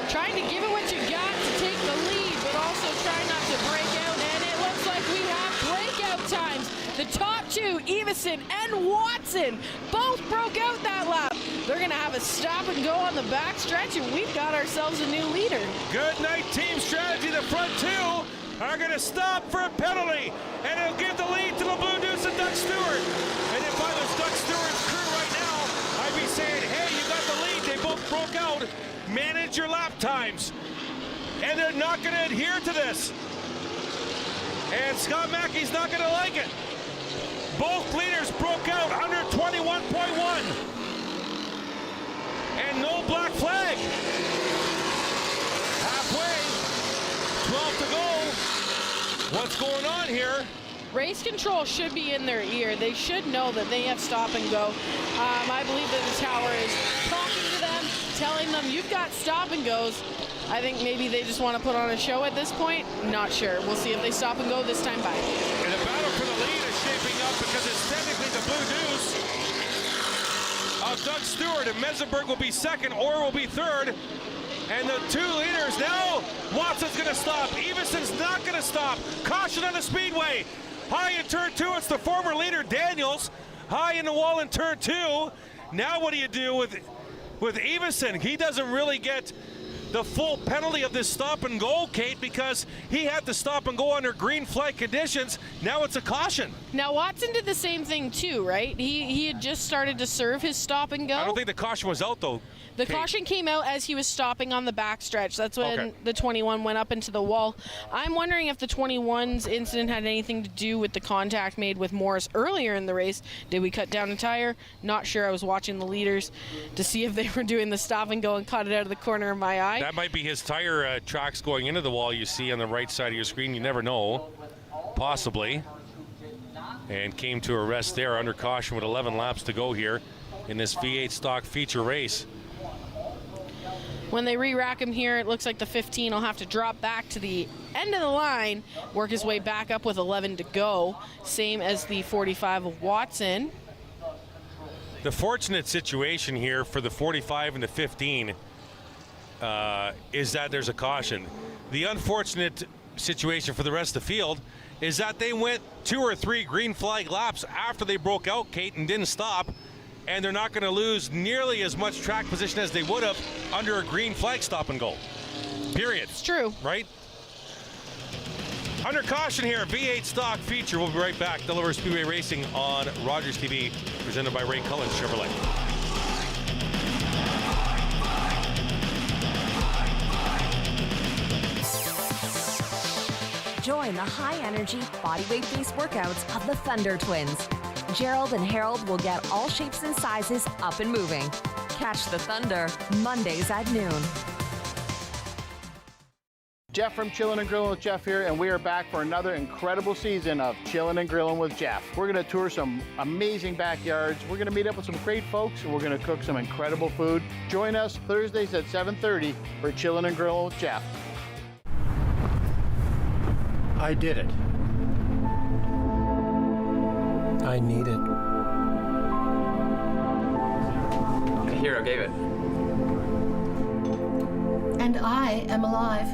Trying to give it what you got to take the lead, but also trying not to break out. And it looks like we have breakout times. The top two, Eveson and Watson, both broke out that lap. They're going to have a stop and go on the back stretch, and we've got ourselves a new leader. Good night team strategy. The front two are going to stop for a penalty, and it'll give the lead to the Blue Deuce and Doug Stewart. And if I was Doug Stewart's crew right now, I'd be saying, hey, you got the lead. They both broke out. Manage your lap times. And they're not going to adhere to this. And Scott Mackey's not going to like it. Both leaders broke out under 21.1. And no black flag. Halfway. 12 to go. What's going on here? Race control should be in their ear. They should know that they have stop and go. I believe that the tower is talking to them, telling them you've got stop and goes. I think maybe they just want to put on a show at this point. Not sure. We'll see if they stop and go this time by. And the battle for the lead is shaping up because it's technically the Blue Deuce of Doug Stewart, and Mesenberg will be second or will be third. And the two leaders now, Watson's going to stop. Eveson's not going to stop. Caution on the speedway. High in turn 2, it's the former leader, Daniels. High in the wall in turn 2. Now what do you do with Eveson? He doesn't really get the full penalty of this stop and go, Kate, because he had to stop and go under green flag conditions. Now it's a caution. Now Watson did the same thing too, right? He had just started to serve his stop and go. I don't think the caution was out though. The caution came out as he was stopping on the backstretch. That's when the 21 went up into the wall. I'm wondering if the 21's incident had anything to do with the contact made with Morris earlier in the race. Did we cut down a tire? Not sure. I was watching the leaders to see if they were doing the stop and go and cut it out of the corner of my eye. That might be his tire tracks going into the wall you see on the right side of your screen. You never know. Possibly. And came to a rest there under caution with 11 laps to go here in this V8 stock feature race. When they re-rack him here, it looks like the 15 will have to drop back to the end of the line, work his way back up with 11 to go, same as the 45 of Watson. The fortunate situation here for the 45 and the 15 is that there's a caution. The unfortunate situation for the rest of the field is that they went 2 or 3 green flag laps after they broke out, Kate, and didn't stop. And they're not going to lose nearly as much track position as they would have under a green flag stop and go. Period. It's true. Right? Under caution here, V8 stock feature. We'll be right back. Delaware Speedway Racing on Rogers TV, presented by Ray Cullen Chevrolet. Join the high-energy, bodyweight-based workouts of the Thunder Twins. Gerald and Harold will get all shapes and sizes up and moving. Catch the Thunder Mondays at noon. Jeff from Chillin' and Grillin' with Jeff here, and we are back for another incredible season of Chillin' and Grillin' with Jeff. We're going to tour some amazing backyards. We're going to meet up with some great folks, and we're going to cook some incredible food. Join us Thursdays at 7:30 for Chillin' and Grillin' with Jeff. I did it. I need it. A hero gave it. And I am alive.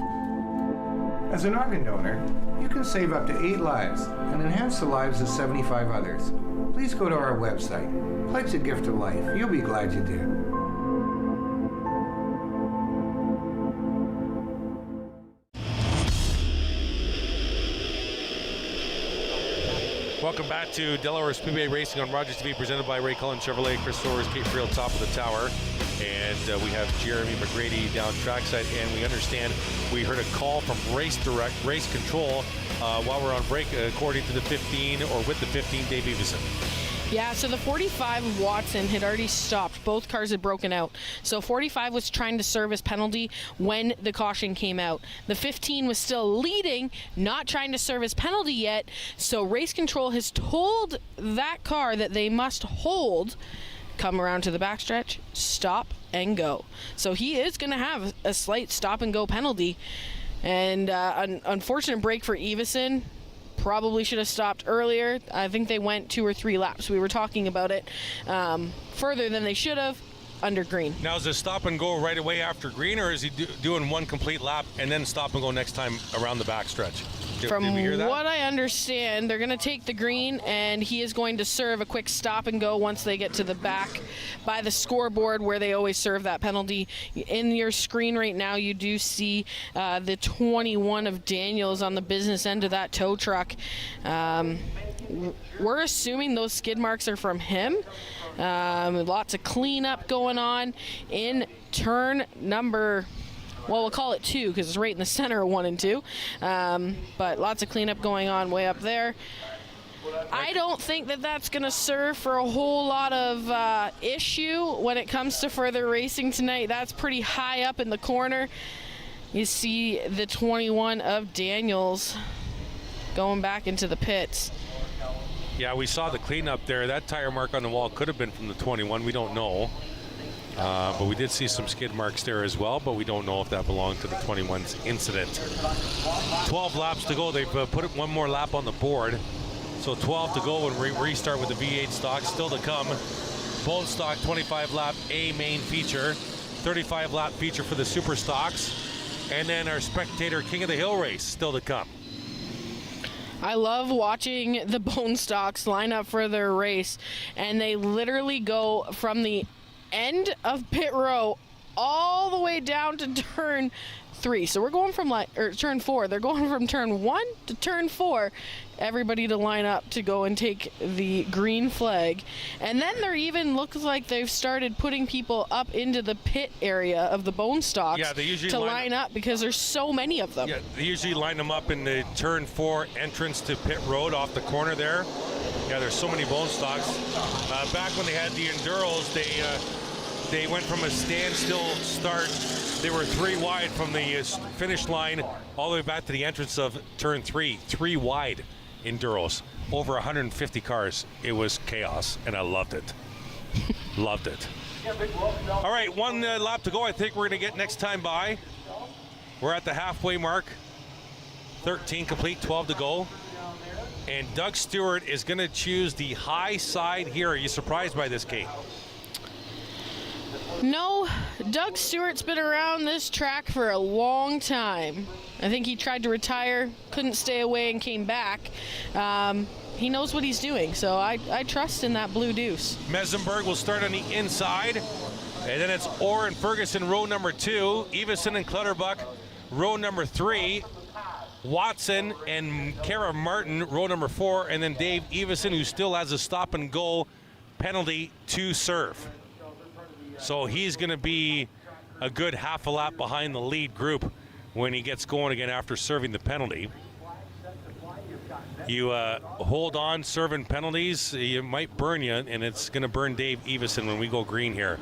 As an organ donor, you can save up to 8 lives and enhance the lives of 75 others. Please go to our website. Pledge a gift of life. You'll be glad you did. Welcome back to Delaware Speedway Racing on Rogers TV, presented by Ray Cullen Chevrolet. Chris Soares, Kate Friel, top of the tower. And we have Jeremy McGrady down trackside. And we understand we heard a call from Race Control while we're on break, according to the 15, or with the 15, Dave Eveson. Yeah, so the 45 of Watson had already stopped. Both cars had broken out. So 45 was trying to serve his penalty when the caution came out. The 15 was still leading, not trying to serve his penalty yet. So race control has told that car that they must hold, come around to the backstretch, stop, and go. So he is going to have a slight stop and go penalty. And an unfortunate break for Everson. Probably should have stopped earlier. I think they went 2 or 3 laps. We were talking about it further than they should have under green. Now, is it stop and go right away after green, or is he doing one complete lap and then stop and go next time around the backstretch? From did we hear that? what I understand, they're going to take the green, and he is going to serve a quick stop and go once they get to the back by the scoreboard where they always serve that penalty. In your screen right now, you do see the 21 of Daniels on the business end of that tow truck. We're assuming those skid marks are from him. Lots of cleanup going on in turn number, well, we'll call it 2 because it's right in the center of 1 and 2. But lots of cleanup going on way up there. I don't think that that's going to serve for a whole lot of issue when it comes to further racing tonight. That's pretty high up in the corner. You see the 21 of Daniels going back into the pits. Yeah, we saw the cleanup there. That tire mark on the wall could have been from the 21. We don't know. But we did see some skid marks there as well, but we don't know if that belonged to the 21's incident. 12 laps to go. They've put one more lap on the board. So 12 to go when we restart with the V8 stock. Still to come. Bone stock 25 lap A main feature. 35 lap feature for the super stocks. And then our spectator King of the Hill race still to come. I love watching the bone stocks line up for their race, and they literally go from the end of pit row all the way down to turn 3. So we're going from turn 4. They're going from turn 1 to turn 4. Everybody to line up to go and take the green flag. And then they're even looks like they've started putting people up into the pit area of the bone stocks to line up because there's so many of them. Yeah, they usually line them up in the turn 4 entrance to pit road off the corner there. Yeah, there's so many bone stocks. Back when they had the Enduros, they went from a standstill start. They were 3 wide from the finish line all the way back to the entrance of turn 3. 3 wide Enduros. Over 150 cars. It was chaos, and I loved it. Loved it. All right, 1 lap to go. I think we're going to get next time by. We're at the halfway mark. 13 complete, 12 to go. And Doug Stewart is going to choose the high side here. Are you surprised by this, Kate? No, Doug Stewart's been around this track for a long time. I think he tried to retire, couldn't stay away, and came back. He knows what he's doing, so I trust in that blue deuce. Mesenberg will start on the inside, and then it's Orr and Ferguson, row number 2. Everson and Clutterbuck, row number 3. Watson and Kara Martin, row number 4, and then Dave Everson, who still has a stop and go penalty to serve. So he's going to be a good half a lap behind the lead group when he gets going again after serving the penalty. You hold on serving penalties, it might burn you, and it's going to burn Dave Everson when we go green here.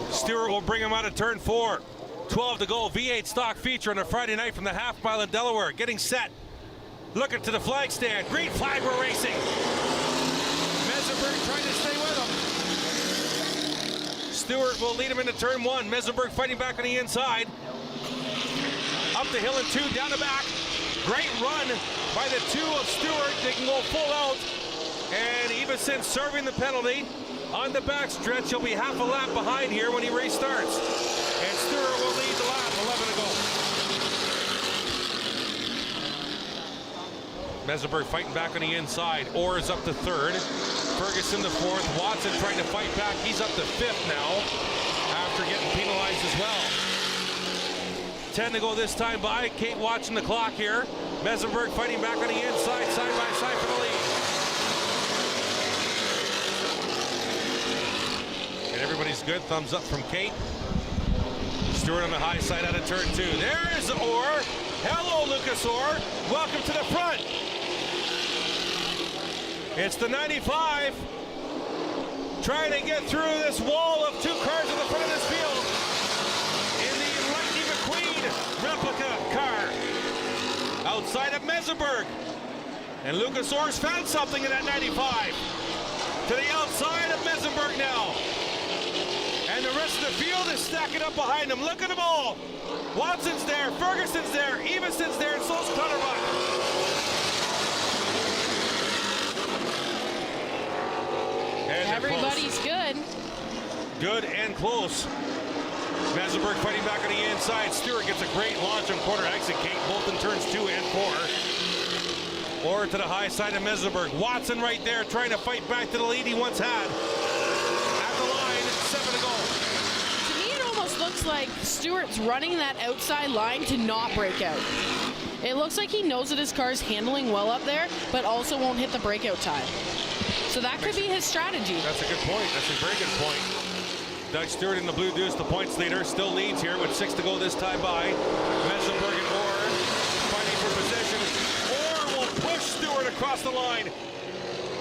Stewart will bring him out of turn 4. 12 to go. V8 stock feature on a Friday night from the half mile in Delaware. Getting set. Looking to the flag stand. Green flag, we're racing. Mesenberg trying to stay with him. Stewart will lead him into turn 1. Mesenberg fighting back on the inside. Up the hill in 2, down the back. Great run by the 2 of Stewart. They can go full out. And Everson serving the penalty on the back stretch. He'll be half a lap behind here when he race starts. And Stewart will lead the lap, 11 to go. Mesenberg fighting back on the inside. Orr is up to 3rd. Ferguson to 4th. Watson trying to fight back. He's up to 5th now after getting penalized as well. 10 to go this time by. Kate watching the clock here. Mesenberg fighting back on the inside, side by side for the lead. And everybody's good. Thumbs up from Kate. Stewart on the high side out of turn 2. There's Orr. Hello, Lucas Orr. Welcome to the front. It's the 95 trying to get through this wall of 2 cars in the front of this field in the Lightning McQueen replica car outside of Mesenberg. And Lucas Orr's found something in that 95. To the outside of Mesenberg now. And the rest of the field is stacking up behind him. Look at them all. Watson's there, Ferguson's there, Evenson's there, and so's Clutterbuck. Everybody's good. Good and close. Mesenberg fighting back on the inside. Stewart gets a great launch on corner exit gate, both in turns 2 and 4. Or to the high side of Mesenberg. Watson right there trying to fight back to the lead he once had. At the line, 7 to go. To me, it almost looks like Stewart's running that outside line to not break out. It looks like he knows that his car's handling well up there, but also won't hit the breakout time. So that could be his strategy. That's a good point. That's a very good point. Doug Stewart in the blue deuce, the points leader, still leads here with 6 to go this time by. Mesenberg and Orr fighting for position. Orr will push Stewart across the line.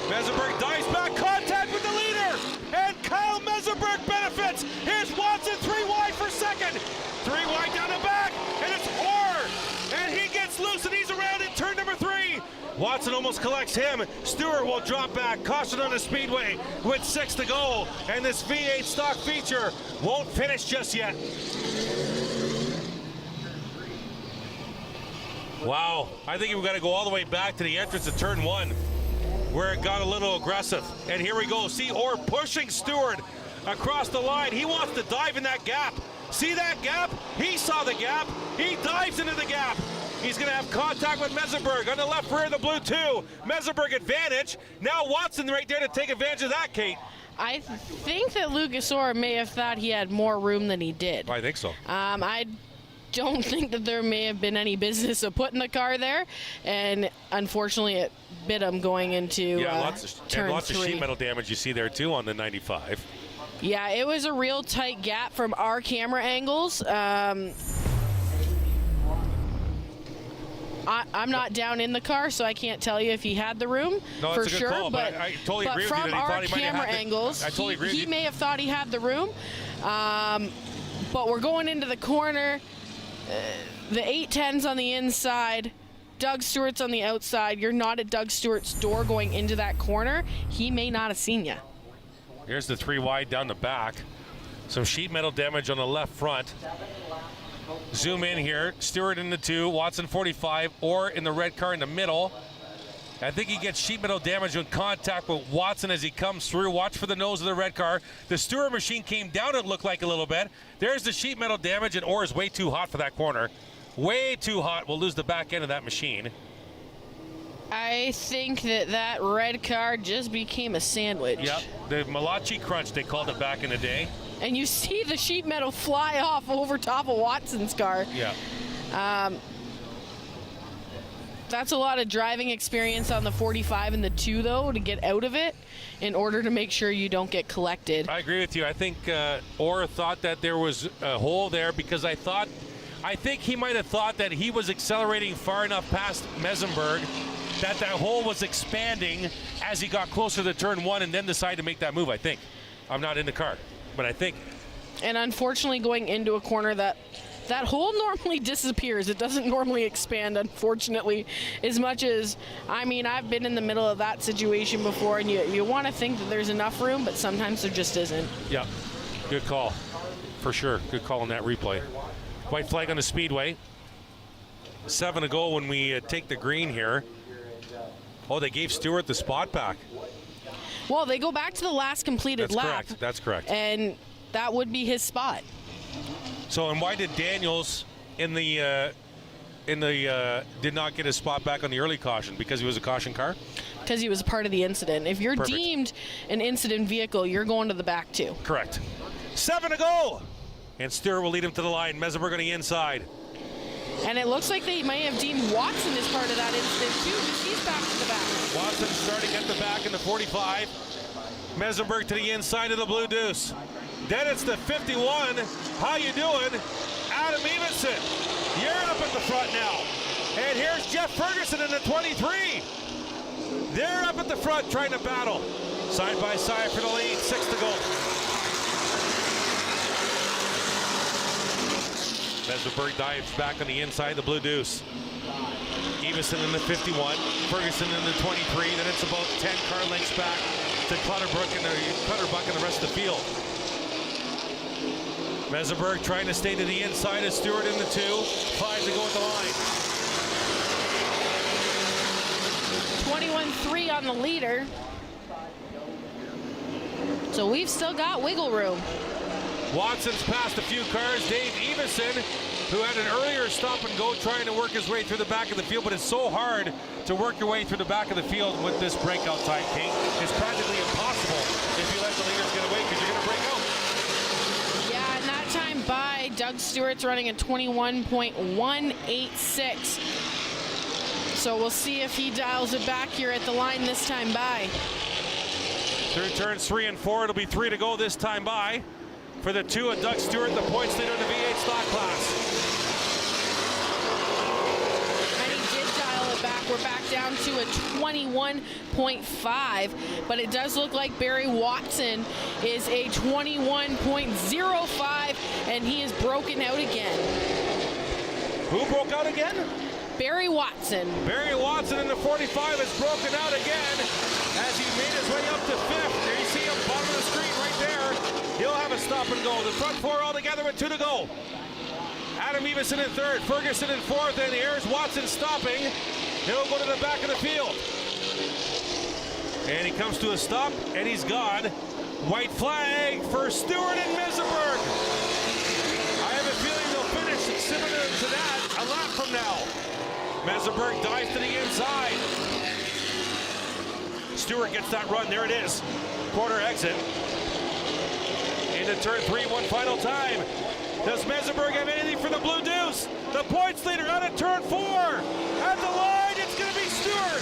Mesenberg dives back, contact with the leader, and Kyle Mesenberg benefits. Here's Watson 3 wide for second. 3 wide down the back, and it's Orr, and he gets loose, and he's around in turn number 3. Watson almost collects him. Stewart will drop back. Caution on the speedway with 6 to go. And this V8 stock feature won't finish just yet. Wow. I think we've got to go all the way back to the entrance of turn 1 where it got a little aggressive. And here we go. See Orr pushing Stewart across the line. He wants to dive in that gap. See that gap? He saw the gap. He dives into the gap. He's going to have contact with Mesenberg on the left rear of the blue 2. Mesenberg advantage. Now Watson right there to take advantage of that, Kate. I think that Lucas Orr may have thought he had more room than he did. I think so. I don't think that there may have been any business of putting the car there, and unfortunately it bit him going into turn 3. Lots of sheet metal damage you see there too on the 95. Yeah, it was a real tight gap from our camera angles. I'm not down in the car, so I can't tell you if he had the room for sure. Call, but I totally agree with you that he from our camera angles, he may have thought he had the room. But we're going into the corner. The 810's on the inside. Doug Stewart's on the outside. You're not at Doug Stewart's door going into that corner. He may not have seen you. Here's the 3 wide down the back. Some sheet metal damage on the left front. Zoom in here. Stewart in the 2, Watson 45, Orr in the red car in the middle. I think he gets sheet metal damage in contact with Watson as he comes through. Watch for the nose of the red car. The Stewart machine came down, it looked like a little bit. There's the sheet metal damage, and Orr is way too hot for that corner. Way too hot. We'll lose the back end of that machine. I think that red car just became a sandwich. Yep, the Malachi Crunch, they called it back in the day. And you see the sheet metal fly off over top of Watson's car. Yeah. That's a lot of driving experience on the 45 and the 2, though, to get out of it in order to make sure you don't get collected. I agree with you. I think Orr thought that there was a hole there because I think he might have thought that he was accelerating far enough past Mesenberg that hole was expanding as he got closer to turn 1 and then decided to make that move, I think. I'm not in the car, but I think. And unfortunately, going into a corner, that hole normally disappears. It doesn't normally expand, unfortunately, as much as, I mean, I've been in the middle of that situation before, and you want to think that there's enough room, but sometimes there just isn't. Yeah, good call, for sure. Good call on that replay. White flag on the speedway. 7 to go when we take the green here. Oh, they gave Stewart the spot back. Well, they go back to the last completed lap. That's correct. And that would be his spot. So, and why did Daniels did not get his spot back on the early caution? Because he was a caution car? Because he was a part of the incident. If you're Perfect. deemed an incident vehicle, you're going to the back too. Correct. 7 to go. And Stewart will lead him to the line. Mesenberg on the inside. And it looks like they may have deemed Watson as part of that incident too, because he's back to the back. Watson starting at the back in the 45. Mesenberg to the inside of the blue deuce. Then it's the 51. How you doing? Adam Evenson. You're up at the front now. And here's Jeff Ferguson in the 23. They're up at the front trying to battle. Side by side for the lead, 6 to go. Mesenberg dives back on the inside, the Blue Deuce. Eveson in the 51, Ferguson in the 23, then it's about 10 car lengths back to Clutterbuck and the rest of the field. Mesenberg trying to stay to the inside of Stewart in the 2, 5 to go at the line. 21-3 on the leader. So we've still got wiggle room. Watson's passed a few cars. Dave Eveson, who had an earlier stop and go trying to work his way through the back of the field, but it's so hard to work your way through the back of the field with this breakout time, Kate. It's practically impossible if you let the leaders get away because you're going to break out. Yeah, and that time by, Doug Stewart's running a 21.186. So we'll see if he dials it back here at the line this time by. Through turns 3 and 4, it'll be 3 to go this time by. For the 2 of Doug Stewart, the points leader in the V8 stock class. And he did dial it back. We're back down to a 21.5, but it does look like Barry Watson is a 21.05, and he is broken out again. Who broke out again? Barry Watson. Barry Watson in the 45 is broken out again as he made his way up to 5th. There you see him, bottom of the screen right there. He'll have a stop and go. The front 4 all together with 2 to go. Adam Eveson in 3rd, Ferguson in 4th, and here's Watson stopping. He'll go to the back of the field. And he comes to a stop, and he's gone. White flag for Stewart and Mesenberg. I have a feeling they'll finish similar to that a lap from now. Mesenberg dives to the inside. Stewart gets that run. There it is. Quarter exit. Into turn 3 one final time. Does Mesenberg have anything for the Blue Deuce? The points leader out of turn 4. At the line, it's going to be Stewart.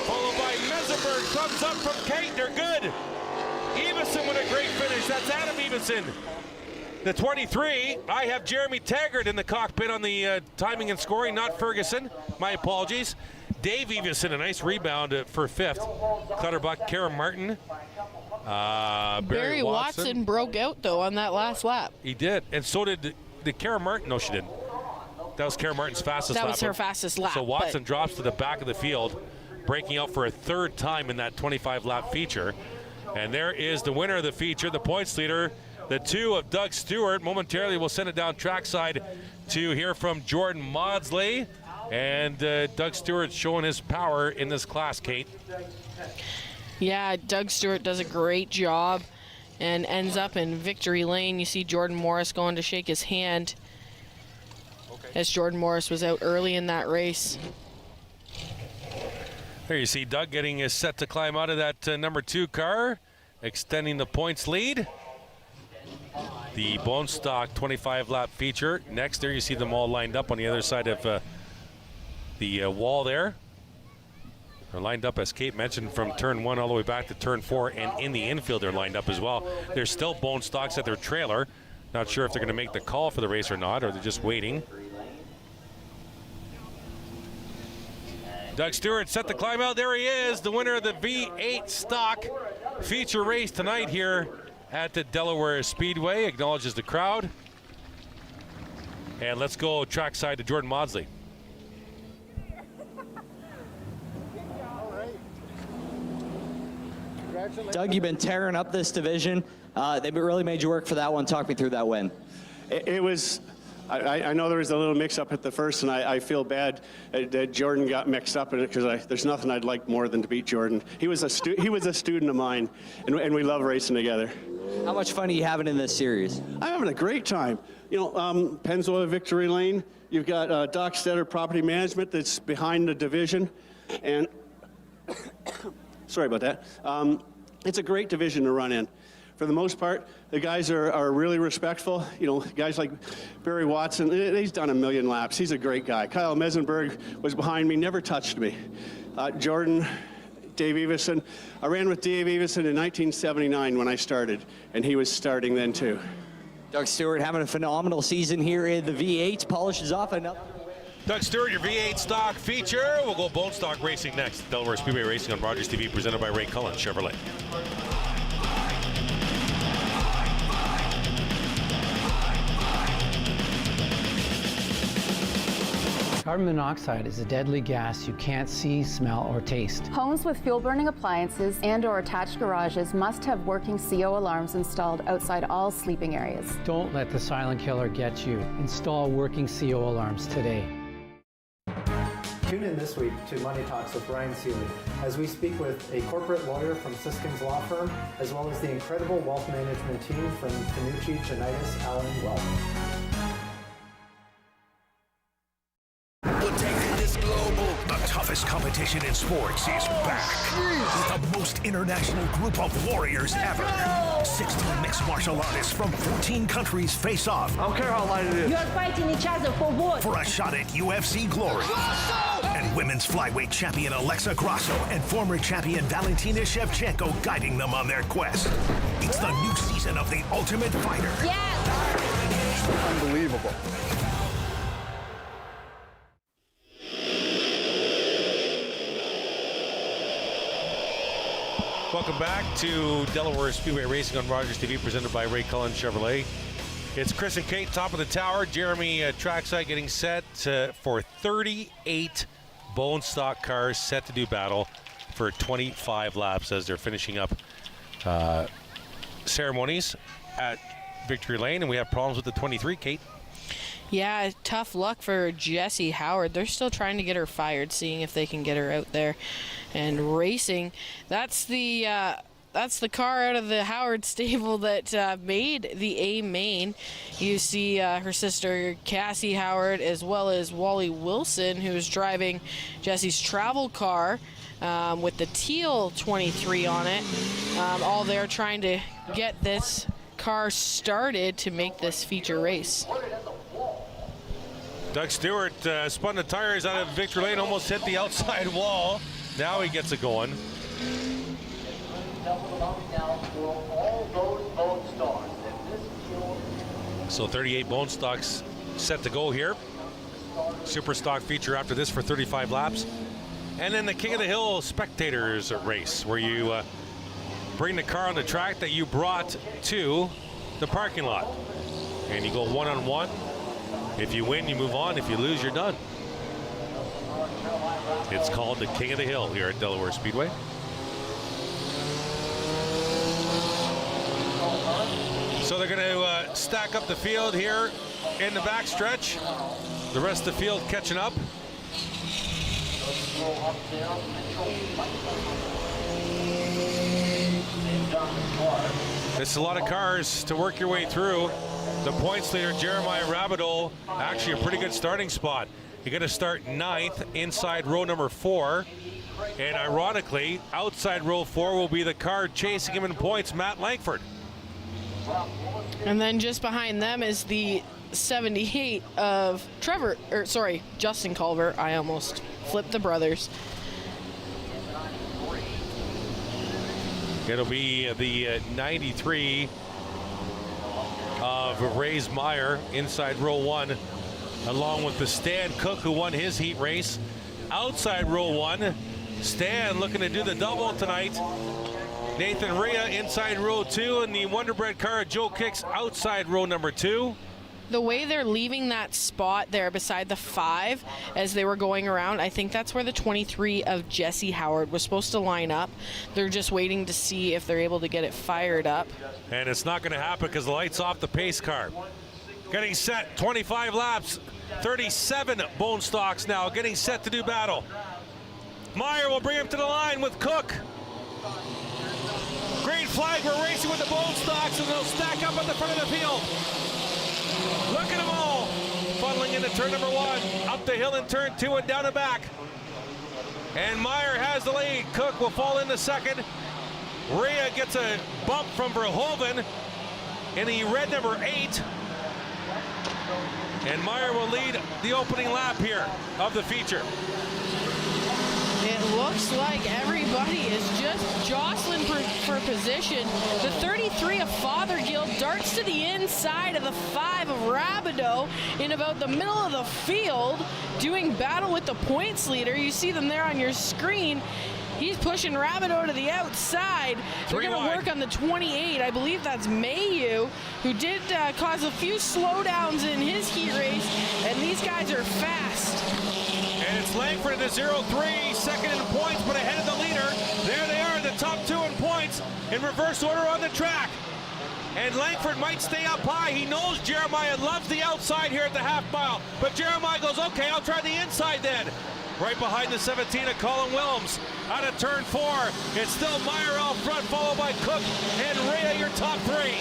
Followed by Mesenberg. Thumbs up from Kate. They're good. Eveson with a great finish. That's Adam Eveson. The 23, I have Jeremy Taggart in the cockpit on the timing and scoring, not Ferguson. My apologies. Dave Eveson, a nice rebound for 5th. Clutterbuck, Karen Martin. Barry Watson broke out, though, on that last lap. He did, and so did Karen Martin. No, she didn't. That was Karen Martin's fastest lap. That was her fastest lap. So Watson drops to the back of the field, breaking out for a 3rd time in that 25-lap feature. And there is the winner of the feature, the points leader, the 2 of Doug Stewart. Momentarily, we'll send it down trackside to hear from Jordan Maudsley. And Doug Stewart showing his power in this class, Kate. Yeah, Doug Stewart does a great job and ends up in victory lane. You see Jordan Morris going to shake his hand as Jordan Morris was out early in that race. There you see Doug getting set to climb out of that number 2 car, extending the points lead. The Bone Stock 25-lap feature. Next, there you see them all lined up on the other side of the wall there. They're lined up, as Kate mentioned, from turn 1 all the way back to turn 4, and in the infield they're lined up as well. There's still Bone Stocks at their trailer. Not sure if they're going to make the call for the race or not, or they're just waiting. Doug Stewart set to climb out. There he is, the winner of the V8 stock feature race tonight here at the Delaware Speedway. Acknowledges the crowd. And let's go trackside to Jordan Maudsley. Doug, you've been tearing up this division. They really made you work for that one. Talk me through that win. It was, I know there was a little mix-up at the first, and I feel bad that Jordan got mixed up in it because there's nothing I'd like more than to beat Jordan. He was a student of mine, and we love racing together. How much fun are you having in this series? I'm having a great time. You know, Pennzoil Victory Lane. You've got Doc Stetter Property Management that's behind the division, and sorry about that. It's a great division to run in. For the most part, the guys are really respectful. You know, guys like Barry Watson, he's done a million laps. He's a great guy. Kyle Mesenberg was behind me, never touched me. Jordan, Dave Eveson. I ran with Dave Eveson in 1979 when I started, and he was starting then too. Doug Stewart having a phenomenal season here in the V8. Polishes off another. Doug Stewart, your V8 stock feature. We'll go bone stock racing next. Delaware Speedway Racing on Rogers TV, presented by Ray Cullen Chevrolet. Carbon monoxide is a deadly gas you can't see, smell, or taste. Homes with fuel-burning appliances and/or attached garages must have working CO alarms installed outside all sleeping areas. Don't let the silent killer get you. Install working CO alarms today. Tune in this week to Money Talks with Brian Seeley as we speak with a corporate lawyer from Siskins Law Firm, as well as the incredible wealth management team from Canucci, Janitis, Allen Wealth. The toughest competition in sports is back. With the most international group of warriors ever. 16 mixed martial artists from 14 countries face off. I don't care how light it is. You're fighting each other for what? For a shot at UFC glory. And women's flyweight champion Alexa Grasso and former champion Valentina Shevchenko guiding them on their quest. It's the new season of The Ultimate Fighter. Yes! Unbelievable. Welcome back to Delaware Speedway Racing on Rogers TV, presented by Ray Cullen Chevrolet. It's Chris and Kate, top of the tower. Jeremy trackside getting set for 38 bone stock cars set to do battle for 25 laps as they're finishing up ceremonies at Victory Lane. And we have problems with the 23, Kate. Yeah, tough luck for Jessie Howard. They're still trying to get her fired, seeing if they can get her out there and racing. That's the car out of the Howard stable that made the A main. You see her sister Cassie Howard, as well as Wally Wilson, who's driving Jessie's travel car with the teal 23 on it. All there trying to get this car started to make this feature race. Doug Stewart spun the tires out of Victory Lane, almost hit the outside wall. Now he gets it going. So 38 bone stocks set to go here. Super stock feature after this for 35 laps. And then the King of the Hill Spectators race, where you bring the car on the track that you brought to the parking lot. And you go one-on-one. If you win, you move on. If you lose, you're done. It's called the King of the Hill here at Delaware Speedway. So they're going to stack up the field here in the backstretch. The rest of the field catching up. It's a lot of cars to work your way through. The points leader, Jeremiah Rabidol, actually a pretty good starting spot. You're going to start 9th inside row number 4. And ironically, outside row 4 will be the car chasing him in points, Matt Langford. And then just behind them is the 78 of Justin Culver. I almost flipped the brothers. It'll be the 93 of Ray's Meyer inside row 1, along with the Stan Cook, who won his heat race. Outside row 1, Stan looking to do the double tonight. Nathan Rhea inside row 2, and the Wonder Bread car, Joe Kicks, outside row number 2. The way they're leaving that spot there beside the 5 as they were going around, I think that's where the 23 of Jessie Howard was supposed to line up. They're just waiting to see if they're able to get it fired up. And it's not going to happen because the light's off the pace car. Getting set, 25 laps, 37 bone stocks now, getting set to do battle. Meyer will bring him to the line with Cook. Green flag, we're racing with the bone stocks, and they'll stack up at the front of the field. Look at them all funneling into turn number 1, up the hill in turn 2 and down the back. And Meyer has the lead. Cook will fall into second. Rhea gets a bump from Verhoeven in the red number 8. And Meyer will lead the opening lap here of the feature. It looks like everybody is just jostling for position. The 33 of Fothergill darts to the inside of the 5 of Rabideau in about the middle of the field, doing battle with the points leader. You see them there on your screen. He's pushing Rabideau to the outside. They're going to work on the 28. I believe that's Mayu, who did cause a few slowdowns in his heat race, and these guys are fast. And it's Langford in the 0-3, second in points, but ahead of the leader. There they are, the top 2 in points, in reverse order on the track. And Langford might stay up high. He knows Jeremiah loves the outside here at the half mile, but Jeremiah goes, okay, I'll try the inside then. Right behind the 17 of Colin Willems. Out of turn 4, it's still Meyer out front, followed by Cook and Rhea, your top 3.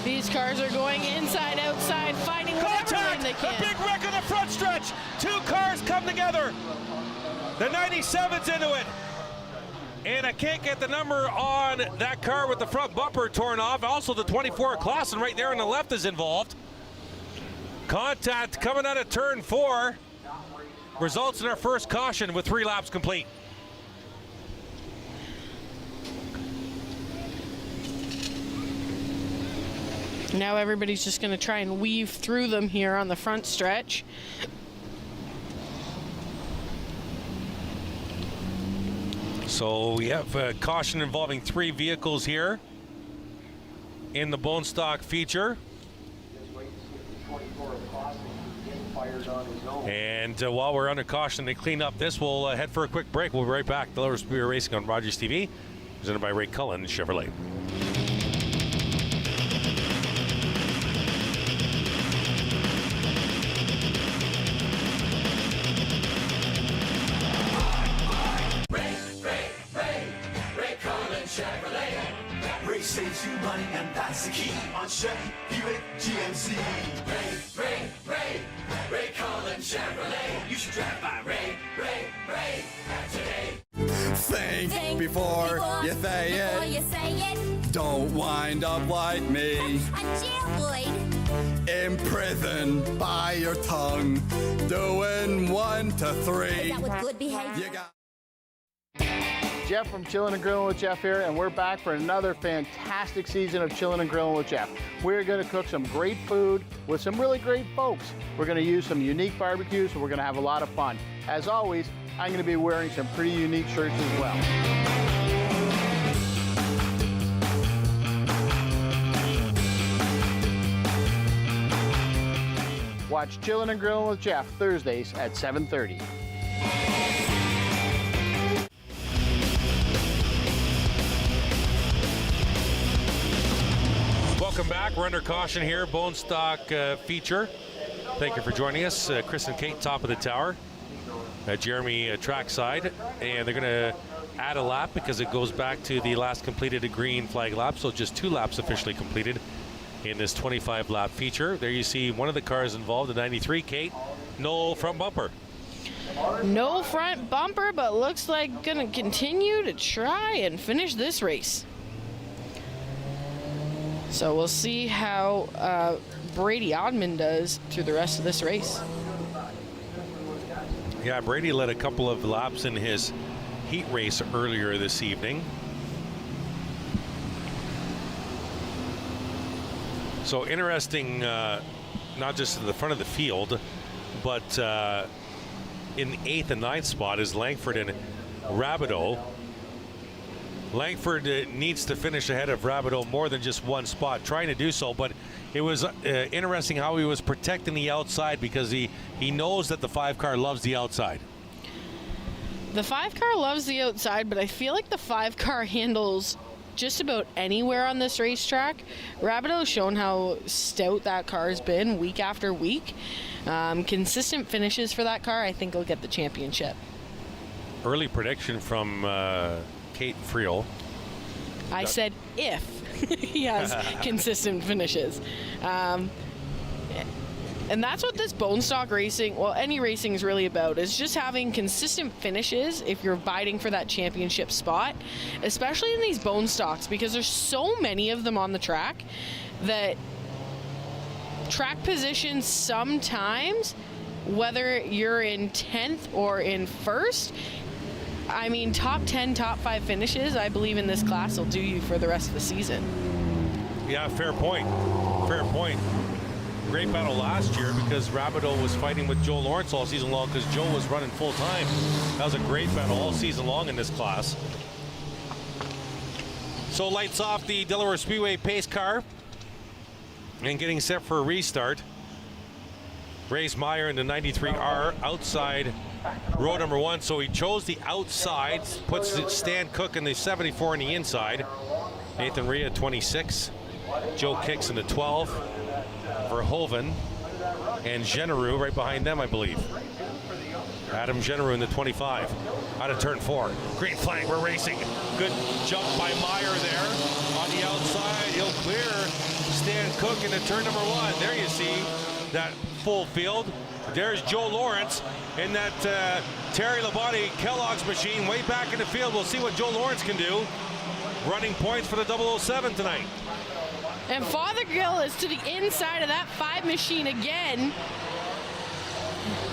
These cars are going inside, outside, finding whatever lane they can. A big wreck on the front stretch. 2 cars come together. The 97's into it. And I can't get the number on that car with the front bumper torn off. Also, the 24 Clausen right there on the left is involved. Contact coming out of turn 4 results in our first caution with 3 laps complete. Now everybody's just going to try and weave through them here on the front stretch. So we have a caution involving 3 vehicles here in the bone stock feature. And while we're under caution, they clean up this. We'll head for a quick break. We'll be right back. Delaware Speedway Racing on Rogers TV, presented by Ray Cullen Chevrolet. Ray Cullen Chevrolet. Ray saves you money, and that's the key on Chevy, Buick, GMC. Ray Cullen Chevrolet. You should drive by Ray today. Think before you say it. Don't wind up like me. Imprisoned by your tongue. Doing 1 to 3. You got Jeff from Chillin' and Grillin' with Jeff here, and we're back for another fantastic season of Chillin' and Grillin' with Jeff. We're going to cook some great food with some really great folks. We're going to use some unique barbecues, and we're going to have a lot of fun. As always, I'm going to be wearing some pretty unique shirts as well. Watch Chillin' and Grillin' with Jeff Thursdays at 7:30. Welcome back. We're under caution here, bone stock feature. Thank you for joining us. Chris and Kate, top of the tower. Jeremy, trackside. And they're going to add a lap because it goes back to the last completed green flag lap. So just 2 laps officially completed in this 25-lap feature. There you see one of the cars involved, the 93. Kate, no front bumper. No front bumper, but looks like going to continue to try and finish this race. So we'll see how Brady Odman does through the rest of this race. Yeah, Brady led a couple of laps in his heat race earlier this evening. So interesting, not just in the front of the field, but in the 8th and 9th spot is Langford and Rabideau. Langford needs to finish ahead of Rabideau more than just 1 spot, trying to do so, but it was interesting how he was protecting the outside because he knows that the 5 car loves the outside. The 5 car loves the outside, but I feel like the 5 car handles just about anywhere on this racetrack. Rabideau's shown how stout that car has been week after week. Consistent finishes for that car, I think he'll get the championship. Early prediction from Kate Friel. I said if he has consistent finishes. And that's what this bone stock racing, well, any racing is really about, is just having consistent finishes if you're biting for that championship spot, especially in these bone stocks, because there's so many of them on the track that track positions sometimes whether you're in 10th or in 1st, I mean, top 10, top 5 finishes, I believe in this class will do you for the rest of the season. Yeah, fair point. Fair point. Great battle last year because Rabideau was fighting with Joe Lawrence all season long because Joe was running full time. That was a great battle all season long in this class. So lights off the Delaware Speedway pace car and getting set for a restart. Ray's Meyer in the 93R outside row number 1. So he chose the outside, puts Stan Cook in the 74 on the inside. Nathan Rhea 26. Joe Kicks in the 12. Verhoeven and Genereux right behind them, I believe. Adam Genereux in the 25. Out of turn 4. Green flag, we're racing. Good jump by Meyer there. On the outside, he'll clear Stan Cook into turn number 1. There you see that full field. There's Joe Lawrence in that Terry Labonte Kellogg's machine way back in the field. We'll see what Joe Lawrence can do. Running points for the 007 tonight. And Fothergill is to the inside of that 5 machine again.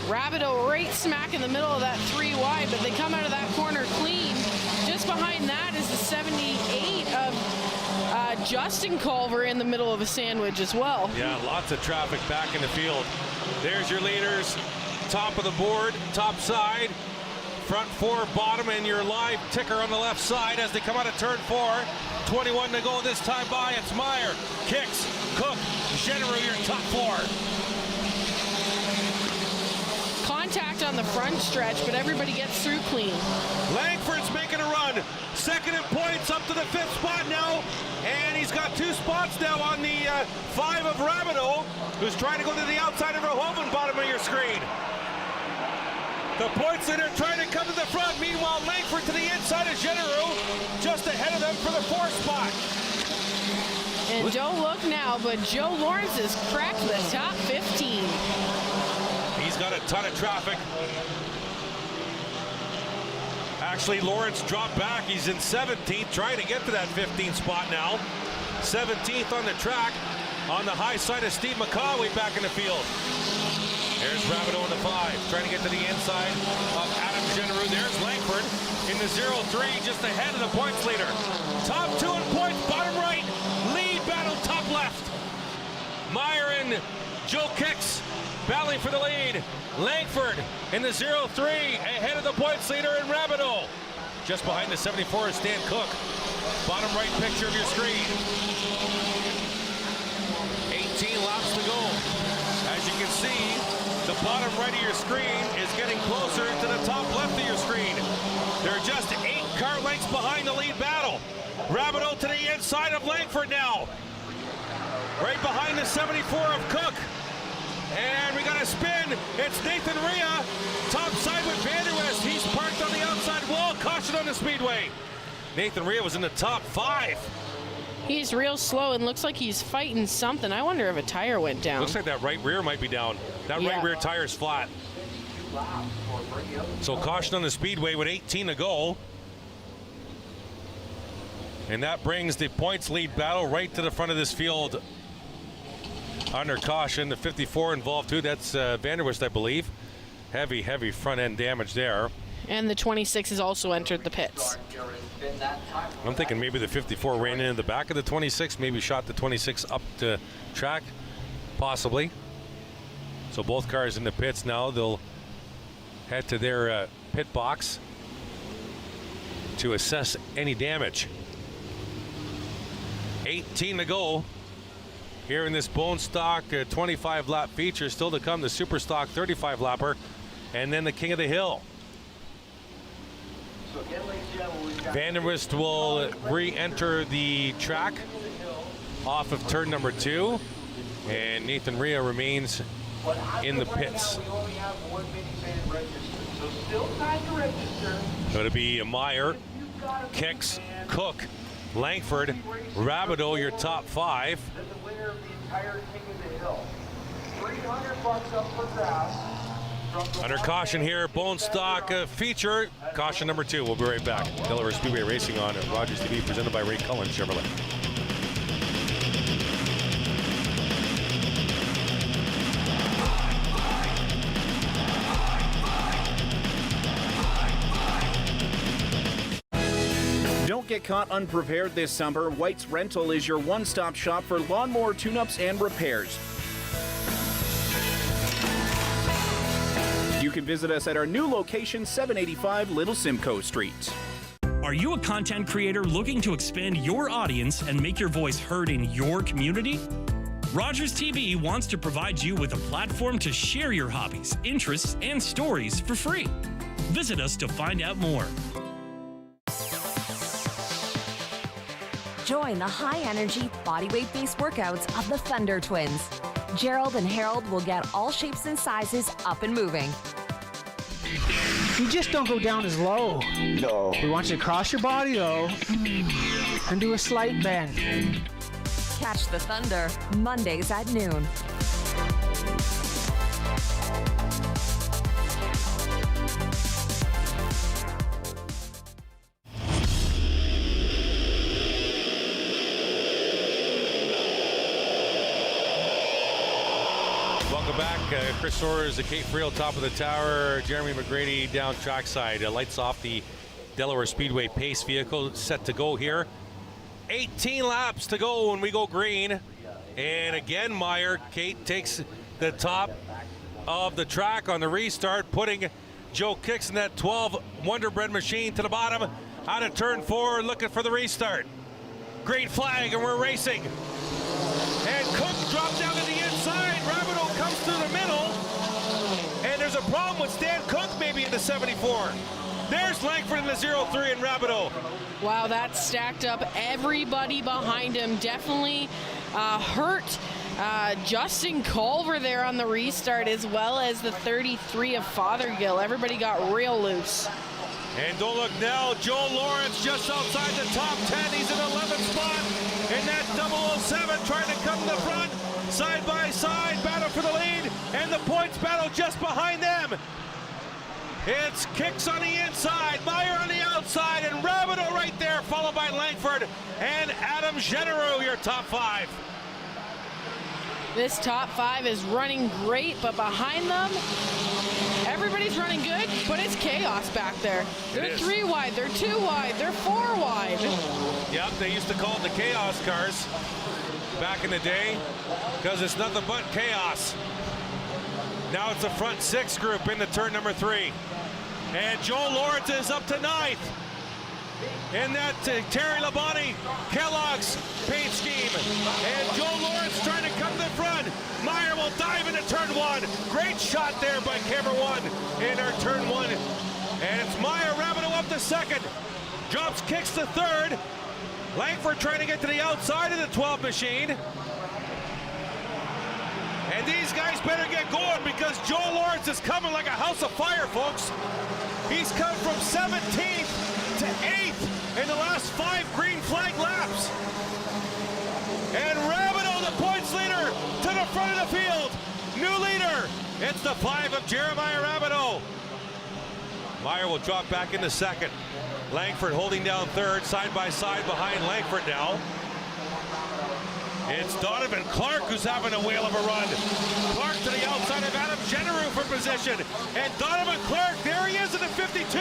Rabideau right smack in the middle of that 3 wide, but they come out of that corner clean. Just behind that is the 78 of Justin Culver in the middle of a sandwich as well. Yeah, lots of traffic back in the field. There's your leaders. Top of the board, top side. Front 4, bottom, and your live ticker on the left side as they come out of turn 4. 21 to go this time by. It's Meyer, Kicks, Cook, Genereux, your top 4. Contact on the front stretch, but everybody gets through clean. Langford's making a run. Second in points, up to the 5th spot now. And he's got 2 spots now on the 5 of Rabideau, who's trying to go to the outside of Verhoeven, bottom of your screen. The points leader trying to come to the front. Meanwhile, Langford to the inside of Genereux, just ahead of them for the 4th spot. And don't look now, but Joe Lawrence has cracked the top 15. He's got a ton of traffic. Actually, Lawrence dropped back. He's in 17th, trying to get to that 15th spot now. 17th on the track, on the high side of Steve McCaw back in the field. There's Rabideau in the 5, trying to get to the inside of Adam Genereux. There's Langford in the 0-3, just ahead of the points leader. Top 2 in points, bottom right. Lead battle, top left. Meyer and Joe Kicks battling for the lead. Langford in the 0-3, ahead of the points leader in Rabideau. Just behind the 74 is Stan Cook. Bottom right picture of your screen. 18 laps to go. As you can see, the bottom right of your screen is getting closer to the top left of your screen. They're just 8 car lengths behind the lead battle. Rabideau to the inside of Langford now. Right behind the 74 of Cook. And we got a spin. It's Nathan Rhea. Top side with Vanderwest. He's parked on the outside wall. Caution on the speedway. Nathan Rhea was in the top 5. He's real slow and looks like he's fighting something. I wonder if a tire went down. Looks like that right rear might be down. That right rear tire is flat. So caution on the speedway with 18 to go. And that brings the points lead battle right to the front of this field. Under caution, the 54 involved too. That's Vanderwest, I believe. Heavy front end damage there. And the 26 has also entered the pits. I'm thinking maybe the 54 ran into the back of the 26, maybe shot the 26 up the track, possibly. So both cars in the pits now. They'll head to their pit box to assess any damage. 18 to go here in this bone stock 25 lap feature. Still to come, the super stock 35 lapper, and then the King of the Hill. Vanderwest will re-enter the track off of turn number 2, and Nathan Rhea remains in the pits. Going to be Meyer, Kicks, Cook, Langford, Rabideau, your top 5. Under caution here, bone stock feature, caution number 2. We'll be right back. Delaware Speedway Racing on Rogers TV, presented by Ray Cullen Chevrolet. get caught unprepared this summer, White's Rental is your one-stop shop for lawnmower tune-ups and repairs. You can visit us at our new location, 785 Little Simcoe Street. Are you a content creator looking to expand your audience and make your voice heard in your community? Rogers TV wants to provide you with a platform to share your hobbies, interests, and stories for free. Visit us to find out more. Join the high-energy, bodyweight-based workouts of the Thunder Twins. Gerald and Harold will get all shapes and sizes up and moving. You just don't go down as low. No. We want you to cross your body, though, and do a slight bend. Catch the Thunder Mondays at noon. Welcome back. Chris Soares, Kate Friel, top of the tower. Jeremy McGrady down trackside. Lights off the Delaware Speedway pace vehicle set to go here. 18 laps to go when we go green. And again, Meyer, Kate takes the top of the track on the restart, putting Joe Kicks in that 12 Wonder Bread machine to the bottom. Out of turn 4, looking for the restart. Green flag, and we're racing. And Cook dropped down to the inside. Rabideau comes through the middle. And there's a problem with Stan Cook maybe in the 74. There's Langford in the 03 and Rabideau. Wow, that stacked up everybody behind him. Definitely hurt Justin Culver there on the restart, as well as the 33 of Fothergill. Everybody got real loose. And don't look now, Joe Lawrence just outside the top 10. He's in 11th spot in that 007, trying to come to the front. Side by side, battle for the lead, and the points battle just behind them. It's Kicks on the inside, Meyer on the outside, and Rabideau right there, followed by Langford and Adam Genereux, your top 5. This top 5 is running great, but behind them, everybody's running good, but it's chaos back there. They're 3 wide, they're 2 wide, they're 4 wide. Yep, they used to call it the chaos cars back in the day, because it's nothing but chaos. Now it's the front 6 group into turn number 3. And Joe Lawrence is up to 9th in that Terry Labonte Kellogg's paint scheme. And Joe Lawrence trying to come to the front. Meyer will dive into turn 1. Great shot there by camera 1 in our turn 1. And it's Meyer Rabideau up to 2nd. Drops Kicks to 3rd. Langford trying to get to the outside of the 12 machine. And these guys better get going, because Joe Lawrence is coming like a house of fire, folks. He's come from 17th to 8th in the last 5 green flag laps. And Rabideau, the points leader, to the front of the field. New leader. It's the 5 of Jeremiah Rabideau. Meyer will drop back into 2nd. Langford holding down 3rd, side by side behind Langford now. It's Donovan Clark who's having a whale of a run. Clark to the outside of Adam Genereux for position. And Donovan Clark, there he is in the 52.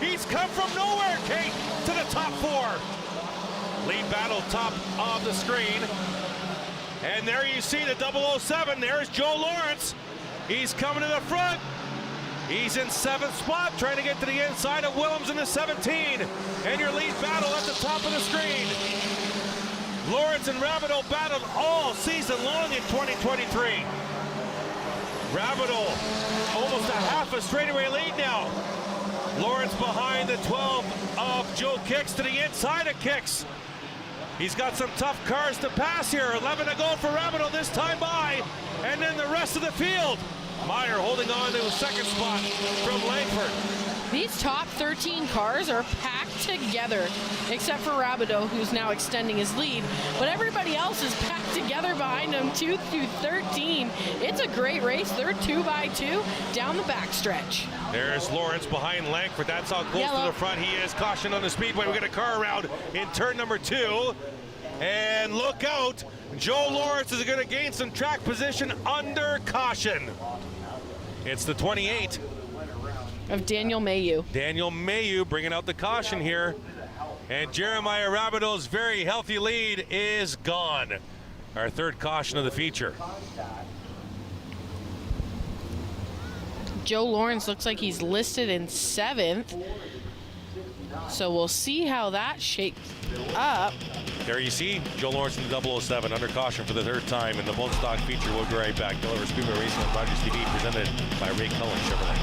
He's come from nowhere, Kate, to the top 4. Lead battle top of the screen. And there you see the 007. There's Joe Lawrence. He's coming to the front. He's in 7th spot, trying to get to the inside of Willems in the 17. And your lead battle at the top of the screen. Lawrence and Rabideau battled all season long in 2023. Rabideau almost a half a straightaway lead now. Lawrence behind the 12 of Joe Kicks to the inside of Kicks. He's got some tough cars to pass here. 11 to go for Rabideau this time by. And then the rest of the field. Meyer holding on to a 2nd spot from Langford. These top 13 cars are packed together, except for Rabideau, who's now extending his lead. But everybody else is packed together behind him, 2 through 13. It's a great race. They're 2 by 2 down the backstretch. There's Lawrence behind Langford. That's how close to the front he is. Caution on the speedway. We got a car around in turn number 2. And look out. Joe Lawrence is going to gain some track position under caution. It's the 28. Of Daniel Mayu. Daniel Mayu bringing out the caution here. And Jeremiah Rabideau's very healthy lead is gone. Our third caution of the feature. Joe Lawrence looks like he's listed in 7th. So we'll see how that shakes up. There you see Joe Lawrence in the 007 under caution for the third time in the Bone Stock feature. We'll be right back. Delaware Speedway Racing on Rogers TV, presented by Ray Cullen Chevrolet.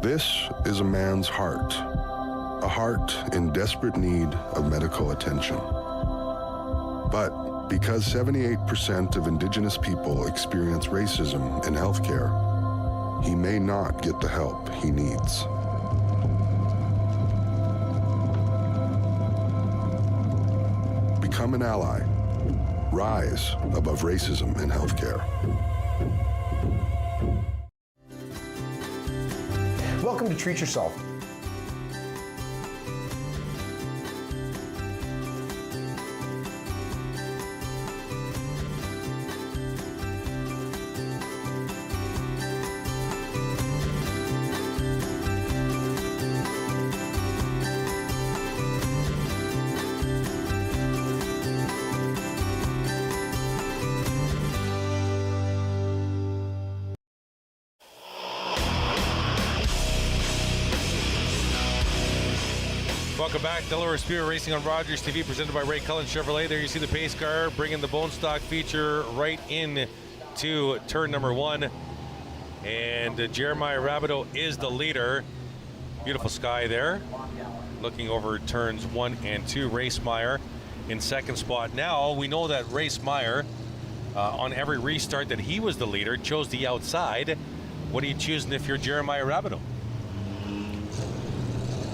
This is a man's heart, a heart in desperate need of medical attention. But because 78% of Indigenous people experience racism in healthcare, he may not get the help he needs. Become an ally. Rise above racism in healthcare. Welcome to Treat Yourself. Welcome back. Delaware Speedway Racing on Rogers TV, presented by Ray Cullen Chevrolet. There you see the pace car bringing the Bone Stock feature right in to turn number 1. And Jeremiah Rabideau is the leader. Beautiful sky there. Looking over turns 1 and 2. Race Meyer in second spot. Now we know that Race Meyer, on every restart that he was the leader, chose the outside. What are you choosing if you're Jeremiah Rabideau?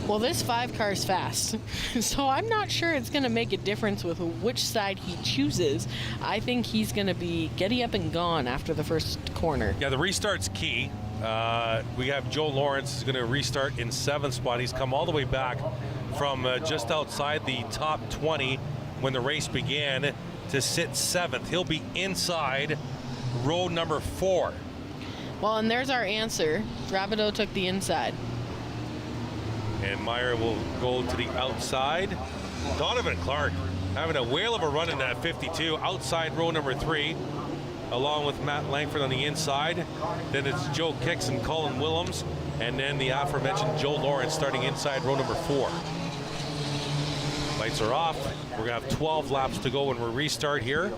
Well, this 5 car's fast, so I'm not sure it's going to make a difference with which side he chooses. I think he's going to be getting up and gone after the first corner. Yeah, the restart's key. We have Joe Lawrence is going to restart in 7th spot. He's come all the way back from just outside the top 20 when the race began to sit 7th. He'll be inside row number 4. Well, and there's our answer. Rabideau took the inside. And Meyer will go to the outside. Donovan Clark having a whale of a run in that 52 outside row number 3, along with Matt Langford on the inside. Then it's Joe Kicks and Colin Willems, and then the aforementioned Joe Lawrence starting inside row number 4. Lights are off. We're gonna have 12 laps to go when we restart here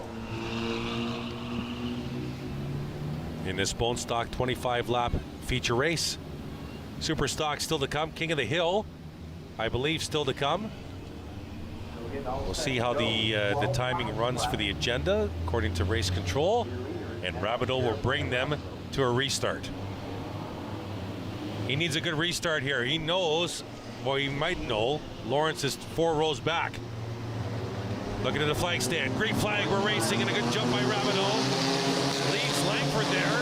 in this Bone Stock 25 lap feature race. Super Stock still to come. King of the Hill, I believe, still to come. We'll see how the timing runs for the agenda according to race control, and Rabideau will bring them to a restart. He needs a good restart here. He knows, well, he might know, Lawrence is 4 rows back. Looking at the flag stand. Great flag, we're racing, and a good jump by Rabideau. Leaves Langford there.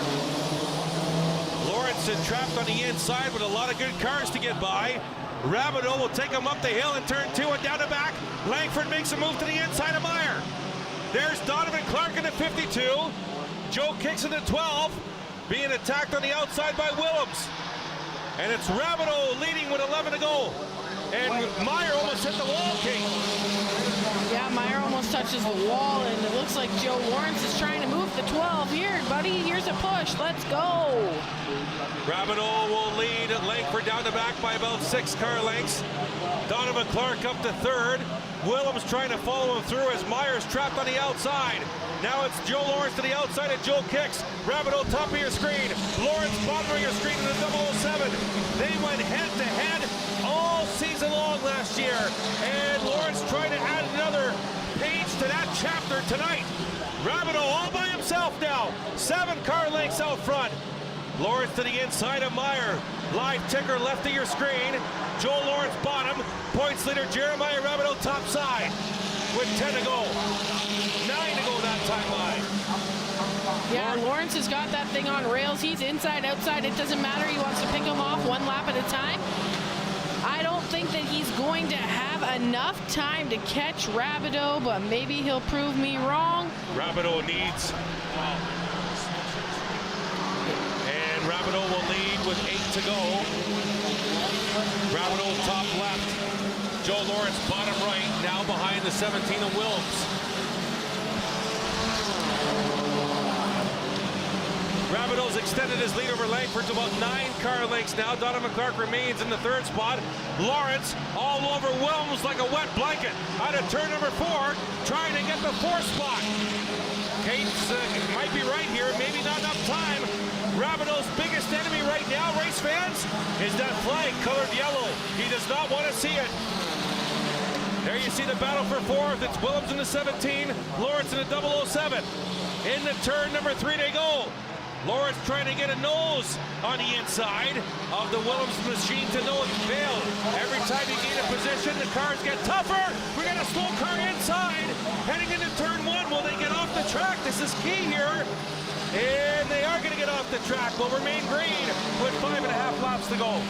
Lawrence trapped on the inside with a lot of good cars to get by. Rabideau will take him up the hill in turn 2 and down the back. Langford makes a move to the inside of Meyer. There's Donovan Clark in the 52. Joe Kicks in the 12, being attacked on the outside by Willems. And it's Rabideau leading with 11 to go. And Meyer almost hit the wall, King. Yeah, Meyer almost touches the wall, and it looks like Joe Lawrence is trying to move the 12. Here, buddy, here's a push. Let's go. Rabideau will lead Langford down the back by about 6 car lengths. Donovan Clark up to 3rd. Willems trying to follow him through as Meyer's trapped on the outside. Now it's Joe Lawrence to the outside of Joe Kicks. Rabideau top of your screen. Lawrence bottom of your screen in the 007. They went head to head all season long last year. And Lawrence trying to add another page to that chapter tonight. Rabideau all by himself now. 7 car lengths out front. Lawrence to the inside of Meyer. Live ticker left of your screen. Joe Lawrence bottom. Points leader Jeremiah Rabideau top side. With 10 to go. 9 to go that time by. Yeah, Lawrence has got that thing on rails. He's inside, outside. It doesn't matter. He wants to pick him off 1 lap at a time. I don't think that he's going to have enough time to catch Rabideau, but maybe he'll prove me wrong. Rabideau needs. And Rabideau will lead with 8 to go. Rabideau top left. Joe Lawrence bottom right, now behind the 17 of Wilms. Rabideau's extended his lead over Langford to about 9 car lengths now. Donovan Clark remains in the 3rd spot. Lawrence all over Wilms like a wet blanket. Out of turn number 4, trying to get the 4th spot. Cates might be right here, maybe not enough time. Rabideau's biggest enemy right now, race fans, is that flag colored yellow. He does not want to see it. There you see the battle for 4th. It's Wilms in the 17, Lawrence in the 007. In the turn number 3 they go. Lawrence trying to get a nose on the inside of the Wilms machine to no avail. Every time you gain a position, the cars get tougher. We got a slow car inside. Heading into turn 1, will they get off the track? This is key here. And they are going to get off the track. Will remain green with 5.5 laps to go.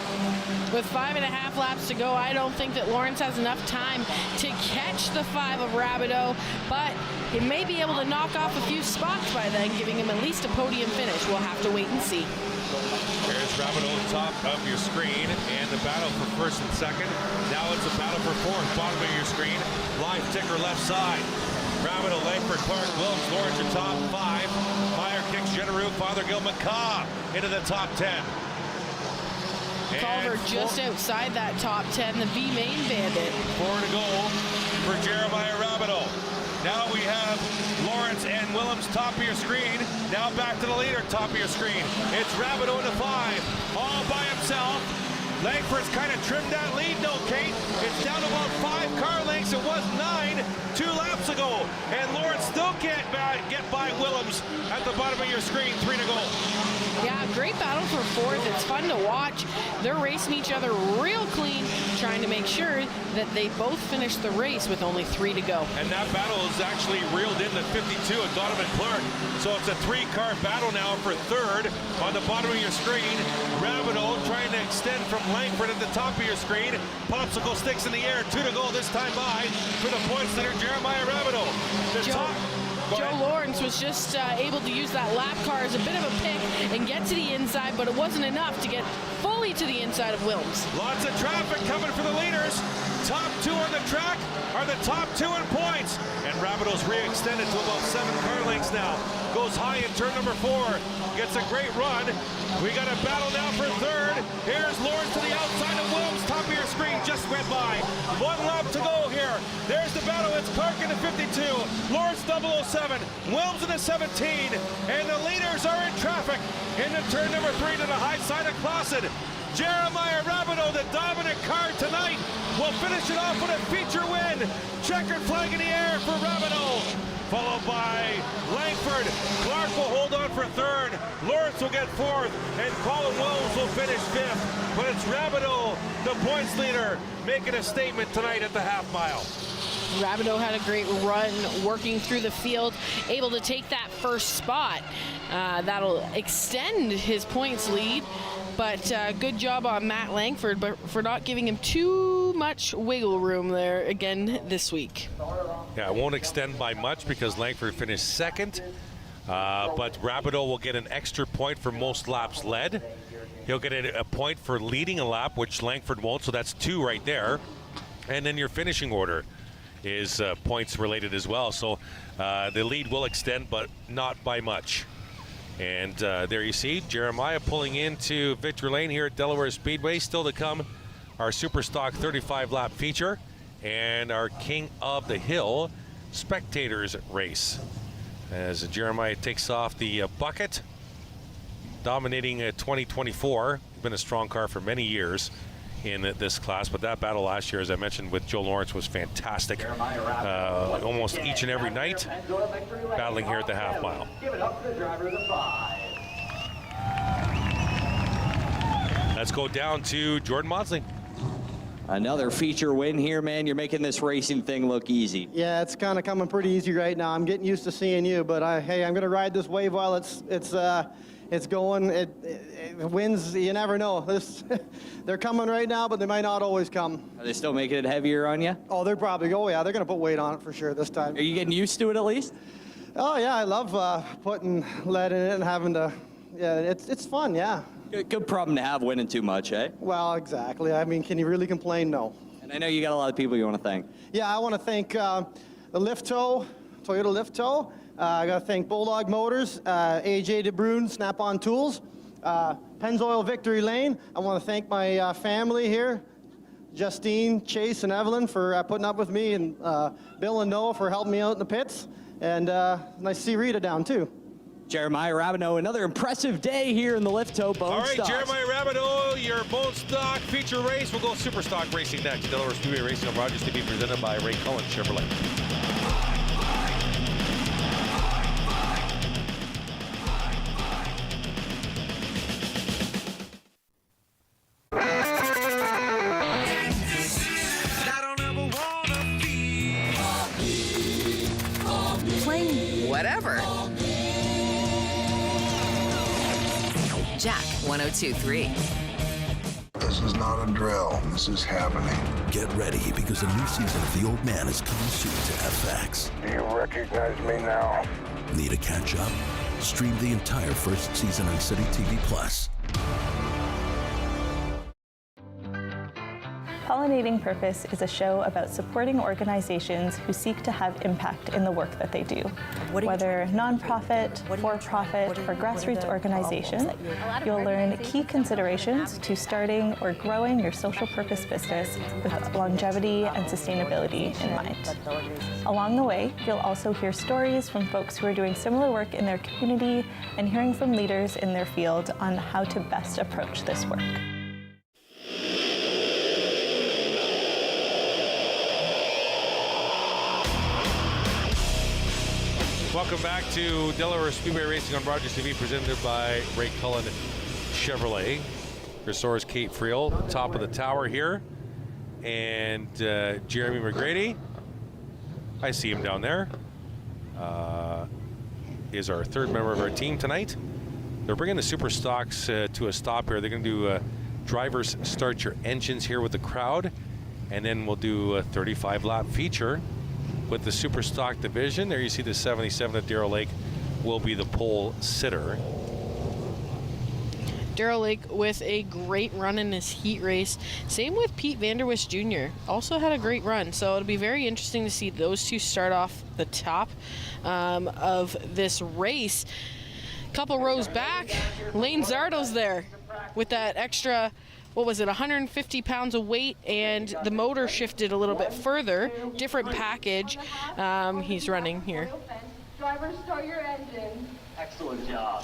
With 5.5 laps to go, I don't think that Lawrence has enough time to catch the 5 of Rabideau, but he may be able to knock off a few spots by then, giving him at least a podium finish. We'll have to wait and see. There's Rabideau top of your screen, and the battle for 1st and 2nd. Now it's a battle for 4th, bottom of your screen. Live ticker left side. Rabideau, Langford, Clark, Wilms, Lawrence your top 5. Meyer kicks Genereux, Fothergill, McCaw into the top 10. Culver just outside that top 10, the V-Main Bandit. 4 to go for Jeremiah Rabideau. Now we have Lawrence and Wilms top of your screen. Now back to the leader, top of your screen. It's Rabideau in the 5, all by himself. Langford's kind of trimmed that lead though, Kate. It's down to about 5 car lengths. It was 9 2 laps ago. And Lawrence still can't get by Wilms at the bottom of your screen. 3 to go. Yeah, great battle for 4th. It's fun to watch. They're racing each other real clean, trying to make sure that they both finish the race with only 3 to go. And that battle is actually reeled in the 52 of Donovan Clark. So it's a 3-car battle now for 3rd on the bottom of your screen. Rabideau trying to extend from Langford at the top of your screen. Popsicle sticks in the air, 2 to go this time by for the points leader, Jeremiah Rabideau. Joe Lawrence was just able to use that lap car as a bit of a pick and get to the inside, but it wasn't enough to get fully to the inside of Wilms. Lots of traffic coming for the leaders. Top 2 on the track are the top 2 in points. And Rabideau's re-extended to about 7 car lengths now. Goes high in turn number 4. Gets a great run. We got a battle now for 3rd. Here's Lawrence to the outside of Wilms. Top of your screen just went by. 1 lap to go here. There's the battle. It's Clark in the 52. Lawrence 007. Wilms in the 17. And the leaders are in traffic. Into turn number 3 to the high side of Clausen. Jeremiah Rabideau, the dominant car tonight, will finish it off with a feature win. Checkered flag in the air for Rabideau. Followed by Langford. Clark will hold on for 3rd. Lawrence will get 4th. And Colin Wilms will finish 5th. But it's Rabideau, the points leader, making a statement tonight at the half mile. Rabideau had a great run working through the field, able to take that 1st spot. That'll extend his points lead. But good job on Matt Langford for not giving him too much wiggle room there again this week. Yeah, it won't extend by much because Langford finished 2nd. But Rabideau will get an extra point for most laps led. He'll get a point for leading a lap, which Langford won't, so that's 2 right there. And then your finishing order is points related as well. So the lead will extend, but not by much. And there you see Jeremiah pulling into victory lane here at Delaware Speedway. Still to come, our Superstock 35-lap feature and our King of the Hill spectators race. As Jeremiah takes off the bucket, dominating 2024. Been a strong car for many years in this class, but that battle last year, as I mentioned with Joe Lawrence, was fantastic. Almost each and every night, battling here at the half mile. Let's go down to Jordan Maudsley. Another feature win here, man. You're making this racing thing look easy. Yeah, it's kind of coming pretty easy right now. I'm getting used to seeing you, but hey, I'm going to ride this wave while it's going. It wins, you never know. They're coming right now, but they might not always come. Are they still making it heavier on you? Oh, they're going to put weight on it for sure this time. Are you getting used to it at least? Oh yeah, I love putting lead in it and having to. Yeah, it's fun. Yeah. Good problem to have, winning too much, eh? Well, exactly. I mean, can you really complain? No. And I know you got a lot of people you want to thank. Yeah, I want to thank the Lift Tow, Toyota Lift Tow. I got to thank Bulldog Motors, AJ DeBruyne, Snap-on Tools, Pennzoil Victory Lane. I want to thank my family here, Justine, Chase, and Evelyn for putting up with me, and Bill and Noah for helping me out in the pits. And nice to see Rita down, too. Jeremiah Rabineau, another impressive day here in the Lift Tow Bone All right, Stocks. Jeremiah Rabineau, your Bone Stock feature race. We'll go Super Stock Racing next. Delaware Speedway Racing on Rogers TV, presented by Ray Cullen Chevrolet. Playing whatever. Jack 102.3. This is not a drill. This is happening. Get ready, because a new season of The Old Man is coming soon to FX. Do you recognize me now? Need to catch up? Stream the entire first season on City TV Plus. Pollinating Purpose is a show about supporting organizations who seek to have impact in the work that they do. Whether nonprofit, for-profit, or grassroots organizations, you'll learn key considerations to starting or growing your social purpose business with longevity and sustainability in mind. Along the way, you'll also hear stories from folks who are doing similar work in their community and hearing from leaders in their field on how to best approach this work. Welcome back to Delaware Speedway Racing on Rogers TV, presented by Ray Cullen Chevrolet. Resort's Kate Friel, top of the tower here. And Jeremy McGrady, I see him down there, is our third member of our team tonight. They're bringing the Super Stocks to a stop here. They're going to do drivers start your engines here with the crowd, and then we'll do a 35-lap feature with the Super Stock division. There you see the 77 at Darrell Lake will be the pole sitter. Darrell Lake with a great run in his heat race. Same with Pete Vanderwish Jr. Also had a great run. So it'll be very interesting to see those two start off the top of this race. Couple rows back, Lane Zardo's there with that extra, what was it, 150 pounds of weight, and the motor shifted a little bit further. Different package. He's running here. Driver, start your engine. Excellent job.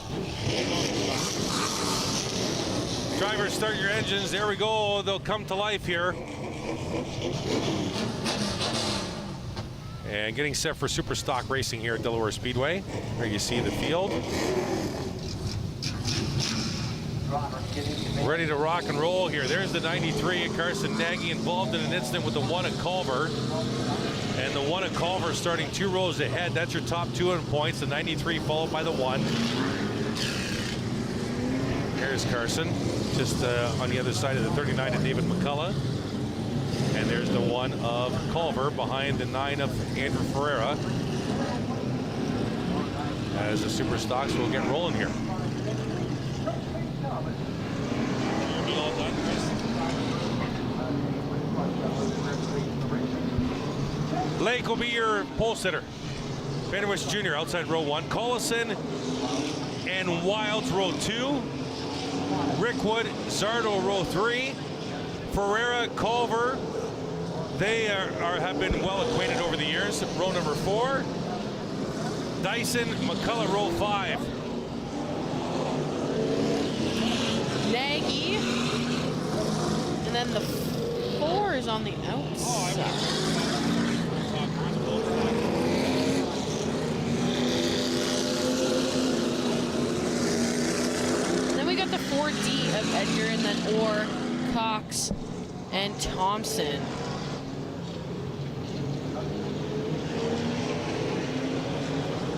Drivers, start your engines. There we go. They'll come to life here. And getting set for Super Stock Racing here at Delaware Speedway. There you see the field. Ready to rock and roll here. There's the 93 at Carson Nagy, involved in an incident with the 1 at Culver. And the 1 at Culver starting 2 rows ahead. That's your top 2 in points. The 93 followed by the 1. Here's Carson, just on the other side of the 39 of David McCullough. And there's the 1 of Culver behind the 9 of Andrew Ferreira. As the Super Stocks will get rolling here. Lake will be your pole sitter. Vanderwish Jr. outside row 1. Collison and Wilds row 2. Rickwood, Zardo row 3. Ferreira, Culver, they have been well acquainted over the years. Row number 4. Dyson, McCullough row 5. Nagy. And then the 4 is on the outside. Then we got the 4D of Edgar, and then Orr, Cox, and Thompson.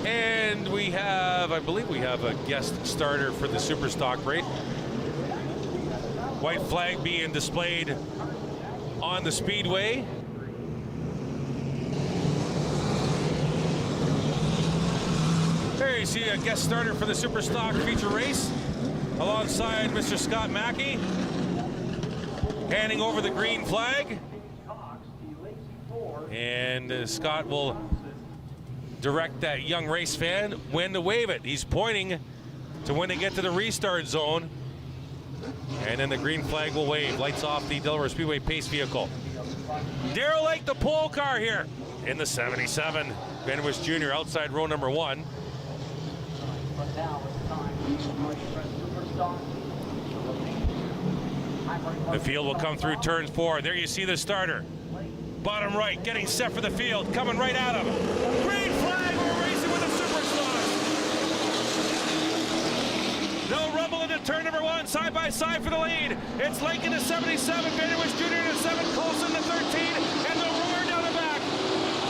And we have, I believe we have a guest starter for the Super Stock rate. White flag being displayed on the speedway. There you see a guest starter for the Superstock feature race alongside Mr. Scott Mackey, handing over the green flag. And Scott will direct that young race fan when to wave it. He's pointing to when they get to the restart zone. And then the green flag will wave. Lights off the Delaware Speedway pace vehicle. Darrell Lake, the pole car here in the 77. Ben Wish Jr. outside row number 1. The field will come through turn 4. There you see the starter. Bottom right, getting set for the field, coming right at him. Green flag, we're racing with the Superstars. No rumble into turn number 1, side by side for the lead. It's Lake in the 77, Ben Wish Jr. in the 7, Colson in the 13, and the roar down the back.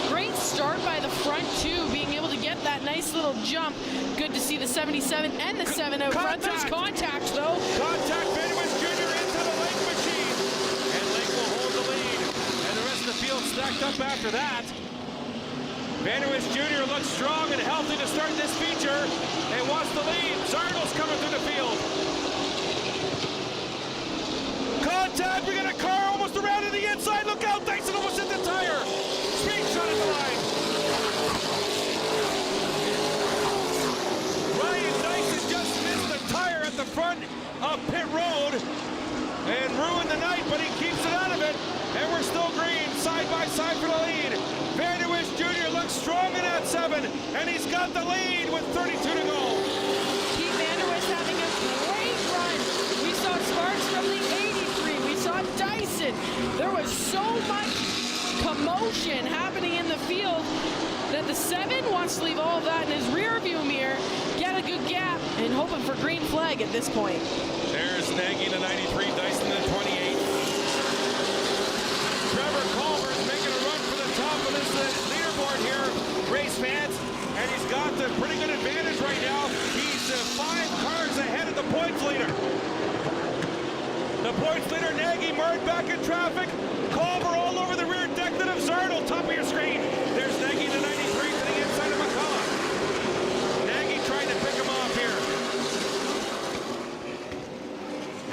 Great start by the front two, being able to get that nice little jump. Good to see the 77 and the 7 out front. There's contact though. Contact, Ben Wish Jr. into the Lake machine. And Lake will hold the lead. And the rest of the field stacked up after that. Ben Wish Jr. looks strong and healthy to start this feature and wants the lead. Zardal's coming through the field. Contact, we got a car almost around to the inside. Look out, Dyson almost hit the tire. Speed shot at the line. Ryan Dyson just missed the tire at the front of pit road and ruined the night, but he keeps it out of it. And we're still green, side by side for the lead. Vander Wish Jr. looks strong in that 7, and he's got the lead with 32 to go. Pete Vander Wish having a great run. We saw sparks from the 83. We saw Dyson. There was so much commotion happening in the field that the 7 wants to leave all of that in his rear view mirror, get a good gap, and hoping for green flag at this point. There's Nagy in the 93, Dyson in the 28. Trevor Culver's making a run for the top of this leaderboard here, race fans, and he's got the pretty good advantage right now. He's 5 cars ahead of the points leader. The points leader, Nagy, marred back in traffic. Culver all over the rear deck of Zardal, top of your screen. There's Nagy in the 93 to the inside of McCullough. Nagy trying to pick him off here.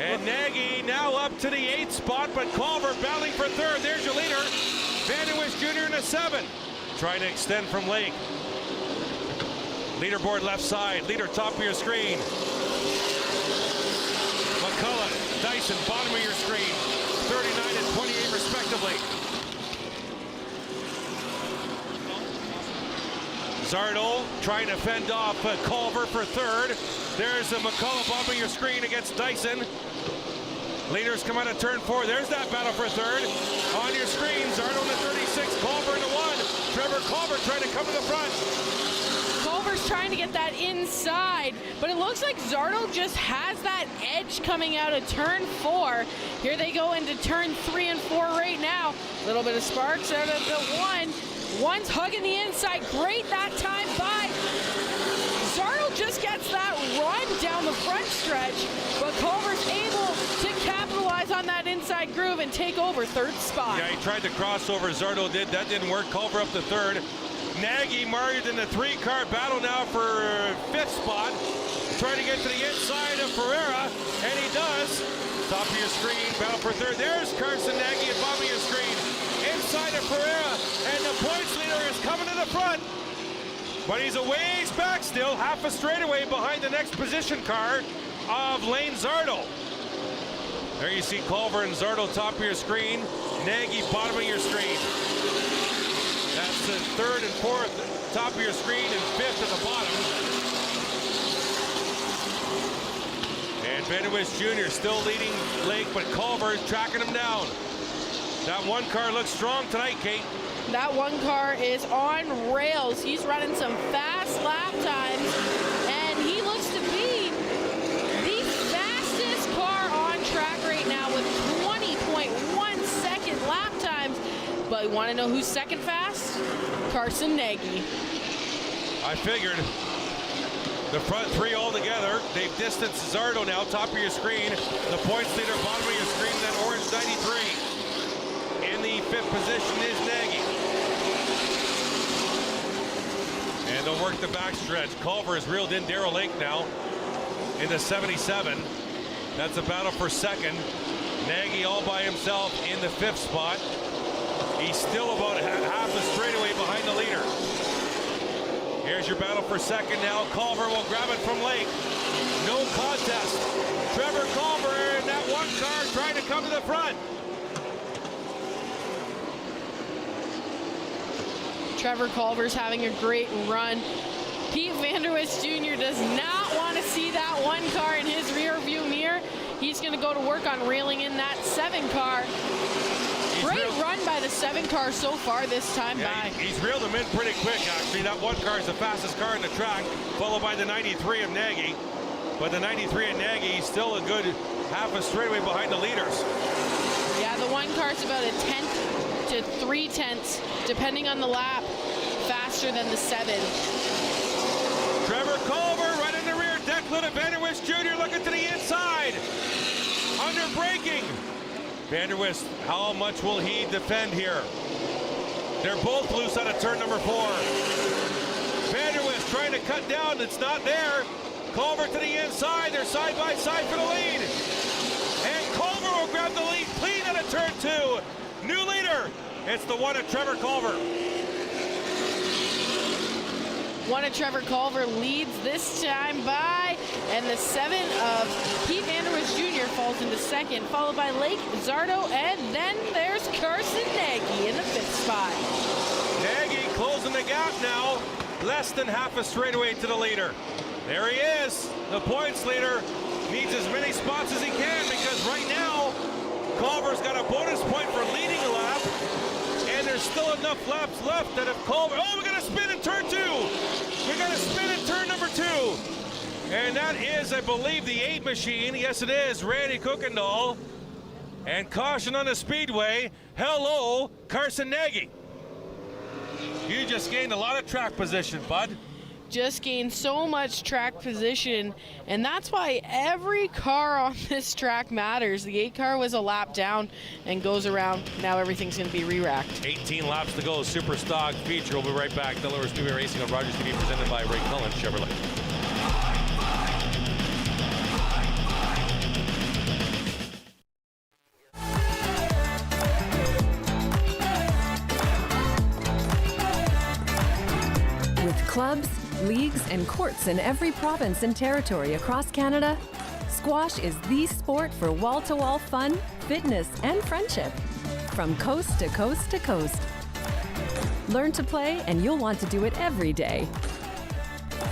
And Nagy now up to the 8th spot, but Culver battling for 3rd. There's your leader, Vander Wish Jr. in the 7. Trying to extend from Lake. Leaderboard left side, leader top of your screen. McCullough, Dyson, bottom of your screen. 39 and 28 respectively. Zardal trying to fend off Culver for 3rd. There's a McCullough bottom of your screen against Dyson. Leaders come out of turn 4. There's that battle for 3rd. On your screen, Zardal in the 36, Culver in the 1. Trevor Culver trying to come to the front. Culver's trying to get that inside, but it looks like Zardal just has that edge coming out of turn 4. Here they go into turn 3 and 4 right now. A little bit of sparks out of the 1. One's hugging the inside. Great that time by. Zardal just gets that run down the front stretch, but Culver's able to capitalize on that inside groove and take over 3rd spot. Yeah, he tried to cross over. Zardal did. That didn't work. Culver up to 3rd. Nagy married in the 3-car battle now for 5th spot. Trying to get to the inside of Ferreira, and he does. Top of your screen, battle for 3rd. There's Carson Nagy at bottom of your screen. Inside of Ferreira, and the points leader is coming to the front. But he's a ways back still, half a straightaway behind the next position car of Lane Zardal. There you see Culver and Zardal top of your screen. Nagy bottom of your screen. That's the 3rd and 4th top of your screen and 5th at the bottom. And Vander Wish Jr. still leading Lake, but Culver is tracking him down. That 1 car looks strong tonight, Kate. That 1 car is on rails. He's running some fast lap times, and he looks to be the fastest car on track right now with 20.1 second lap times. But you want to know who's second fast? Carson Nagy. I figured. The front 3 all together. They've distanced Zardal now, top of your screen. The points leader, bottom of your screen, that orange 93. In the 5th position is Nagy. And And they'll work the backstretch. Culver is reeled in Darrell Lake now in the 77. That's a battle for second. Nagy all by himself in the 5th spot. He's still about half a straightaway behind the leader. Here's your battle for second now. Culver will grab it from Lake. No contest. Trevor Culver in that one car trying to come to the front. Trevor Culver's having a great run. Pete Vanderwist Jr. does not want to see that one car in his rear view mirror. He's going to go to work on reeling in that 7 car. Great run by the 7 car so far this time by. He's reeled them in pretty quick, actually. That one car is the fastest car in the track, followed by the 93 of Nagy. But the 93 of Nagy is still a good half a straightaway behind the leaders. Yeah, the one car's about a 1/10 to 3/10, depending on the lap, faster than the 7. Trevor Culver right in the rear. Declan Vanderwist Jr. looking to the inside. Under braking. Vanderwist, how much will he defend here? They're both loose out of turn number 4. Vanderwist trying to cut down. It's not there. Culver to the inside. They're side by side for the lead. And Culver will grab the lead clean out of turn 2. New leader. It's the one of Trevor Culver. One of Trevor Culver leads this time by, and the 7 of Pete Vanderwist Jr. falls into second, followed by Lake, Zardo, and then there's Carson Nagy in the 5th spot. Nagy closing the gap now, less than half a straightaway to the leader. There he is, the points leader. Needs as many spots as he can because right now, Culver's got a bonus point for leading a lap. And there's still enough laps left that if Culver... Oh, we got a spin in turn 2. We got a spin in turn number 2. And that is, I believe, the 8 machine. Yes, it is. Randy Kuykendall. And caution on the speedway. Hello, Carson Nagy. You just gained a lot of track position, bud. Just gained so much track position, and that's why every car on this track matters. The 8 car was a lap down and goes around. Now everything's going to be re-racked. 18 laps to go. Super Stock feature. We'll be right back. Delaware Speedway Racing on Rogers TV, presented by Ray Cullen Chevrolet. With clubs, leagues, and courts in every province and territory across Canada, squash is the sport for wall-to-wall fun, fitness, and friendship. From coast to coast to coast. Learn to play, and you'll want to do it every day.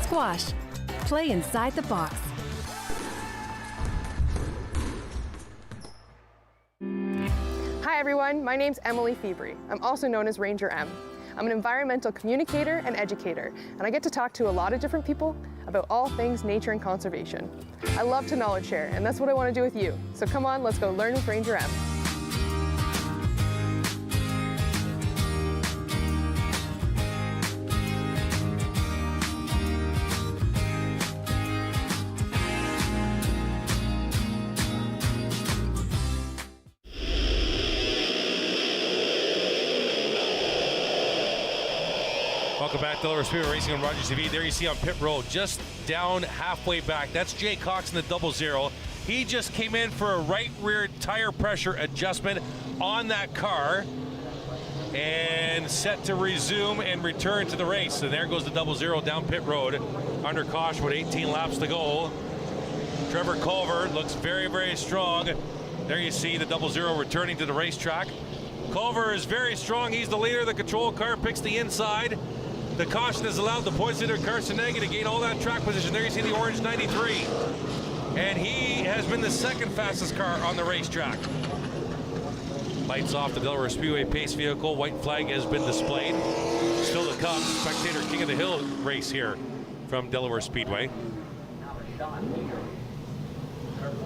Squash. Play inside the box. Hi everyone, my name's Emily Febri. I'm also known as Ranger M. I'm an environmental communicator and educator, and I get to talk to a lot of different people about all things nature and conservation. I love to knowledge share, and that's what I want to do with you. So come on, let's go learn with Ranger M. Welcome back to Delaware Speedway Racing on Rogers TV. There you see on pit road, just down halfway back. That's Jay Cox in the 00. He just came in for a right rear tire pressure adjustment on that car and set to resume and return to the race. And there goes the 00 down pit road under caution with 18 laps to go. Trevor Culver looks very, very strong. There you see the 00 returning to the racetrack. Culver is very strong. He's the leader. The control car picks the inside. The caution has allowed the points leader Carson Nagy to gain all that track position. There you see the orange 93. And he has been the second fastest car on the racetrack. Lights off the Delaware Speedway pace vehicle. White flag has been displayed. Still to come, spectator King of the Hill race here from Delaware Speedway.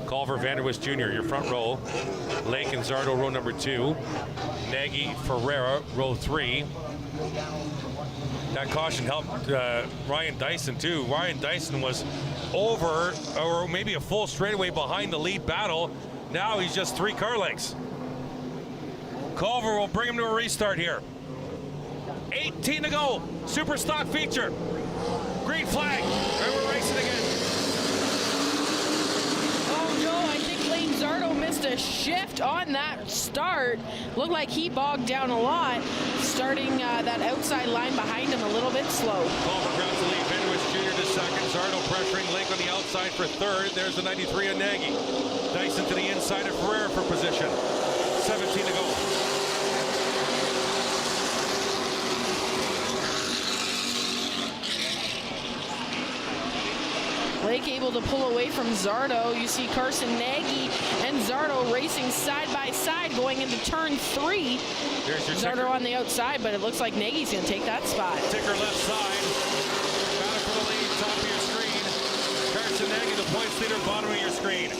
Culver, Vanderwist Jr., your front row. Lake and Zardo, row number 2. Nagy, Ferreira, row 3. That caution helped Ryan Dyson too. Ryan Dyson was over, or maybe a full straightaway behind the lead battle. Now he's just 3 car lengths. Culver will bring him to a restart here. 18 to go. Super stock feature. green flag, and we're racing again. Oh no, I think Lane Zardo missed a shift on that start. Looked like he bogged down a lot, starting that outside line behind him a little bit slow. Culver grabs the lead. Benowitz Jr. to second. Zardo pressuring Lake on the outside for third. There's the 93 of Nagy. Dyson to the inside of Ferrer for position. 17 to go. Lake able to pull away from Zardo. You see Carson Nagy and Zardo racing side by side going into turn 3. There's your Zardo ticker. on the outside, but it looks like Nagy's going to take that spot. Ticker left side. Battle for the lead, top of your screen. Carson Nagy, the points leader, bottom of your screen.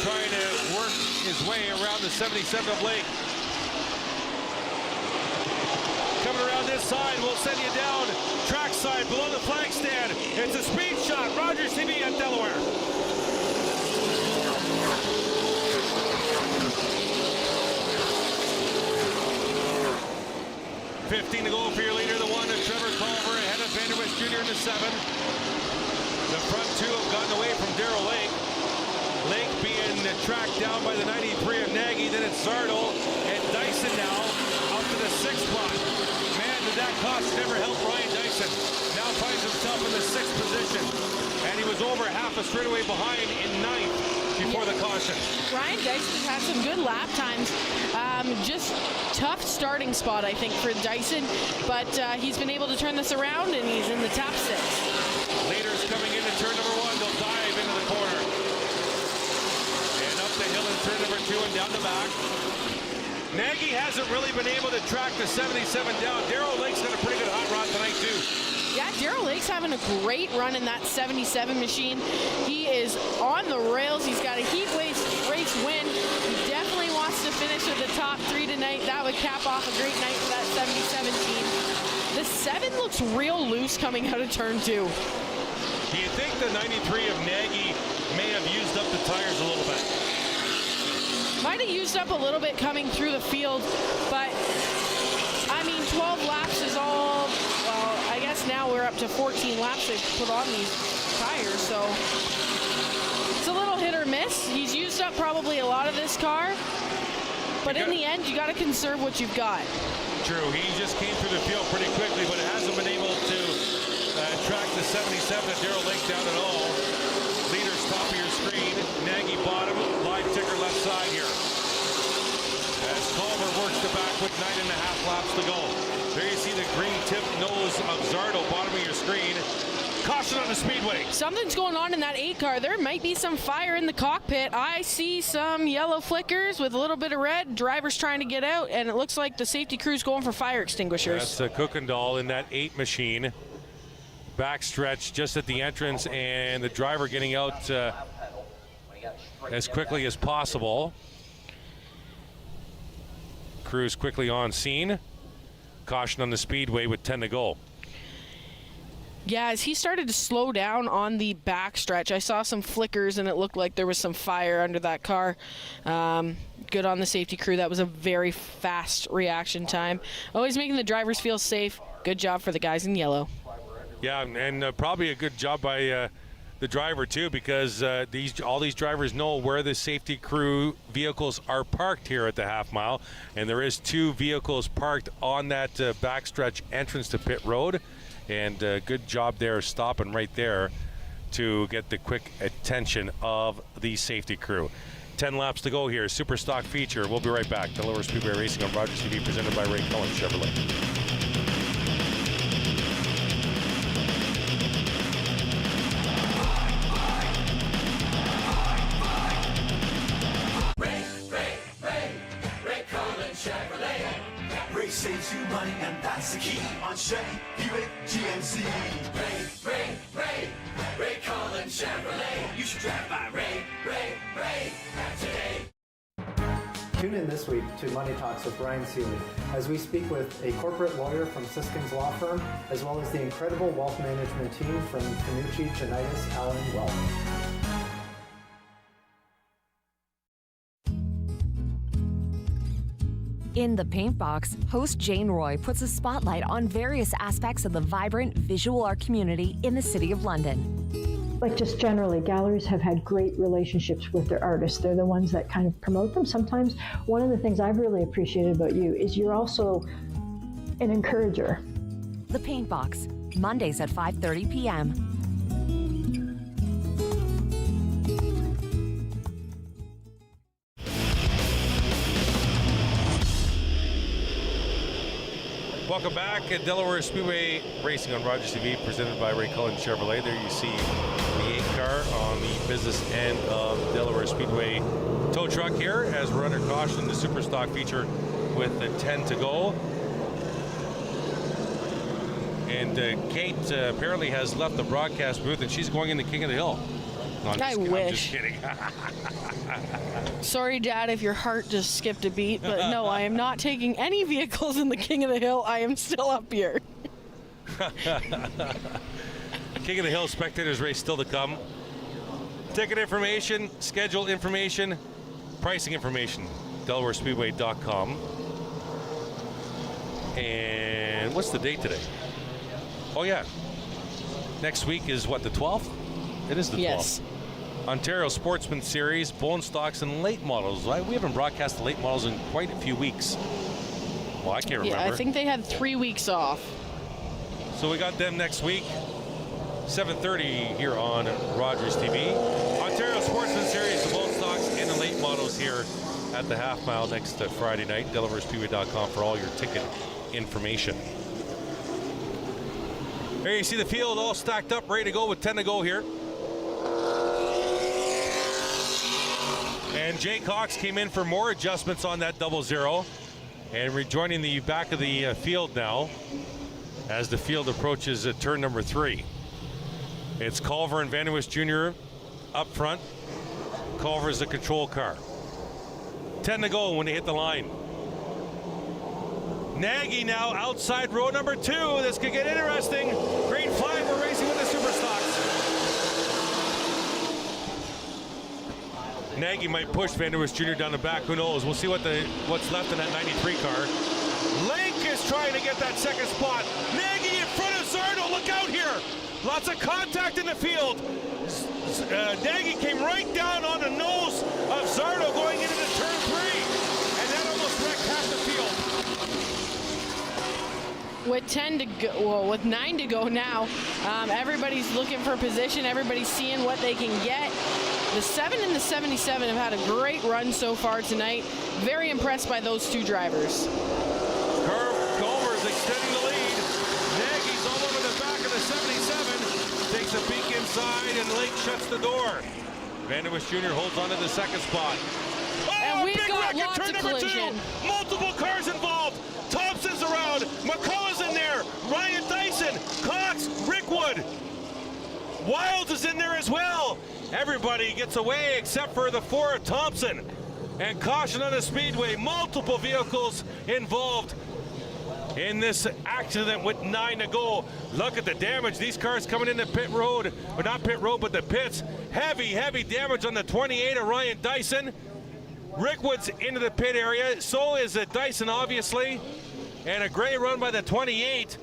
Trying to work his way around the 77 of Lake. Coming around this side, we'll send you down track side below the flag stand. It's a speed shot. Rogers TV at Delaware. $15 to go for your leader, the one to Trevor Culver ahead of Vanderwist Jr. in the 7. The front two have gotten away from Darrell Lake. Lake being tracked down by the 93 of Nagy. Then it's Zardo and Dyson now up to the 6th spot. Man, did that cost never help Ryan Dyson. Now finds himself in the 6th position. And he was over half a straightaway behind in 9th before the caution. Ryan Dyson has some good lap times. Just tough starting spot, I think, for Dyson. But he's been able to turn this around, and he's in the top 6. Leaders coming into turn number 1. They'll dive into the corner. And up the hill in turn number 2 and down the back. Nagy hasn't really been able to track the 77 down. Darrell Lake's got a pretty good hot rod tonight, too. Yeah, Darrell Lake's having a great run in that 77 machine. He is on the rails. He's got a heat race win. He definitely wants to finish at the top 3 tonight. That would cap off a great night for that 77 team. The 7 looks real loose coming out of turn 2. Do you think the 93 of Nagy may have used up the tires a little bit? Might have used up a little bit coming through the field, but I mean, 12 laps is all, well, I guess now we're up to 14 laps they've put on these tires, so it's a little hit or miss. He's used up probably a lot of this car, but in the end, you got to conserve what you've got. True, he just came through the field pretty quickly, but it hasn't been able to track the 77 at Darrell Lake down at all. Leaders top of your screen, Nagy bottom, live ticker left side here. As Culver works the back with 9.5 laps to go. There you see the green tip nose of Zardo, bottom of your screen. Caution on the Speedway. Something's going on in that 8 car. There might be some fire in the cockpit. I see some yellow flickers with a little bit of red. Driver's trying to get out, and it looks like the safety crew's going for fire extinguishers. That's Kuykendall in that 8 machine. Backstretch just at the entrance, and the driver getting out as quickly as possible. Crew's quickly on scene. Caution on the Speedway with 10 to go. Yeah, as he started to slow down on the backstretch, I saw some flickers, and it looked like there was some fire under that car. Good on the safety crew. That was a very fast reaction time. Always making the drivers feel safe. Good job for the guys in yellow. Yeah, and probably a good job by the driver too, because all these drivers know where the safety crew vehicles are parked here at the half mile, and there is 2 vehicles parked on that backstretch entrance to pit road, and good job there stopping right there to get the quick attention of the safety crew. 10 laps to go here. Super Stock feature. We'll be right back. Delaware Speedway Racing on Rogers TV, presented by Ray Cullen Chevrolet. Ray saves you money, and that's the key on Chevy, Buick, GMC. Ray Cullen Chevrolet. You should drive by Ray today. Tune in this week to Money Talks with Brian Seeley as we speak with a corporate lawyer from Siskins Law Firm, as well as the incredible wealth management team from Canucci, Janitis, Allen Wealth. In the Paint Box, host Jane Roy puts a spotlight on various aspects of the vibrant visual art community in the City of London. Like just generally, galleries have had great relationships with their artists. They're the ones that kind of promote them. Sometimes one of the things I've really appreciated about you is you're also an encourager. The Paint Box, Mondays at 5:30 p.m. Welcome back at Delaware Speedway Racing on Rogers TV, presented by Ray Cullen Chevrolet. There you see the 8 car on the business end of Delaware Speedway tow truck here as we're under caution, the Super Stock feature with the 10 to go. And Kate apparently has left the broadcast booth and she's going into King of the Hill. No, I wish. I'm just kidding. Sorry, Dad, if your heart just skipped a beat, but no, I am not taking any vehicles in the King of the Hill. I am still up here. King of the Hill spectators race still to come. Ticket information, schedule information, pricing information, DelawareSpeedway.com. And what's the date today? Oh yeah, next week is what, the 12th? It is the 12th. Yes. Ontario Sportsman Series, bone stocks and late models. We haven't broadcast the late models in quite a few weeks. Well, I can't remember. Yeah, I think they had 3 weeks off. So we got them next week, 7:30 here on Rogers TV. Ontario Sportsman Series, the bone stocks and the late models here at the half mile next Friday night. DelawareSpeedway.com for all your ticket information. There you see the field all stacked up, ready to go with 10 to go here. And Jay Cox came in for more adjustments on that 00 and rejoining the back of the field now as the field approaches turn number 3. It's Culver and Vanderwist Jr. up front. Culver is the control car. 10 to go when they hit the line. Nagy now outside row number 2. This could get interesting. Green flag, we're racing with the Super Stocks. Nagy might push Vanderwist Jr. down the back. Who knows? We'll see what's left in that 93 car. Link is trying to get that second spot. Nagy in front of Zardo. Look out here. Lots of contact in the field. Nagy came right down on the nose of Zardo going into the turn 3. And that almost wrecked half the field. With 10 to go, well, with 9 to go now, everybody's looking for position. Everybody's seeing what they can get. The 7 and the 77 have had a great run so far tonight. Very impressed by those 2 drivers. Culver's extending the lead. Nagy's all over the back of the 77. Takes a peek inside and Lake shuts the door. Vanderwist Jr. holds on to the second spot. Oh, and we've got wreck lots at of turn collision. 2. Multiple cars involved. Thompson's around. McCullough's in there. Ryan Dyson. Cox. Rickwood. Wilds is in there as well. Everybody gets away except for the 4 of Thompson. And caution on the speedway. Multiple vehicles involved in this accident with 9 to go. Look at the damage. These cars coming into pit road. Or not pit road, but the pits. Heavy damage on the 28 of Ryan Dyson. Rickwood's into the pit area. So is Dyson, obviously. And a great run by the 28.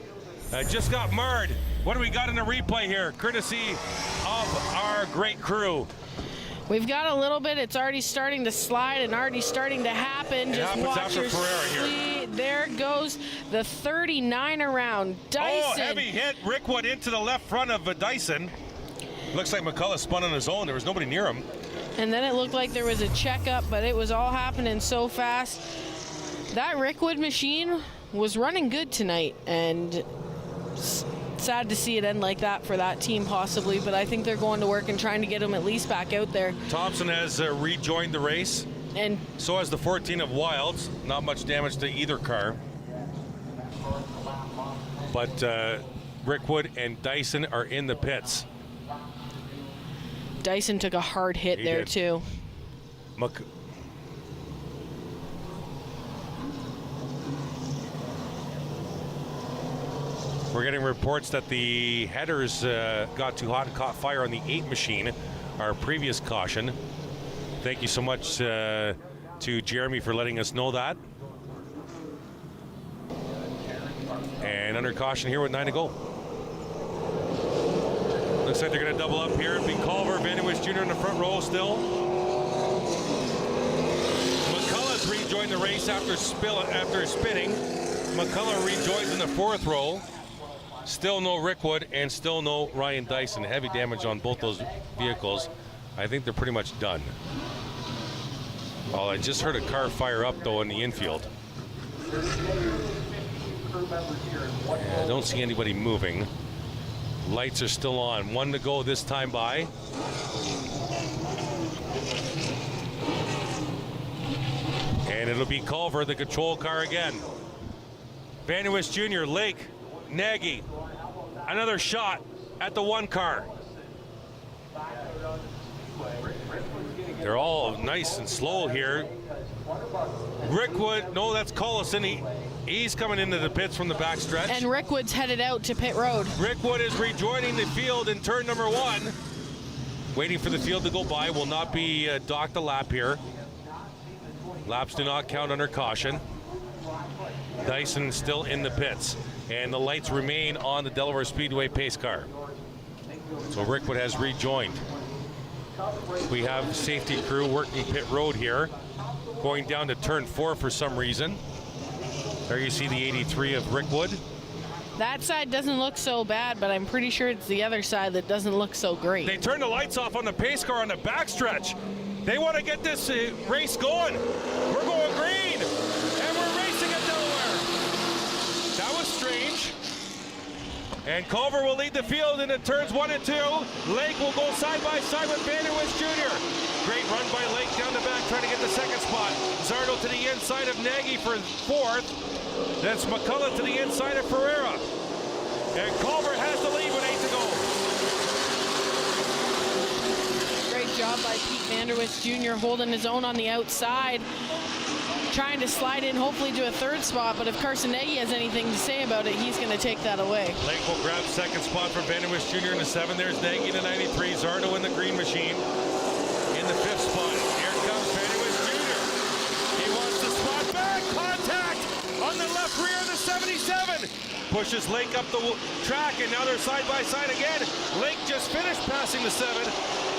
Just got marred. What do we got in the replay here? Courtesy of our great crew. We've got a little bit. It's already starting to slide and already starting to happen. Just watch your speed. There goes the 39 around. Dyson. Oh, heavy hit. Rickwood into the left front of Dyson. Looks like McCullough spun on his own. There was nobody near him. And then it looked like there was a checkup, but it was all happening so fast. That Rickwood machine was running good tonight, and sad to see it end like that for that team possibly, but I think they're going to work and trying to get him at least back out there. Thompson has rejoined the race, and so has the 14 of Wilds. Not much damage to either car, but Rickwood and Dyson are in the pits. Dyson took a hard hit there too. We're getting reports that the headers got too hot and caught fire on the 8 machine, our previous caution. Thank you so much to Jeremy for letting us know that. And under caution here with 9 to go. Looks like they're going to double up here. It'll be Culver, Vanderwish Jr. in the front row still. McCullough's rejoined the race after spinning. McCullough rejoins in the 4th row. Still no Rickwood and still no Ryan Dyson. Heavy damage on both those vehicles. I think they're pretty much done. Oh, I just heard a car fire up though in the infield. I don't see anybody moving. Lights are still on. 1 to go this time by. And it'll be Culver, the control car again. Vanderwish Jr., Lake, Nagy. Another shot at the 1 car. They're all nice and slow here. Rickwood, no, that's Collison. He's coming into the pits from the backstretch. And Rickwood's headed out to pit road. Rickwood is rejoining the field in turn number 1. Waiting for the field to go by. Will not be docked a lap here. Laps do not count under caution. Dyson still in the pits. And the lights remain on the Delaware Speedway pace car. So Rickwood has rejoined. We have safety crew working pit road here. Going down to turn 4 for some reason. There you see the 83 of Rickwood. That side doesn't look so bad, but I'm pretty sure it's the other side that doesn't look so great. They turned the lights off on the pace car on the backstretch. They want to get this race going. We're going green, and we're racing at Delaware. That was strange. And Culver will lead the field into turns 1 and 2. Lake will go side by side with Vanderwish Jr. Great run by Lake down the back, trying to get the 2nd spot. Zardo to the inside of Nagy for 4th. That's McCullough to the inside of Ferreira. And Culver has the lead with 8 to go. Great job by Pete Vanderwish Jr. holding his own on the outside. Trying to slide in hopefully to a 3rd spot, but if Carson Nagy has anything to say about it, he's going to take that away. Lake will grab 2nd spot for Vanderwish Jr. in the 7. There's Nagy in the 93. Zardo in the green machine in the 5th spot. Here comes Vanderwish Jr. He wants the spot back. Contact on the left rear of the 77. Pushes Lake up the track, and now they're side by side again. Lake just finished passing the 7.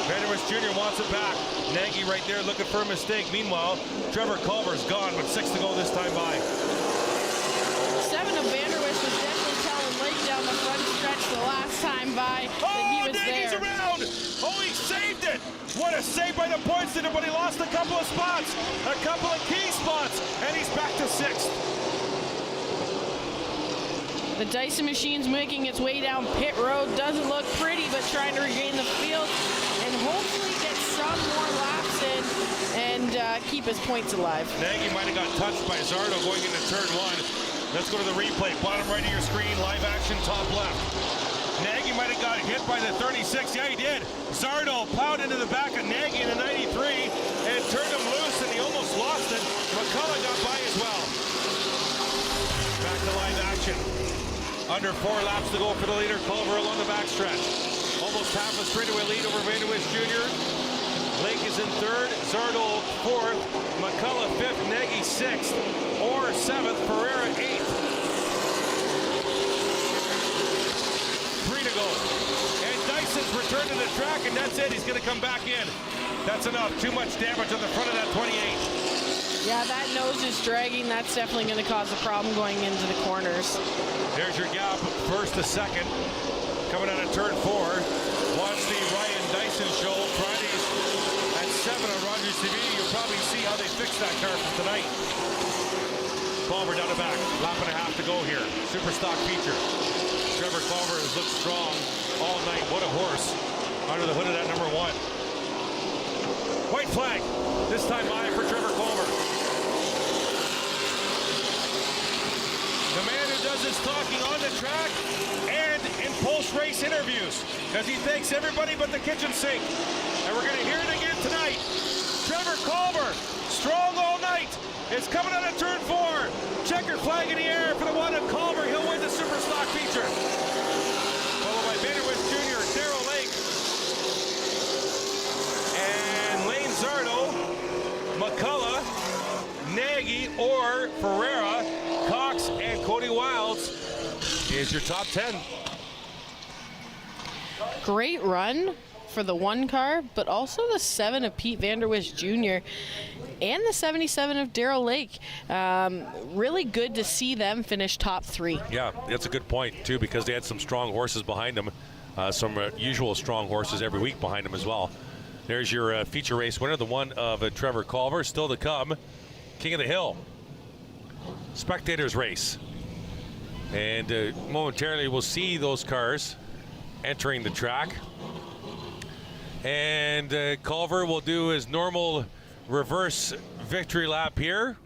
Vanderwish Jr. wants it back. Nagy right there looking for a mistake. Meanwhile, Trevor Culver's gone with 6 to go this time by. 7 of Vanderwish was definitely telling Lake down the front stretch the last time by that he was Nagy's there. Around! Oh, he saved it! What a save by the points leader, but he lost a couple of spots, a couple of key spots, and he's back to 6th. The Dyson machine's making its way down pit road. Doesn't look pretty, but trying to regain the field and hopefully get some more laps in and keep his points alive. Nagy might have got touched by Zardo going into turn 1. Let's go to the replay. Bottom right of your screen, live action, top left. Nagy might have got hit by the 36. Yeah, he did. Zardo plowed into the back of Nagy in the 93 and turned him loose, and he almost lost it. McCullough got by as well. Back to live action. Under 4 laps to go for the leader, Culver along the backstretch. Almost half a straightaway lead over Vanderwish Jr. Lake is in 3rd, Zardo 4th, McCullough 5th, Nagy 6th, or 7th, Ferreira 8th. 3 to go. And Dyson's returned to the track, and that's it. He's going to come back in. That's enough. Too much damage on the front of that 28. Yeah, that nose is dragging. That's definitely going to cause a problem going into the corners. There's your gap, 1st to 2nd. Coming out of turn 4. Watch the Ryan Dyson show Fridays at 7 on Rogers TV. You'll probably see how they fix that car for tonight. Culver down the back. Lap and a half to go here. Super stock feature. Trevor Culver has looked strong all night. What a horse. Under the hood of that number 1. White flag. This time by for Trevor Culver. The man who does his talking on the track and in post-race interviews, because he thanks everybody but the kitchen sink. And we're going to hear it again tonight. Trevor Culver, strong all night, is coming out of turn 4. Checker flag in the air for the one at Culver. He'll win the super stock feature. Followed by Vanderwish Jr., Darrell Lake, and Lane Zardo, McCullough, Nagy or Ferreira, Cox, and Cody Wilds is your top 10. Great run for the 1 car, but also the 7 of Pete Vanderwish Jr. and the 77 of Darrell Lake. Really good to see them finish top 3. Yeah, that's a good point, too, because they had some strong horses behind them. Some usual strong horses every week behind them as well. There's your feature race winner, the one of Trevor Culver. Still to come, King of the Hill. Spectators race. And momentarily we'll see those cars entering the track. And Culver will do his normal reverse victory lap here.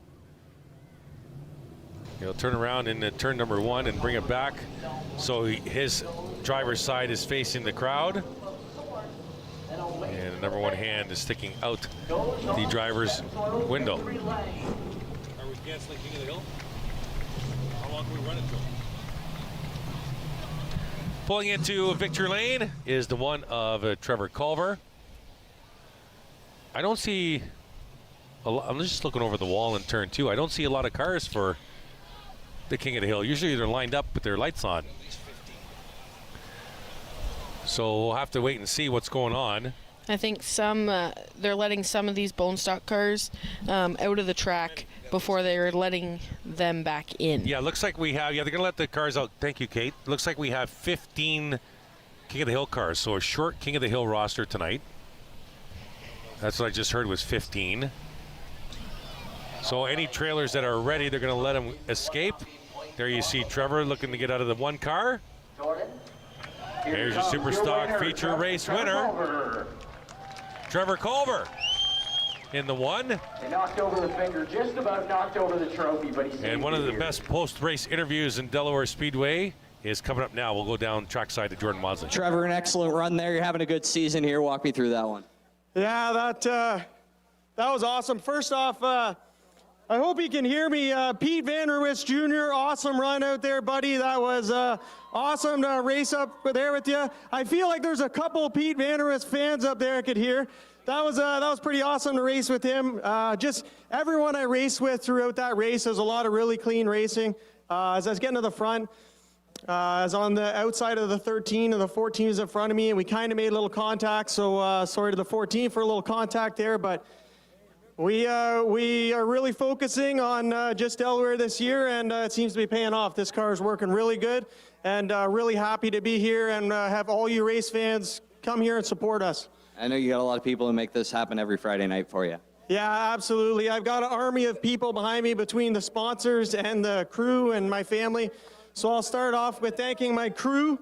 He'll turn around in turn number 1 and bring it back so his driver's side is facing the crowd. And the number 1 hand is sticking out the driver's window. Are we canceling King of the Hill? How long can we run it to? Pulling into victory lane is the one of Trevor Culver. I don't see, I'm just looking over the wall in turn 2. I don't see a lot of cars for the King of the Hill. Usually they're lined up with their lights on. So we'll have to wait and see what's going on. I think they're letting some of these bone stock cars out of the track before they're letting them back in. Yeah, looks like we have, they're going to let the cars out. Thank you, Kate. Looks like we have 15 King of the Hill cars, so a short King of the Hill roster tonight. That's what I just heard was 15. So any trailers that are ready, they're going to let them escape. There you see Trevor looking to get out of the 1 car. There's your super stock feature race winner, Trevor Culver, in the 1. He knocked over the finger, just about knocked over the trophy, but he and one of the best post-race interviews in Delaware Speedway is coming up now. We'll go down trackside to Jordan Mosley. Trevor, an excellent run there. You're having a good season here. Walk me through that one. Yeah, that was awesome. First off, I hope you can hear me. Pete Vanderwish Jr., awesome run out there, buddy. That was awesome to race up there with you. I feel like there's a couple Pete Vanderwish fans up there I could hear. That was pretty awesome to race with him. Just everyone I raced with throughout that race, there's a lot of really clean racing. As I was getting to the front, I was on the outside of the 13 and the 14 was in front of me, and we kind of made a little contact, so sorry to the 14 for a little contact there, but we are really focusing on just Delaware this year, and it seems to be paying off. This car is working really good, and really happy to be here and have all you race fans come here and support us. I know you got a lot of people who make this happen every Friday night for you. Yeah, absolutely. I've got an army of people behind me between the sponsors and the crew and my family. So I'll start off with thanking my crew.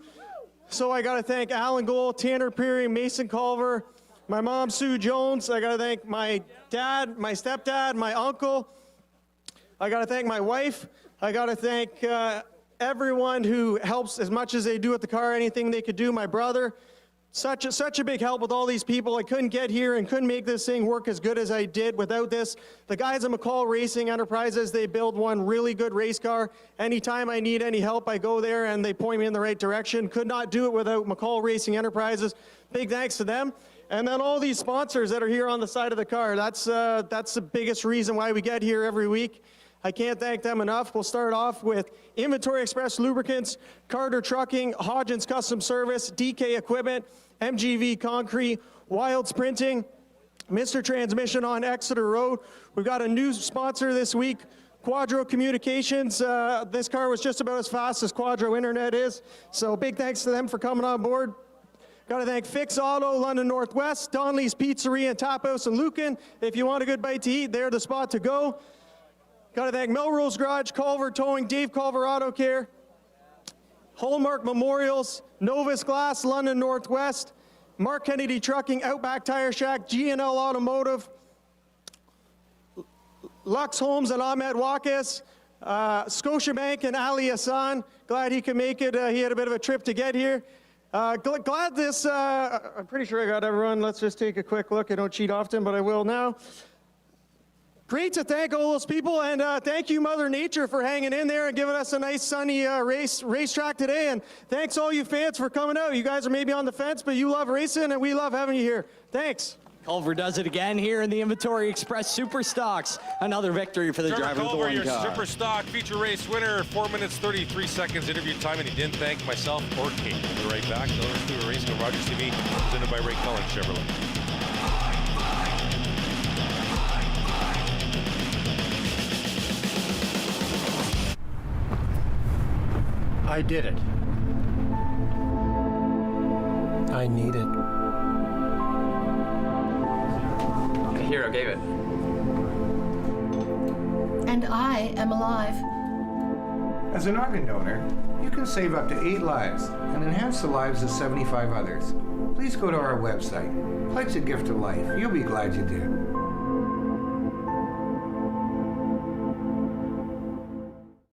So I got to thank Alan Gould, Tanner Peary, Mason Culver, my mom, Sue Jones. I got to thank my dad, my stepdad, my uncle. I got to thank my wife. I got to thank everyone who helps as much as they do with the car, anything they could do. My brother, such a big help with all these people. I couldn't get here and couldn't make this thing work as good as I did without this. The guys at McCall Racing Enterprises, they build one really good race car. Anytime I need any help, I go there and they point me in the right direction. Could not do it without McCall Racing Enterprises. Big thanks to them. And then all these sponsors that are here on the side of the car. That's the biggest reason why we get here every week. I can't thank them enough. We'll start off with Inventory Express Lubricants, Carter Trucking, Hodgins Custom Service, DK Equipment, MGV Concrete, Wilds Printing, Mr. Transmission on Exeter Road. We've got a new sponsor this week, Quadro Communications. This car was just about as fast as Quadro Internet is, so big thanks to them for coming on board. Got to thank Fix Auto, London Northwest, Donley's Pizzeria and Tap House in Lucan. If you want a good bite to eat, they're the spot to go. Got to thank Melrose Garage, Culver Towing, Dave Culver Auto Care, Hallmark Memorials, Novus Glass, London Northwest, Mark Kennedy Trucking, Outback Tire Shack, G&L Automotive, Lux Homes and Ahmed Wakas, Scotiabank and Ali Hassan. Glad he could make it. He had a bit of a trip to get here. Glad this, I'm pretty sure I got everyone. Let's just take a quick look. I don't cheat often, but I will now. Great to thank all those people, and thank you, Mother Nature, for hanging in there and giving us a nice sunny racetrack today. And thanks all you fans for coming out. You guys are maybe on the fence, but you love racing, and we love having you here. Thanks. Culver does it again here in the Inventory Express Super Stocks. Another victory for the Trevor driver of the Culver, one your car. Super Stock feature race winner, 4 minutes 33 seconds interview time, and he didn't thank myself or Kate. We'll be right back. Delaware Speedway Racing on Rogers TV, presented by Ray Cullen Chevrolet. I did it. I need it. The hero gave it. And I am alive. As an organ donor, you can save up to 8 lives and enhance the lives of 75 others. Please go to our website. Pledge a gift of life. You'll be glad you did.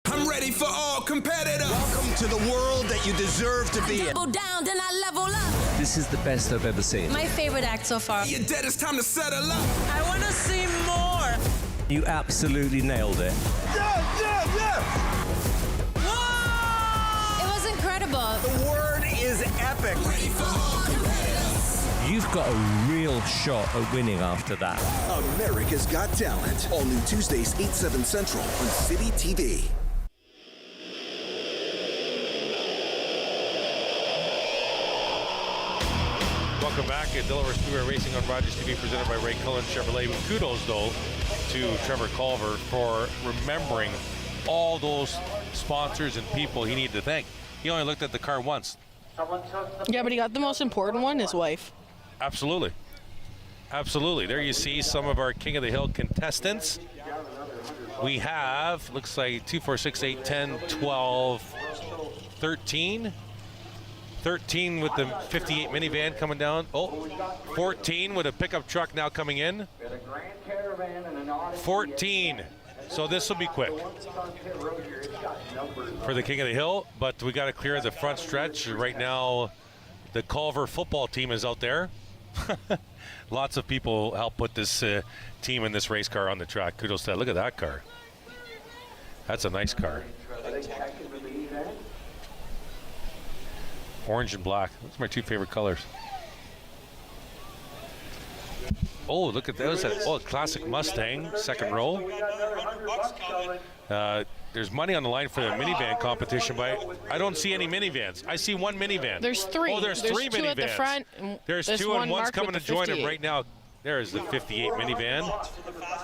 I'm ready for all competitors. Welcome to the world that you deserve to be in. Double down, then I level up. This is the best I've ever seen. My favorite act so far. You're dead, it's time to settle up. I want to see more. You absolutely nailed it. Yeah! It was incredible. The word is epic. Ready for all competitors. You've got a real shot at winning after that. America's Got Talent. All new Tuesdays, 8/7 Central on City TV. Welcome back at Delaware Speedway Racing on Rogers TV, presented by Ray Cullen Chevrolet. Kudos, though, to Trevor Culver for remembering all those sponsors and people he needed to thank. He only looked at the car once. Yeah, but he got the most important one, his wife. Absolutely. Absolutely. There you see some of our King of the Hill contestants. We have, looks like 2, 4, 6, 8, 10, 12, 13. 13 with the 58 minivan coming down. Oh, 14 with a pickup truck now coming in. 14. So this will be quick for the King of the Hill, but we got to clear the front stretch. Right now, the Culver football team is out there. Lots of people helped put this team in this race car on the track. Kudos to that. Look at that car. That's a nice car. Orange and black. Those are my 2 favorite colors. Oh, look at those. Oh, classic Mustang, second row. There's money on the line for the minivan competition, but I don't see any minivans. I see one minivan. There's 3. Oh, there's 3 2 minivans. at the front. There's 2 and one's coming to join him 58. right now. There is the 58 minivan.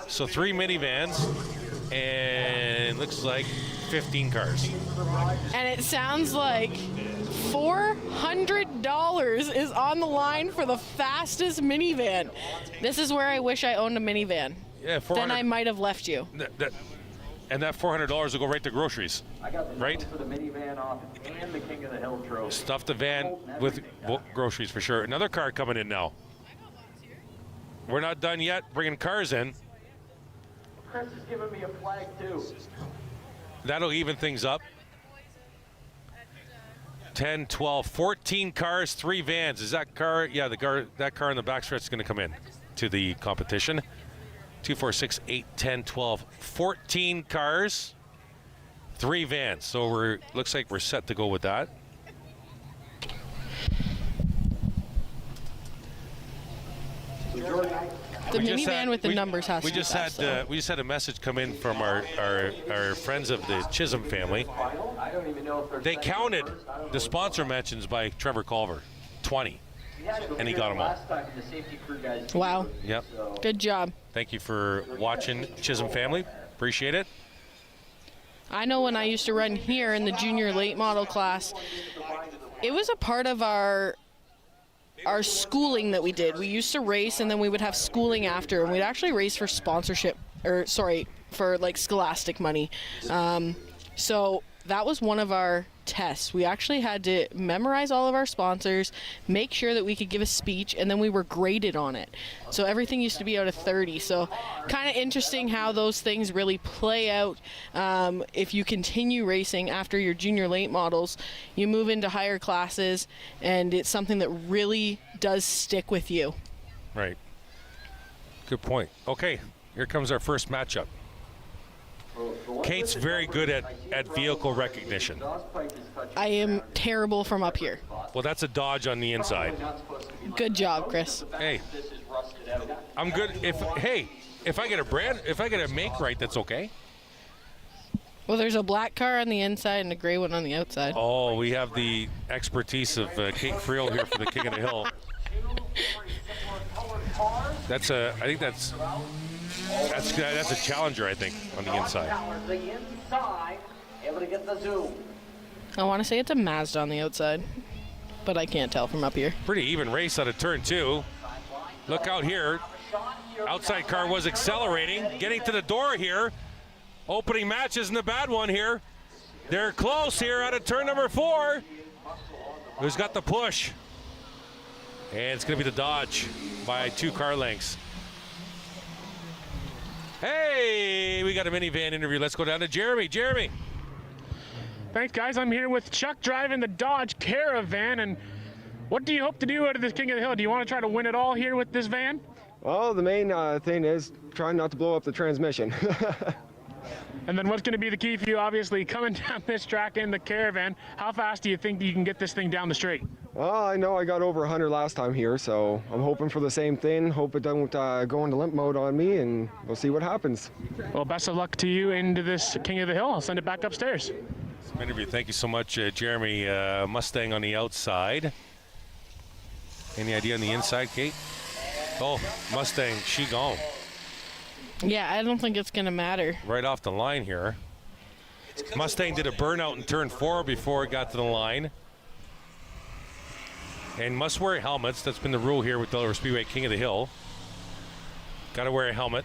So 3 minivans, and looks like 15 cars. And it sounds like $400 is on the line for the fastest minivan. This is where I wish I owned a minivan. Yeah, Then I might have left you. And that $400 will go right to groceries, right? For the minivan off and the King of the Hill trophy. Stuff the van with groceries for sure. Another car coming in now. We're not done yet bringing cars in. Chris is giving me a flag too. That'll even things up. 10, 12, 14 cars, 3 vans. Is that car? Yeah, that car in the backstretch is going to come in to the competition. 2, 4, 6, 8, 10, 12, 14 cars, 3 vans. So looks like we're set to go with that. The minivan with the numbers has to be fast, though. We just had a message come in from our friends of the Chisholm family. They counted the sponsor mentions by Trevor Culver, 20, and he got them all. Wow. Yep. Good job. Thank you for watching, Chisholm family. Appreciate it. I know when I used to run here in the junior late model class, it was a part of our schooling that we did. We used to race, and then we would have schooling after, and we'd actually race for sponsorship, for like scholastic money. So that was one of our tests. We actually had to memorize all of our sponsors, make sure that we could give a speech, and then we were graded on it. So everything used to be out of 30. So kind of interesting how those things really play out. If you continue racing after your junior late models, you move into higher classes, and it's something that really does stick with you. Right. Good point. Okay, here comes our first matchup. Kate's very good at vehicle recognition. I am terrible from up here. Well, that's a Dodge on the inside. Good job, Chris. Hey, I'm good. If I get a make right, that's okay. Well, there's a black car on the inside and a gray one on the outside. Oh, we have the expertise of Kate Friel here for the King of the Hill. I think that's a challenger, I think, on the inside. I want to say it's a Mazda on the outside, but I can't tell from up here. Pretty even race out of turn 2. Look out here. Outside car was accelerating, getting to the door here. Opening match isn't a bad one here. They're close here out of turn number 4. Who's got the push? And it's going to be the Dodge by 2 car lengths. Hey, we got a minivan interview. Let's go down to Jeremy. Jeremy. Thanks, guys. I'm here with Chuck driving the Dodge Caravan. And what do you hope to do out of this King of the Hill? Do you want to try to win it all here with this van? Well, the main thing is trying not to blow up the transmission. And then what's going to be the key for you, obviously, coming down this track in the Caravan? How fast do you think you can get this thing down the straight? Well, I know I got over 100 last time here, so I'm hoping for the same thing. Hope it don't go into limp mode on me, and we'll see what happens. Well, best of luck to you into this King of the Hill. I'll send it back upstairs. Interview. Thank you so much, Jeremy. Mustang on the outside. Any idea on the inside, Kate? Oh, Mustang, she gone. Yeah, I don't think it's going to matter. Right off the line here. Mustang did a burnout in turn 4 before it got to the line. And must wear helmets. That's been the rule here with Delaware Speedway King of the Hill. Got to wear a helmet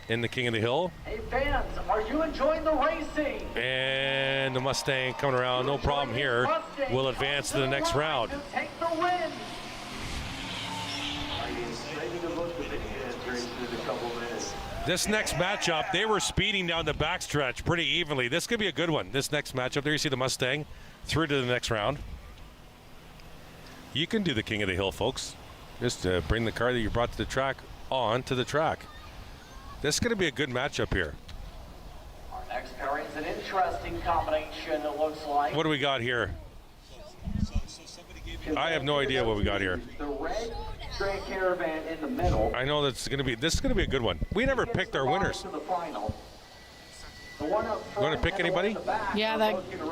in the King of the Hill. Hey fans, are you enjoying the racing? And the Mustang coming around, no problem here. Will advance to the next round. Take the win. This next matchup, they were speeding down the backstretch pretty evenly. This could be a good one. This next matchup, there you see the Mustang through to the next round. You can do the King of the Hill, folks. Just bring the car that you brought to the track on to the track. This is going to be a good matchup here. Our next pairing is an interesting combination, it looks like. What do we got here? I have no idea what we got here. The red Grand Caravan in the middle. I know this is going to be a good one. We never picked our winners. You want to pick anybody? Yeah,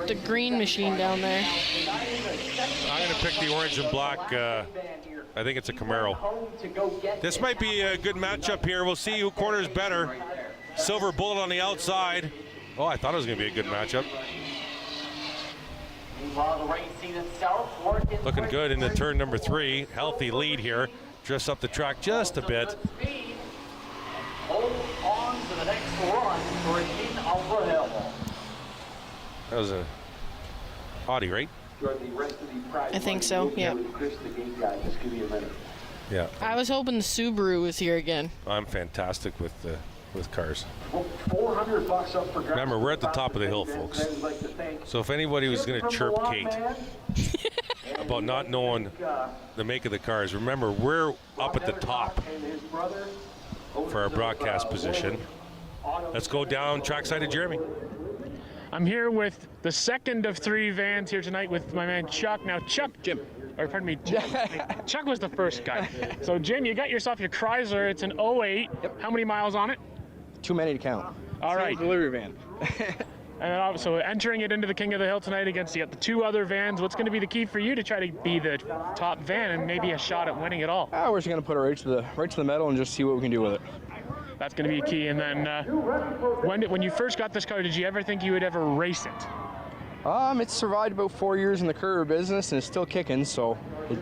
the green machine down there. I'm going to pick the orange and black. I think it's a Camaro. This might be a good matchup here. We'll see who corners better. Silver Bullet on the outside. Oh, I thought it was going to be a good matchup. Looking good into turn number 3. Healthy lead here. Drifts up the track just a bit. Hold on to the next run for a King of the Hill. That was a Audi, right? I think so, yeah. Yeah. I was hoping the Subaru was here again. I'm fantastic with cars. $400 up for Remember, we're at the top of the hill, folks. So if anybody was going to chirp Kate about not knowing the make of the cars, remember, we're up at the top for our broadcast position. Let's go down trackside to Jeremy. I'm here with the second of 3 vans here tonight with my man Chuck. Now, Jim. Or pardon me, Jim. Chuck was the first guy. So, Jim, you got yourself your Chrysler. It's an 08. Yep. How many miles on it? Too many to count. All right. Delivery van. And so entering it into the King of the Hill tonight against the 2 other vans, what's going to be the key for you to try to be the top van and maybe a shot at winning it all? We're just going to put it right to the metal and just see what we can do with it. That's going to be a key. And then when you first got this car, did you ever think you would ever race it? It's survived about 4 years in the courier business and it's still kicking. So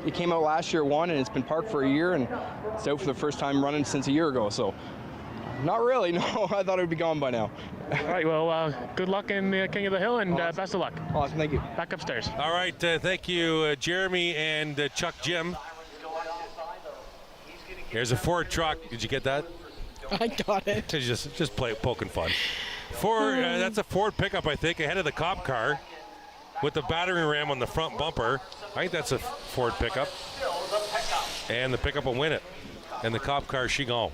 it came out last year, won, and it's been parked for a year, and it's out for the first time running since a year ago. So not really, no. I thought it would be gone by now. All right, well, good luck in the King of the Hill, and best of luck. Awesome, thank you. Back upstairs. All right, thank you, Jeremy and Chuck Jim. Here's a Ford truck. Did you get that? I got it. Just poking fun. That's a Ford pickup, I think, ahead of the cop car with the battering ram on the front bumper. I think that's a Ford pickup. And the pickup will win it. And the cop car, she gone.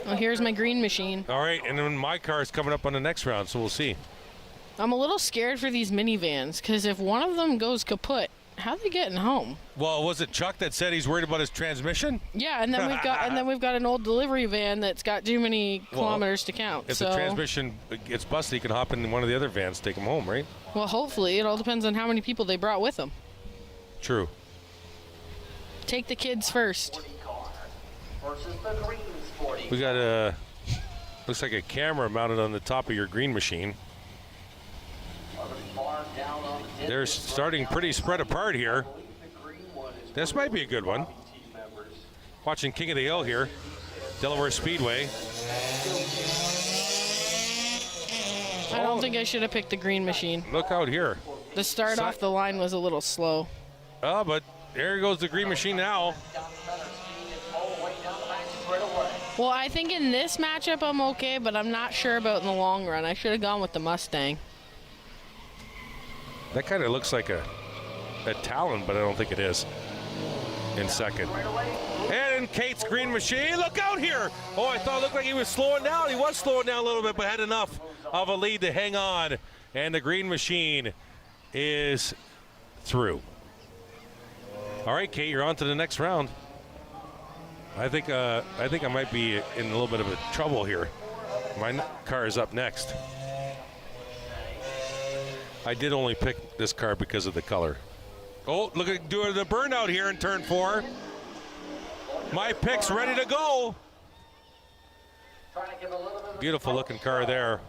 Well, here's my green machine. All right, and then my car is coming up on the next round, so we'll see. I'm a little scared for these minivans, because if one of them goes kaput, How are they getting home? Well, was it Chuck that said he's worried about his transmission? Yeah, and then we've got an old delivery van that's got too many kilometers to count. If the transmission gets busted, he can hop in one of the other vans, take him home, right? Well, hopefully. It all depends on how many people they brought with them. True. Take the kids first. We got a, looks like a camera mounted on the top of your green machine. They're starting pretty spread apart here. This might be a good one. Watching King of the Hill here, Delaware Speedway. I don't think I should have picked the green machine. Look out here. The start off the line was a little slow. Oh, but there goes the green machine now. Well, I think in this matchup I'm okay, but I'm not sure about in the long run. I should have gone with the Mustang. That kind of looks like a Talon, but I don't think it is. In second. And in Kate's green machine, look out here. Oh, I thought it looked like he was slowing down. He was slowing down a little bit, but had enough of a lead to hang on. And the green machine is through. All right, Kate, you're on to the next round. I think I might be in a little bit of a trouble here. My car is up next. I did only pick this car because of the color. Oh, look at doing the burnout here in turn 4. My pick's ready to go. Beautiful looking car there.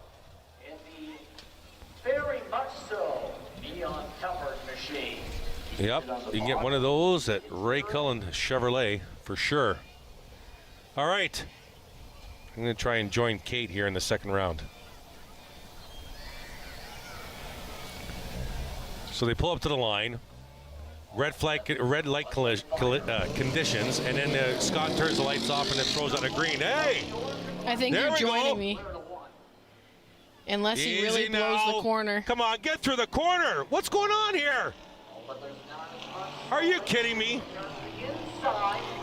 Very much so. Neon covered machine. Yep, you can get one of those at Ray Cullen Chevrolet for sure. All right, I'm going to try and join Kate here in the second round. So they pull up to the line, red light conditions, and then Scott turns the lights off and then throws out a green. Hey! I think you're joining me. Unless he really blows the corner. Come on, get through the corner. What's going on here? Are you kidding me?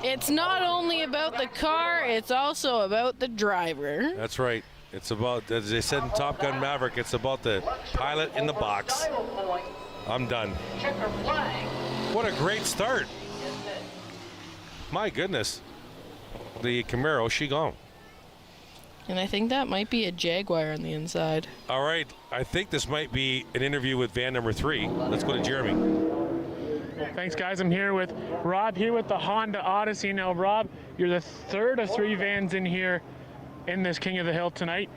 It's not only about the car, it's also about the driver. That's right. It's about, as they said in Top Gun Maverick, it's about the pilot in the box. I'm done. What a great start. My goodness. The Camaro, she gone. And I think that might be a Jaguar on the inside. All right. I think this might be an interview with van number 3. Let's go to Jeremy. Thanks, guys. I'm here with Rob here with the Honda Odyssey. Now, Rob, you're the third of 3 vans in here in this King of the Hill tonight.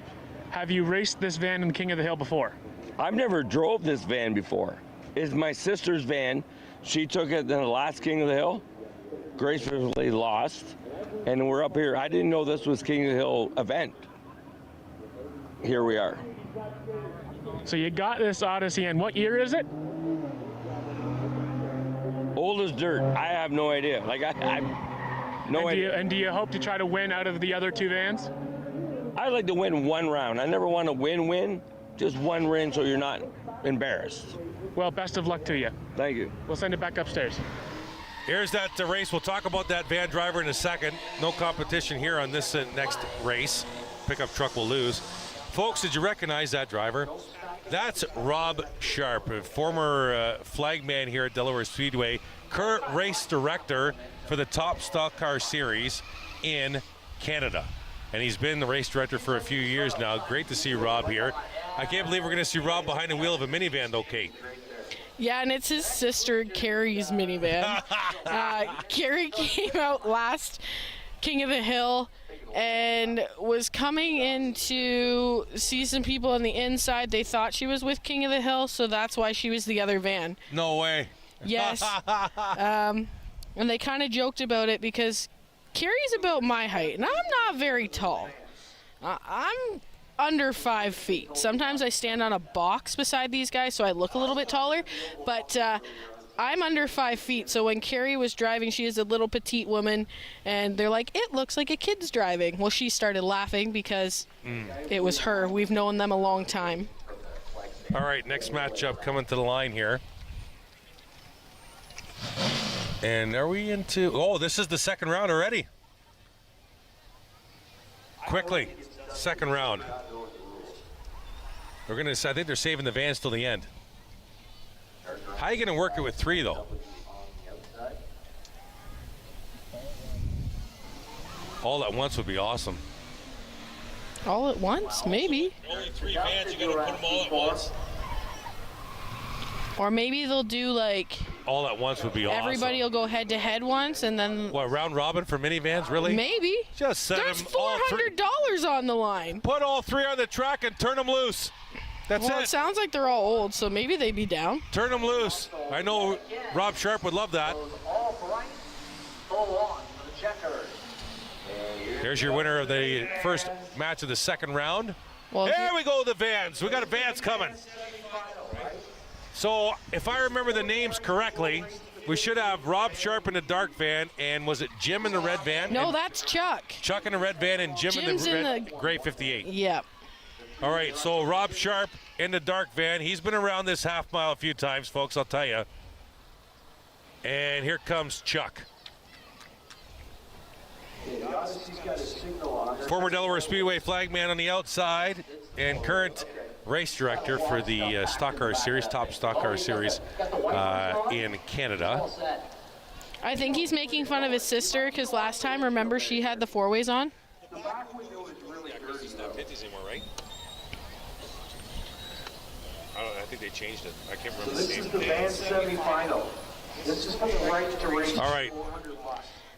Have you raced this van in the King of the Hill before? I've never drove this van before. It's my sister's van. She took it in the last King of the Hill, gracefully lost, and we're up here. I didn't know this was King of the Hill event. Here we are. So you got this Odyssey, and what year is it? Old as dirt. I have no idea. Like I no idea. And do you hope to try to win out of the other 2 vans? I'd like to win one round. I never want to win. Just one win so you're not embarrassed. Well, best of luck to you. Thank you. We'll send it back upstairs. Here's that race. We'll talk about that van driver in a second. No competition here on this next race. Pickup truck will lose. Folks, did you recognize that driver? That's Rob Sharp, a former flagman here at Delaware Speedway, current race director for the Top Stock Car Series in Canada. And he's been the race director for a few years now. Great to see Rob here. I can't believe we're going to see Rob behind the wheel of a minivan, though, Kate. Yeah, and it's his sister Carrie's minivan. Carrie came out last King of the Hill and was coming in to see some people on the inside. They thought she was with King of the Hill, so that's why she was the other van. No way. Yes. And they kind of joked about it because Carrie's about my height, and I'm not very tall. I'm under 5 feet. Sometimes I stand on a box beside these guys, so I look a little bit taller, but I'm under 5 feet, so when Carrie was driving, she is a little petite woman, and they're like, it looks like a kid's driving. Well, she started laughing because it was her. We've known them a long time. All right, next matchup coming to the line here. And are we into, oh, this is the second round already. Quickly, second round. We're gonna, I think they're saving the vans till the end. How are you going to work it with 3, though? All at once would be awesome. All at once, maybe. Only 3 vans, you got to put them all at once. Or maybe they'll do like All at once would be awesome. everybody will go head to head once, and then What, round robin for minivans, really? maybe. Just set There's them all 3. $400 on the line. Put all 3 on the track and turn them loose. That's Well, it. it sounds like they're all old, so maybe they'd be down. Turn them loose. I know Rob Sharp would love that. All bright, full on for the checkers. Here's your winner of the first match of the second round. Well, there we go, the vans. We got a vans coming. So, if I remember the names correctly, we should have Rob Sharp in the dark van, and was it Jim in the red van? No, and that's Chuck. Chuck in the red van and Jim Jim's in in the the- gray 58. Yep. All right, so Rob Sharp in the dark van. He's been around this half mile a few times, folks, I'll tell you. And here comes Chuck. Former Delaware Speedway flagman on the outside and current race director for the Stock Car Series, top Stock Car Series in Canada. I think he's making fun of his sister because last time, remember, she had the 4-ways on? I think they changed it. I can't So remember this the name. is the van semifinal. This is for the right to race. All right.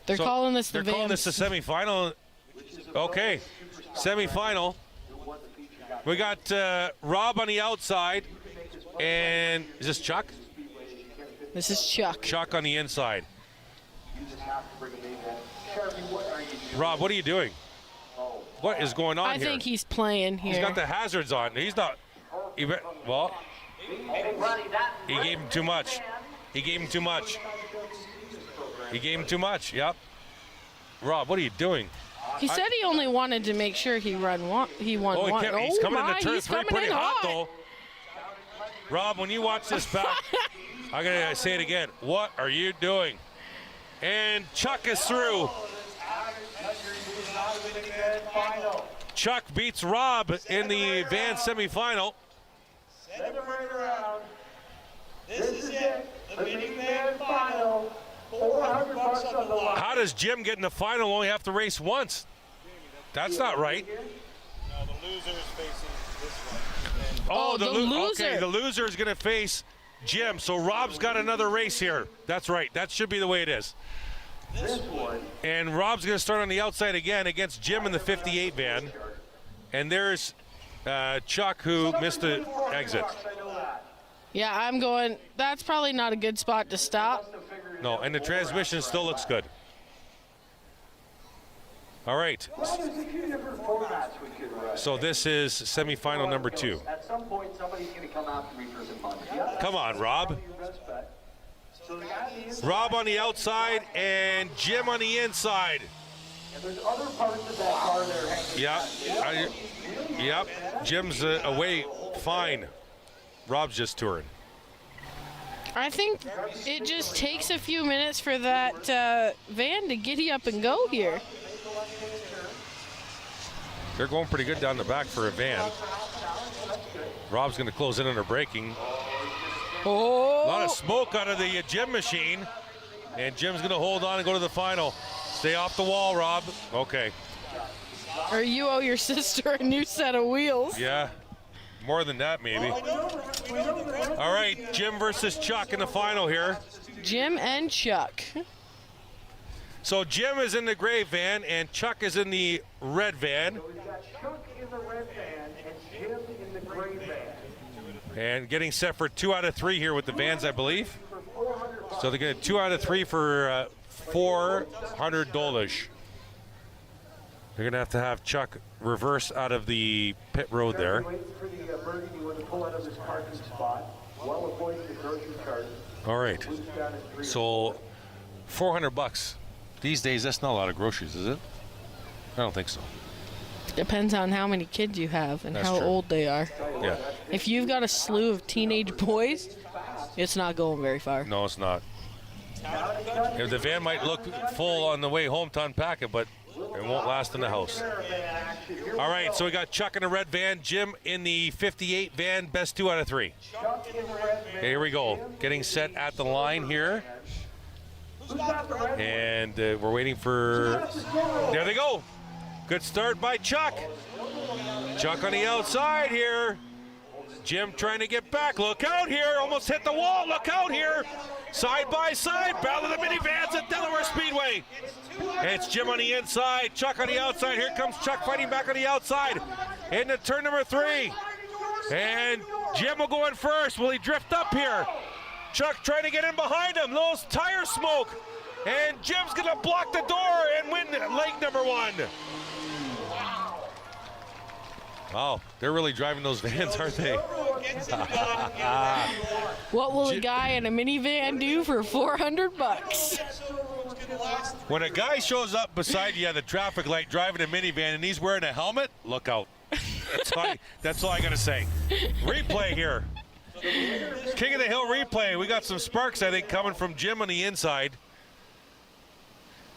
They're calling this the They're calling Vans. this the semifinal. Okay, semifinal. We got Rob on the outside, and is this Chuck? This is Chuck. Chuck on the inside. Rob, what are you doing? What is going on I here? think he's playing here. He's got the hazards on. He's not. Well, he gave him too much. He gave him too much. He gave him too much. Yep. Rob, what are you doing? He said he only wanted to make sure he won one. He's Oh coming my, into turn he's 3 coming pretty in hot, though. Rob, when you watch this back, I gotta say it again. What are you doing? And Chuck is through. Chuck beats Rob in the van semifinal. Send them right around. This is it. The minivan final. $400 on the line. How does Jim get in the final and only have to race once? That's not right. No, the loser is facing this one. Oh, the loser. Okay, the loser is going to face Jim. So Rob's got another race here. That's right. That should be the way it is. This one. And Rob's going to start on the outside again against Jim in the 58 van. And there's Chuck, who missed the exit. Yeah, I'm going. That's probably not a good spot to stop. No, and the transmission still looks good. All right. Well, there's a few different formats we could run. So this is semifinal number 2. At some point, somebody's going to come after me for some money. Yeah, Come on, Rob. so the guy on the inside, Rob on the outside and Jim on the inside. and there's other parts of that car that are hanging Yep. Yep. Jim's away fine. Rob's just touring. I think it just takes a few minutes for that van to giddy up and go here. They're going pretty good down the back for a van. Rob's going to close in on her braking. Oh! A lot of smoke out of the Jim machine. And Jim's going to hold on and go to the final. Stay off the wall, Rob. Okay. Or you owe your sister a new set of wheels. Yeah. More than that, maybe. All right, Jim versus Chuck in the final here. Jim and Chuck. So Jim is in the gray van and Chuck is in the red van. So we've got Chuck in the red van and Jim in the gray van. And getting set for 2 out of 3 here with the vans, I believe. So they're getting 2 out of 3 for $400. They're going to have Chuck reverse out of the pit road there. Waiting for the burgundy one to pull out of his parking spot while avoiding the grocery cart. All right. So $400. These days, that's not a lot of groceries, is it? I don't think so. Depends on how many kids you have and That's how true. old they are. Yeah. If you've got a slew of teenage boys, it's not going very far. No, it's not. The van might look full on the way home to unpack it, but It won't last in the house. All right, so we got Chuck in the red van, Jim in the 58 van, best 2 out of 3. Okay, here we go. Getting set at the line here. And we're waiting for, there they go. Good start by Chuck. Chuck on the outside here. Jim trying to get back. Look out here. Almost hit the wall. Look out here. Side by side. Battle of the minivans at Delaware Speedway. It's Jim on the inside. Chuck on the outside. Here comes Chuck fighting back on the outside. Into turn number 3. And Jim will go in first. Will he drift up here? Chuck trying to get in behind him. Little tire smoke. And Jim's going to block the door and win leg number 1. Wow, they're really driving those vans, aren't they? What will a guy in a minivan do for $400? When a guy shows up beside you at the traffic light driving a minivan and he's wearing a helmet, look out. That's all I got to say. Replay here. King of the Hill replay. We got some sparks, I think, coming from Jim on the inside.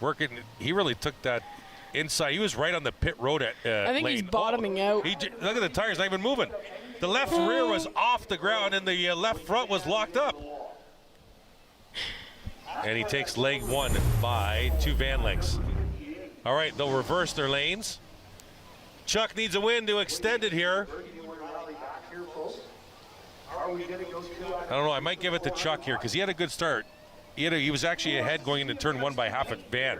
Working, he really took that inside. He was right on the pit road at I think lane. he's bottoming out. Look at the tires, not even moving. The left rear was off the ground and the left front was locked up. And he takes leg 1 by 2 van lengths. All right, they'll reverse their lanes. Chuck needs a win to extend it here. I don't know, I might give it to Chuck here because he had a good start. He was actually ahead going into turn 1 by half a van.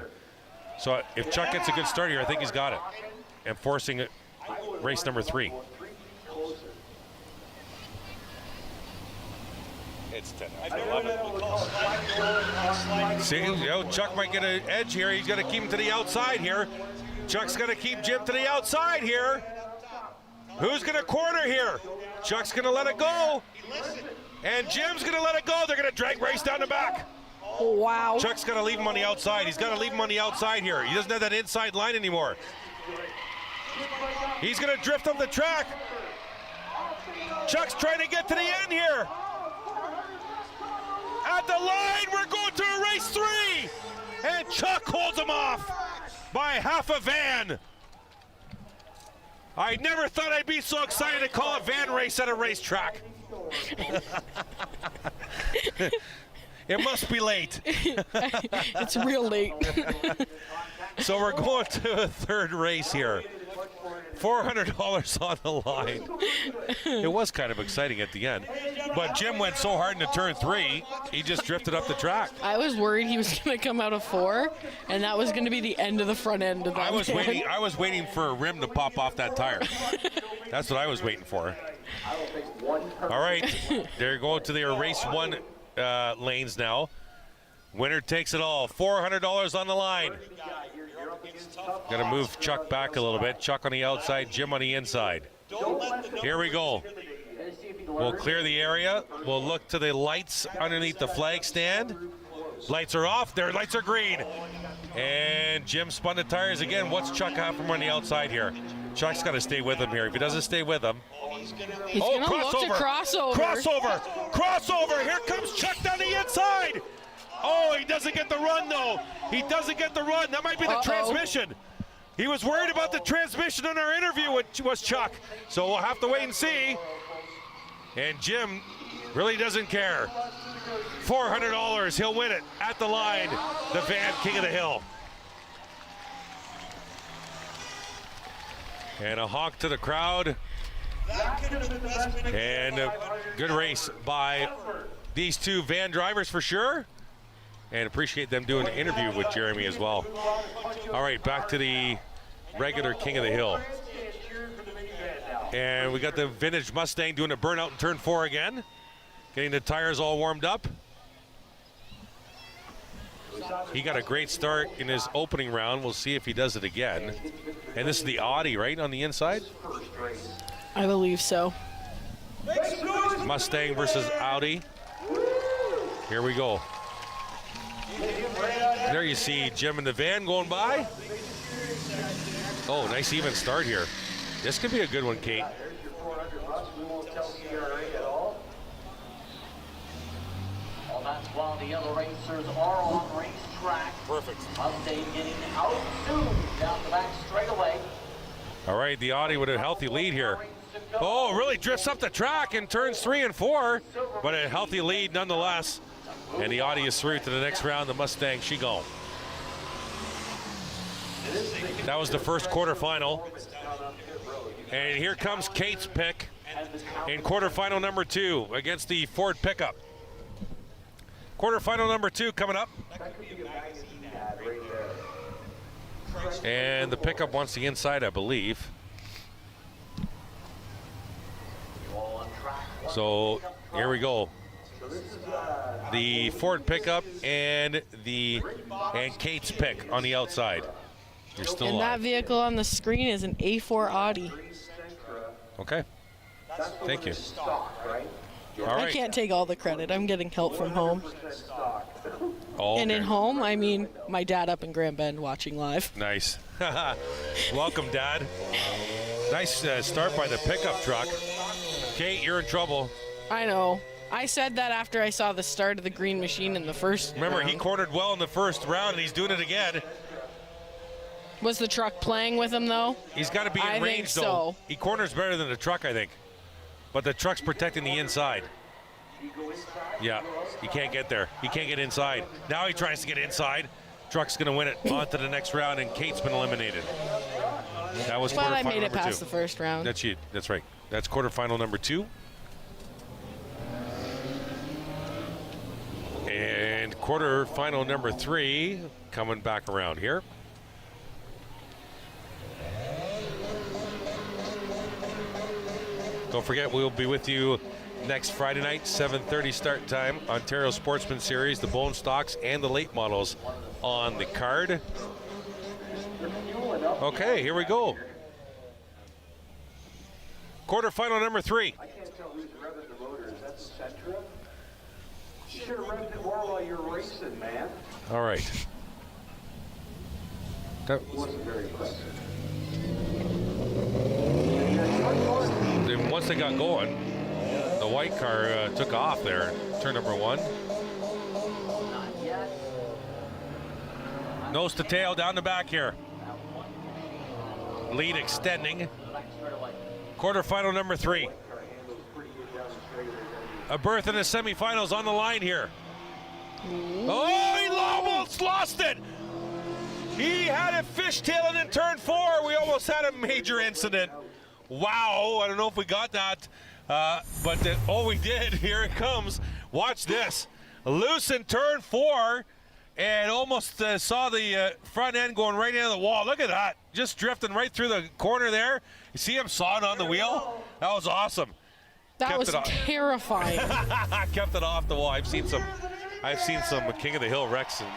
So if Chuck gets a good start here, I think he's got it. And forcing it, race number 3. It's 10. I love it. See, Chuck might get an edge here. He's got to keep him to the outside here. Chuck's got to keep Jim to the outside here. Who's going to corner here? Chuck's going to let it go. And Jim's going to let it go. They're going to drag race down the back. Oh, wow. Chuck's got to leave him on the outside. He's got to leave him on the outside here. He doesn't have that inside line anymore. He's going to drift up the track. Chuck's trying to get to the end here. At the line, we're going to a race 3. And Chuck holds him off by half a van. I never thought I'd be so excited to call a van race at a racetrack. It must be late. It's real late. So we're going to a 3rd race here. $400 on the line. It was kind of exciting at the end. But Jim went so hard into turn 3, he just drifted up the track. I was worried he was going to come out of 4, and that was going to be the end of the front end of that. I was waiting for a rim to pop off that tire. That's what I was waiting for. All right, they're going to their race 1 lanes now. Winner takes it all. $400 on the line. Got to move Chuck back a little bit. Chuck on the outside, Jim on the inside. Here we go. We'll clear the area. We'll look to the lights underneath the flag stand. Lights are off. Their lights are green. And Jim spun the tires again. What's Chuck have from on the outside here? Chuck's got to stay with him here. If he doesn't stay with him. He's going to look to crossover. Crossover. Crossover. Here comes Chuck down the inside. Oh, he doesn't get the run, though. He doesn't get the run. That might be the transmission. He was worried about the transmission in our interview, which was Chuck. So we'll have to wait and see. And Jim really doesn't care. $400. He'll win it at the line. The van King of the Hill. And a honk to the crowd. And a good race by these 2 van drivers for sure. And appreciate them doing an interview with Jeremy as well. All right, back to the regular King of the Hill. And we got the vintage Mustang doing a burnout in turn 4 again. Getting the tires all warmed up. He got a great start in his opening round. We'll see if he does it again. And this is the Audi, right, on the inside? I believe so. Mustang versus Audi. Here we go. There you see Jim in the van going by. Oh, nice even start here. This could be a good one, Kate. Well, that's while the other racers are on race track. Perfect. Mustang getting out soon down the back straightaway. All right, the Audi with a healthy lead here. Oh, really drifts up the track in turns 3 and 4, but a healthy lead nonetheless. And the Audi is through to the next round. The Mustang, she gone. That was the first quarterfinal. And here comes Kate's pick in quarterfinal number 2 against the Ford pickup. Quarterfinal number 2 coming up. And the pickup wants the inside, I believe. So here we go. The Ford pickup and Kate's pick on the outside. You're still And alive. that vehicle on the screen is an A4 Audi. Okay. Thank you. All I right. can't take all the credit. I'm getting help from home. Oh, And in okay. home, I mean my dad up in Grand Bend watching live. Nice. Welcome, Dad. Nice start by the pickup truck. Kate, you're in trouble. I know. I said that after I saw the start of the green machine in the first Remember, round. he cornered well in the first round, and he's doing it again. Was the truck playing with him, though? He's got to be in I range, think though. so. He corners better than the truck, I think. But the truck's protecting the inside. Yeah, he can't get there. He can't get inside. Now he tries to get inside. Truck's going to win it on to the next round, and Kate's been eliminated. That was Well, I quarterfinal made it number 2. past the first round. That's you. That's right. That's quarterfinal number 2. And quarterfinal number 3 coming back around here. Don't forget, we'll be with you next Friday night, 7:30 start time. Ontario Sportsman Series, the bone stocks and the late models on the card. Okay, here we go. Quarterfinal number 3. I can't tell who's revving the motor. Is that Sentra? You should have revved it more while you're racing, man. All right. That wasn't very impressive. Then once they got going, the white car took off there. Turn number 1. Nose to tail down the back here. Lead extending. Quarterfinal number 3. A berth in the semifinals on the line here. Oh, he almost lost it. He had it fishtailing in turn 4. We almost had a major incident. Wow, I don't know if we got that. We did. Here it comes. Watch this. Loose in turn 4 and almost saw the front end going right into the wall. Look at that. Just drifting right through the corner there. You see him sawing on the wheel? That was awesome. That was terrifying. Kept it off the wall. I've seen some King of the Hill wrecks in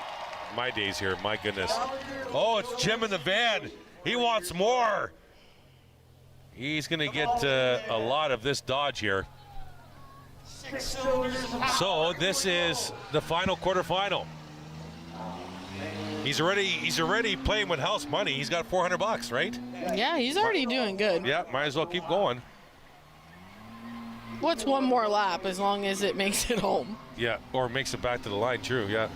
my days here. My goodness. Oh, it's Jim in the van. He wants more. He's going to get a lot of this Dodge here. So this is the final quarterfinal. He's already playing with house money. He's got $400, right? Yeah, he's already doing good. Yeah, might as well keep going. What's one more lap as long as it makes it home? Yeah, or makes it back to the line, true, yeah.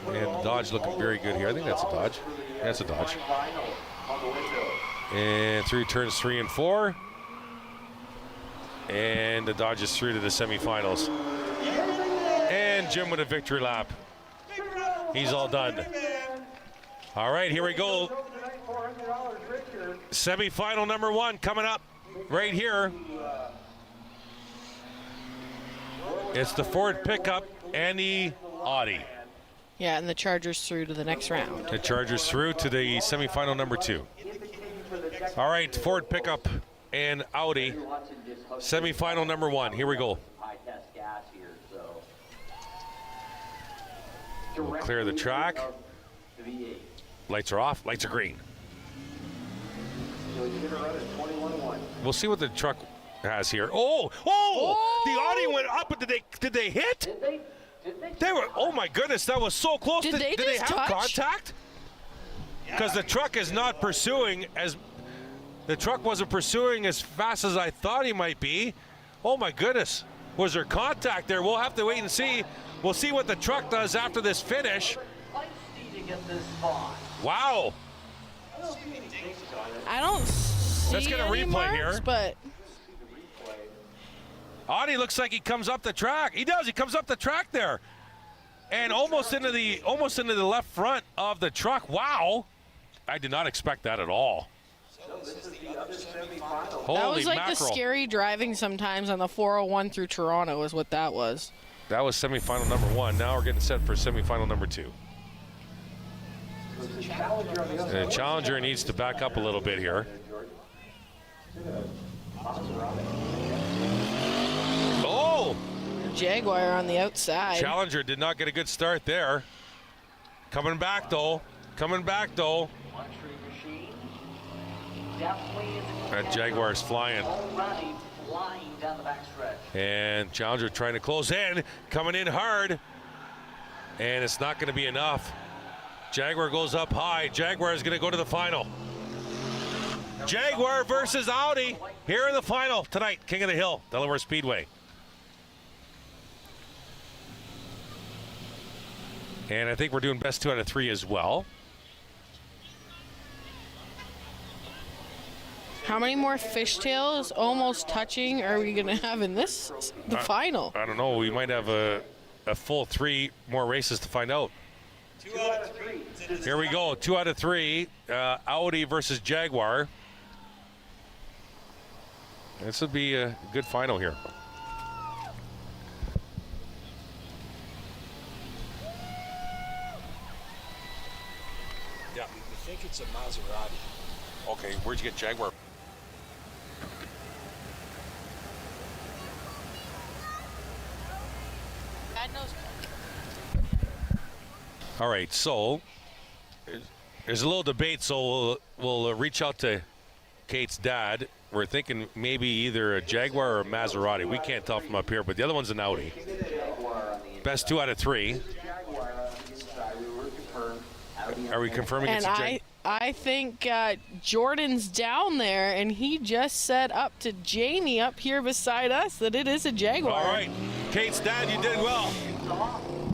And Dodge looking very good here. I think that's a Dodge. That's a Dodge. And through turns 3 and 4. And the Dodge is through to the semifinals. And Jim with a victory lap. He's all done. All right, here we go. Semifinal number 1 coming up right here. It's the Ford pickup and the Audi. Yeah, and the Chargers through to the next round. The Chargers through to the semifinal number 2. All right, Ford pickup and Audi. Semifinal number 1. Here we go. We'll clear the track. Lights are off. Lights are green. We'll see what the truck has here. Oh! The Audi went up, but did they hit? They were. Oh my goodness, that was so close. Did they have contact? Because the truck is not pursuing as. The truck wasn't pursuing as fast as I thought he might be. Oh my goodness. Was there contact there? We'll have to wait and see. We'll see what the truck does after this finish. Wow. I don't see Let's get a any replay marks, here. But Audi looks like he comes up the track. He does. He comes up the track there, and almost into the left front of the truck. Wow. I did not expect that at all. Holy that was like mackerel. the scary driving sometimes on the 401 through Toronto is what that was. That was semifinal number 1. Now we're getting set for semifinal number 2. And the Challenger needs to back up a little bit here. Oh! Jaguar on the outside. Challenger did not get a good start there. Coming back though. That Jaguar's flying. And Challenger trying to close in, coming in hard. And it's not going to be enough. Jaguar goes up high. Jaguar is going to go to the final. Jaguar versus Audi here in the final tonight. King of the Hill, Delaware Speedway. And I think we're doing best 2 out of 3 as well. How many more fishtails almost touching are we going to have in the final? I don't know. We might have a full 3 more races to find out. 2 out of 3. Here we go. 2 out of 3. Audi versus Jaguar. This would be a good final here. Yeah. I think it's a Maserati. Okay, where'd you get Jaguar? All right, so there's a little debate, so we'll reach out to Kate's dad. We're thinking maybe either a Jaguar or a Maserati. We can't tell from up here, but the other one's an Audi. Best 2 out of 3. Are we confirming it's a Jaguar? I think Jordan's down there, and he just said up to Jamie up here beside us that it is a Jaguar. All right, Kate's dad, you did well.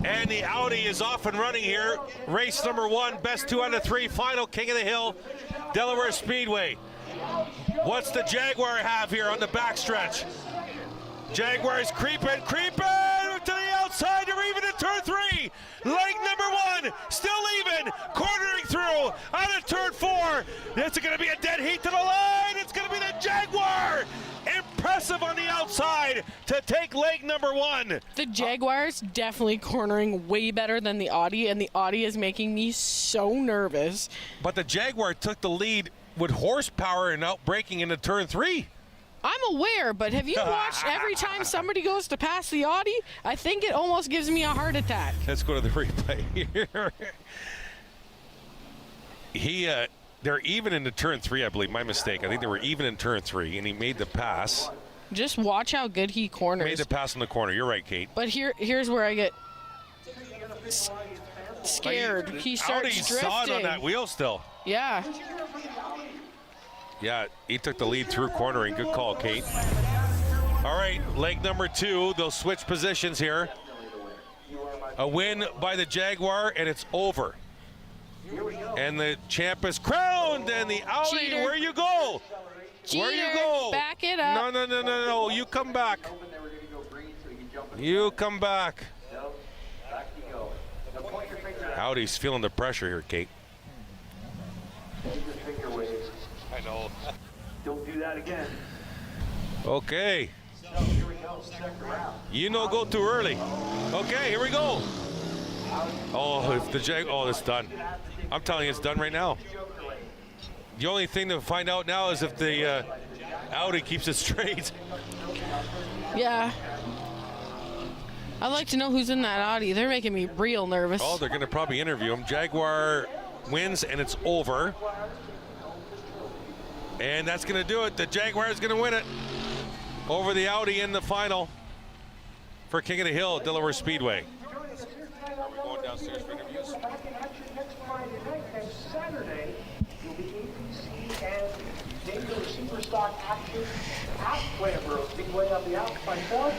And the Audi is off and running here. Race number 1, best 2 out of 3, final King of the Hill, Delaware Speedway. What's the Jaguar have here on the backstretch? Jaguar's creeping to the outside. They're even in turn 3. Leg number 1, still even, cornering through out of turn 4. It's going to be a dead heat to the line. It's going to be the Jaguar. Impressive on the outside to take leg number 1. The Jaguar's definitely cornering way better than the Audi, and the Audi is making me so nervous. But the Jaguar took the lead with horsepower and outbraking into turn 3. I'm aware, but have you watched every time somebody goes to pass the Audi? I think it almost gives me a heart attack. Let's go to the replay here. They're even into turn 3, I believe. My mistake. I think they were even in turn 3, and he made the pass. Just watch how good he corners. Made the pass in the corner. You're right, Kate. But here's where I get scared. He starts Audi's drifting. sawed on that wheel still. Yeah. Yeah, he took the lead through cornering. Good call, Kate. All right, leg number 2. They'll switch positions here. A win by the Jaguar, and it's over. And the champ is crowned, and the Audi, Cheater. where you go? Cheater. Where you go? Back it up. No. You come back. You come back. Audi's feeling the pressure here, Kate. I know. Don't do that again. Okay. You know, go too early. Okay, here we go. Oh, if the it's done. I'm telling you, it's done right now. The only thing to find out now is if the Audi keeps it straight. Yeah. I'd like to know who's in that Audi. They're making me real nervous. Oh, they're going to probably interview him. Jaguar wins, and it's over. And that's going to do it. The Jaguar is going to win it over the Audi in the final for King of the Hill, Delaware Speedway. We're going downstairs for interviews. Saturday will be APC and David Superstock action at Glamborough Speedway on the Alpine Board.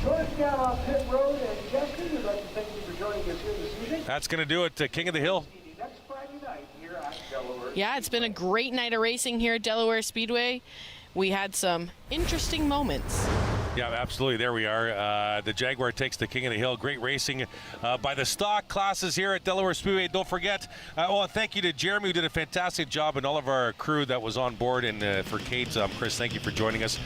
George down on pit road, and Justin, we'd like to thank you for joining us here this evening. That's going to do it. King of the Hill. Next Friday night here at Delaware. Yeah, it's been a great night of racing here at Delaware Speedway. We had some interesting moments. Yeah, absolutely. There we are. The Jaguar takes the King of the Hill. Great racing by the stock classes here at Delaware Speedway. Don't forget, thank you to Jeremy, who did a fantastic job, and all of our crew that was on board. And for Kate, Chris, thank you for joining us.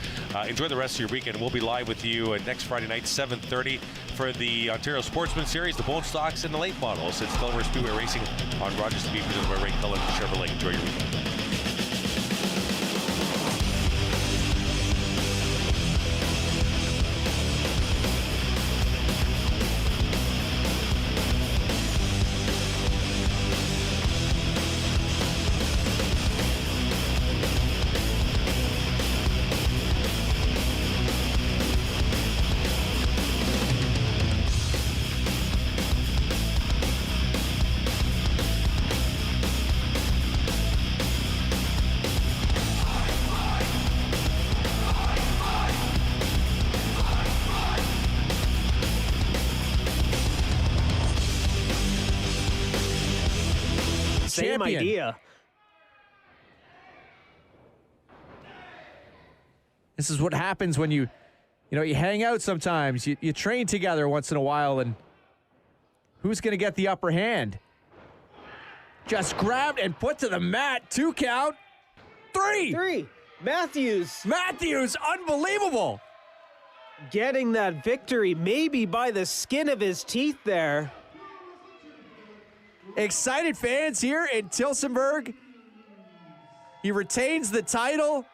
Enjoy the rest of your weekend. We'll be live with you next Friday night, 7:30, for the Ontario Sportsman Series, the Bone Stocks, and the late models. It's Delaware Speedway Racing on Rogers TV, presented by Ray Cullen Chevrolet. Enjoy your weekend. Same idea. This is what happens when you hang out sometimes. You train together once in a while, and who's going to get the upper hand? Just grabbed and put to the mat. 2 count. 3. Matthews, unbelievable. Getting that victory maybe by the skin of his teeth there. Excited fans here in Tillsonburg. He retains the title.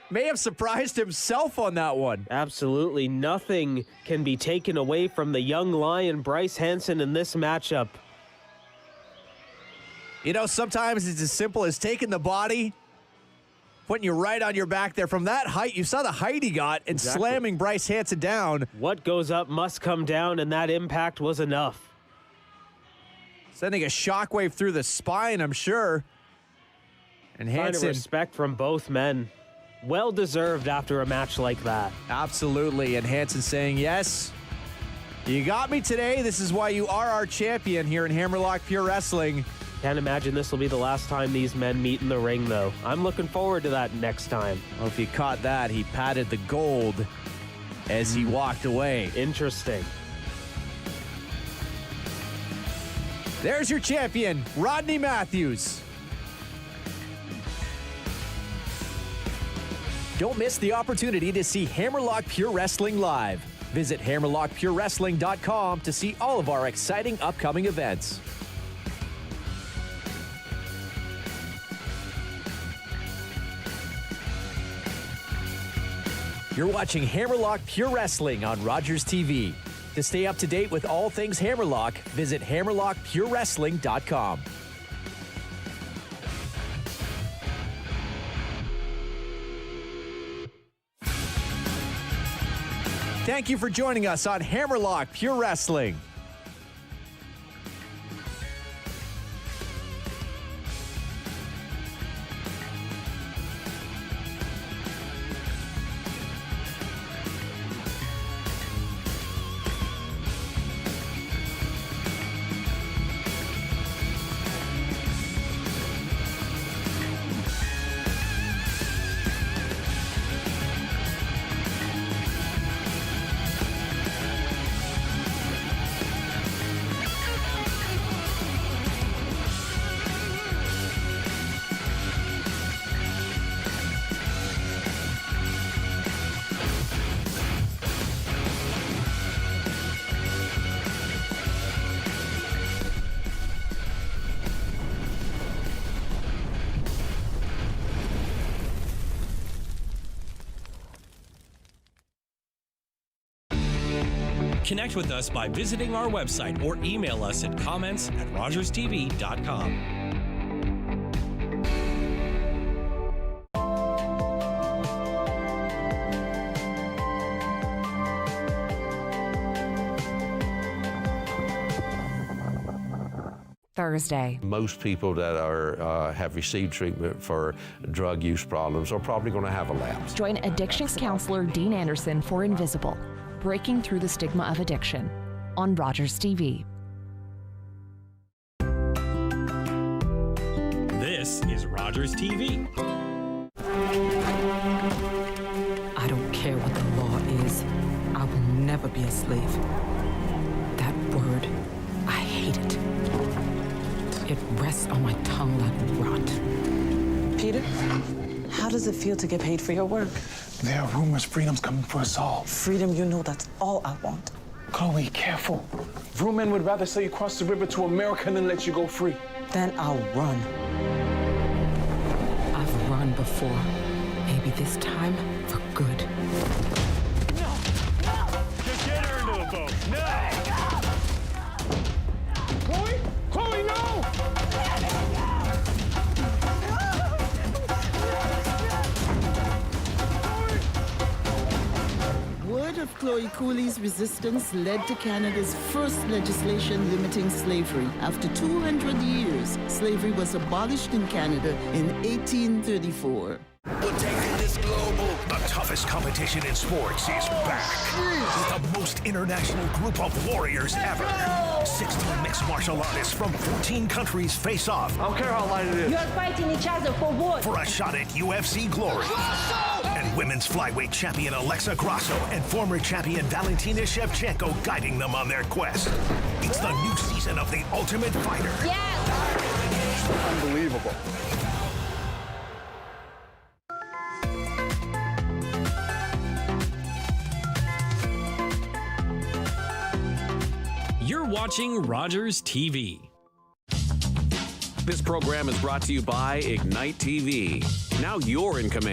May have surprised himself on that one. Absolutely nothing can be taken away from the young lion Bryce Hansen in this matchup. Sometimes it's as simple as taking the body, putting you right on your back there. From that height, you saw the height he got, and slamming Bryce Hansen down. What goes up must come down, and that impact was enough. Sending a shockwave through the spine, I'm sure. And Hansen. Sign of respect from both men. Well deserved after a match like that. Absolutely. And Hansen saying, yes, you got me today. This is why you are our champion here in Hammerlock Pure Wrestling. Can't imagine this will be the last time these men meet in the ring, though. I'm looking forward to that next time. Well, if you caught that, he patted the gold as he walked away. Interesting. There's your champion, Rodney Matthews. Don't miss the opportunity to see Hammerlock Pure Wrestling live. Visit hammerlockpurewrestling.com to see all of our exciting upcoming events. You're watching Hammerlock Pure Wrestling on Rogers TV. To stay up to date with all things Hammerlock, visit hammerlockpurewrestling.com. Thank you for joining us on Hammerlock Pure Wrestling. Connect with us by visiting our website or email us at comments@rogerstv.com. Thursday. Most people that are have received treatment for drug use problems are probably going to have a lapse. Join addictions counselor Dean Anderson for Invisible, Breaking Through the Stigma of Addiction on Rogers TV. This is Rogers TV. I don't care what the law is. I will never be a slave. That word, I hate it. It rests on my tongue like rot. Peter, how does it feel to get paid for your work? There are rumors freedom's coming for us all. Freedom, you know that's all I want. Chloe, careful. Real men would rather see you cross the river to America than let you go free. Then I'll run. I've run before. Maybe this time for good. Just get her into the boat. No! Chloe! Chloe, no! Word of Chloe Cooley's resistance led to Canada's first legislation limiting slavery. After 200 years, slavery was abolished in Canada in 1834. We're taking this global. The toughest competition in sports is back. With the most international group of warriors ever. 16 mixed martial artists from 14 countries face off. I don't care how light it is. You're fighting each other for what? For a shot at UFC glory. And women's flyweight champion Alexa Grasso and former champion Valentina Shevchenko guiding them on their quest. It's the new season of The Ultimate Fighter. Yes! Unbelievable. You're watching Rogers TV. This program is brought to you by Ignite TV. Now you're in command.